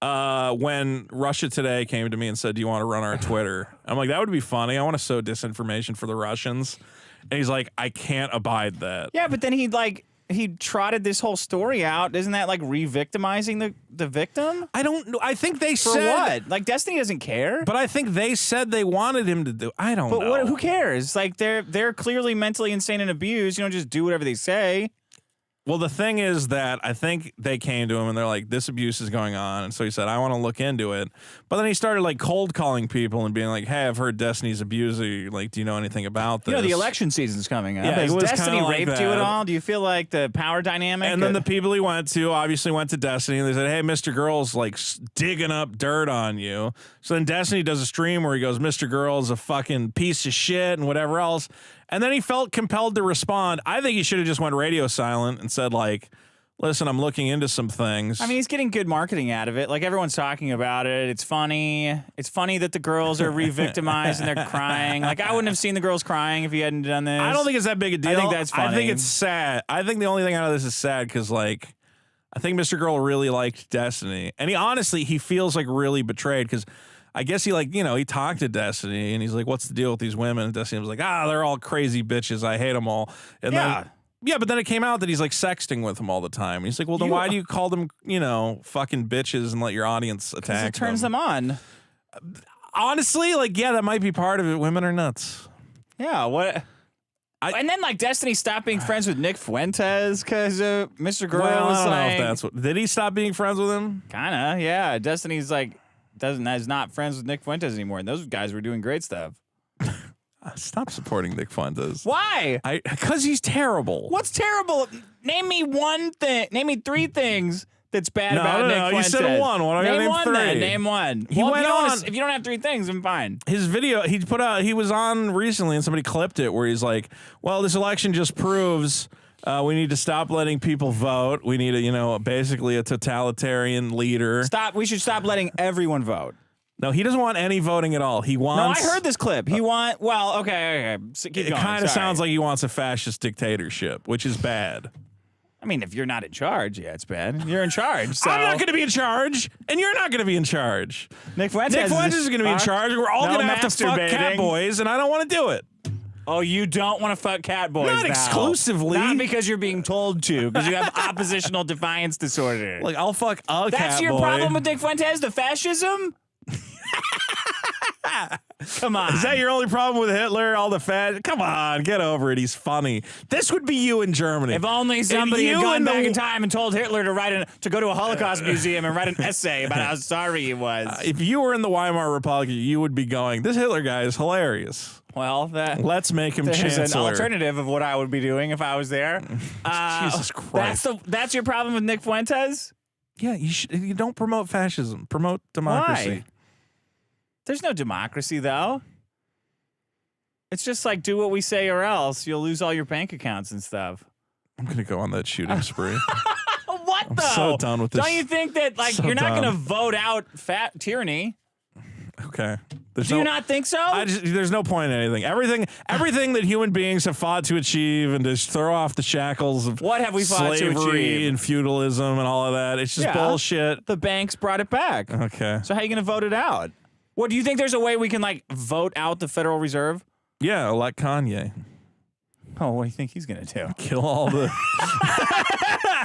Like when Russia Today came to me and said, do you want to run our Twitter? I'm like, that would be funny. I want to sow disinformation for the Russians. And he's like, I can't abide that. Yeah, but then he trotted this whole story out. Isn't that like re-victimizing the victim? I don't know. I think they For said what? Like, Destiny doesn't care. But I think they said they wanted him to do. I don't know. But who cares? Like, they're clearly mentally insane and abused. You don't just do whatever they say. Well, the thing is that I think they came to him and they're like, this abuse is going on. And so he said, I want to look into it. But then he started like cold calling people and being like, hey, I've heard Destiny's abuser. Like, do you know anything about this? You know, the election season's coming up. Yeah, Has it was Destiny kinda raped like you at that. all? Do you feel like the power dynamic? And then the people he went to obviously went to Destiny and they said, hey, Mr. Girl's like digging up dirt on you. So then Destiny does a stream where he goes, Mr. Girl's a fucking piece of shit and whatever else. And then he felt compelled to respond. I think he should have just went radio silent and said like, listen, I'm looking into some things. I mean, he's getting good marketing out of it. Like, everyone's talking about it. It's funny. It's funny that the girls are re-victimized and they're crying. Like, I wouldn't have seen the girls crying if he hadn't done this. I don't think it's that big a deal. I think that's funny. I think it's sad. I think the only thing out of this is sad because, like, I think Mr. Girl really liked Destiny. And he feels, like, really betrayed because I guess he, like, he talked to Destiny and he's like, what's the deal with these women? And Destiny was like, they're all crazy bitches. I hate them all. And then, but then it came out that he's like sexting with them all the time. He's like, well, then why do you call them, fucking bitches and let your audience attack them? It turns them on. Honestly, like, yeah, that might be part of it. Women are nuts. Yeah, what? And then, like, Destiny stopped being friends with Nick Fuentes because Mr. Girl was I don't like... know if that's what... Did he stop being friends with him? Kinda, yeah. Destiny's like, is not friends with Nick Fuentes anymore, and those guys were doing great stuff. Stop supporting Nick Fuentes. Why? Because he's terrible. What's terrible? Name me one thing. Name me 3 things that's bad about Nick Fuentes. You said one. Why don't I name one 3? Then. Name one. He went on. If you don't have 3 things, then fine. His video he put out. He was on recently, and somebody clipped it where he's like, "Well, this election just proves we need to stop letting people vote. We need basically a totalitarian leader. We should stop letting everyone vote." No, he doesn't want any voting at all. He wants... No, I heard this clip. Okay. So keep it going. Kind of sounds like he wants a fascist dictatorship, which is bad. I mean, if you're not in charge, yeah, it's bad. You're in charge. So. I'm not going to be in charge, and you're not going to be in charge. Nick Fuentes is going to be in charge. We're all going to have to fuck cat boys, and I don't want to do it. Oh, you don't want to fuck cat boys Not now. Exclusively. Not because you're being told to, because you have oppositional defiance disorder. Like, I'll fuck a cat boy. That's your problem with Nick Fuentes, the fascism? Come on. Is that your only problem with Hitler? All the fat? Come on, get over it. He's funny. This would be you in Germany. If only somebody had gone back in time and told Hitler to go to a Holocaust museum and write an essay about how sorry he was. If you were in the Weimar Republic, you would be going, this Hitler guy is hilarious. Well, let's make him chancellor. There's an alternative of what I would be doing if I was there. Jesus Christ. That's your problem with Nick Fuentes? Yeah, you don't promote fascism. Promote democracy. Why? There's no democracy, though. It's just like, do what we say or else you'll lose all your bank accounts and stuff. I'm going to go on that shooting spree. What, I'm though? so done with this. Don't you think that, like, you're not going to vote out fat tyranny? Okay. Do you not think so? There's no point in anything. Everything that human beings have fought to achieve and to throw off the shackles of what have we fought to slavery achieve? And feudalism and all of that. It's just bullshit. The banks brought it back. Okay. So how are you going to vote it out? What, do you think there's a way we can, like, vote out the Federal Reserve? Yeah, elect Kanye. Oh, what do you think he's going to do? Kill all the...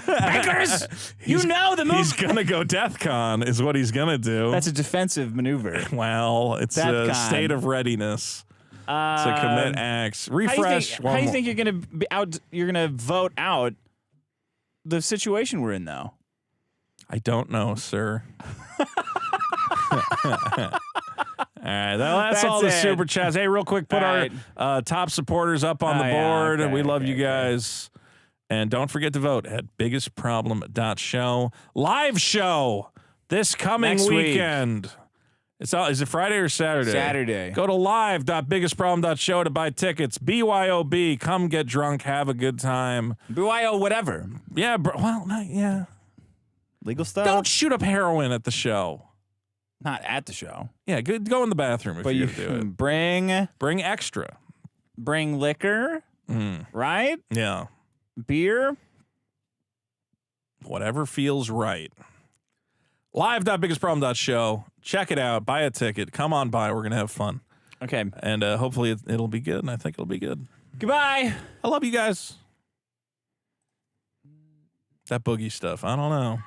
Bankers! You know the move. He's going to go DEFCON is what he's going to do. That's a defensive maneuver. Well, it's a state of readiness to commit acts. Refresh. How do you think you're going to vote out the situation we're in, though? I don't know, sir. All right, that's all the super chats. Hey, real quick, put our top supporters up on the board. Okay, we love you guys. And don't forget to vote at biggestproblem.show. Live show this coming Next week. weekend. Is it Friday or Saturday? Saturday. Go to live.biggestproblem.show to buy tickets. BYOB. Come get drunk. Have a good time. BYO whatever. Yeah, yeah. Legal stuff? Don't shoot up heroin at the show. Not at the show. Yeah, go in the bathroom if you're going to do it. Bring extra. Bring liquor, right? Yeah. Beer. Whatever feels right. Live.biggestproblem.show. Check it out. Buy a ticket. Come on by. We're going to have fun. Okay. And hopefully it'll be good, and I think it'll be good. Goodbye. I love you guys. That boogie stuff, I don't know.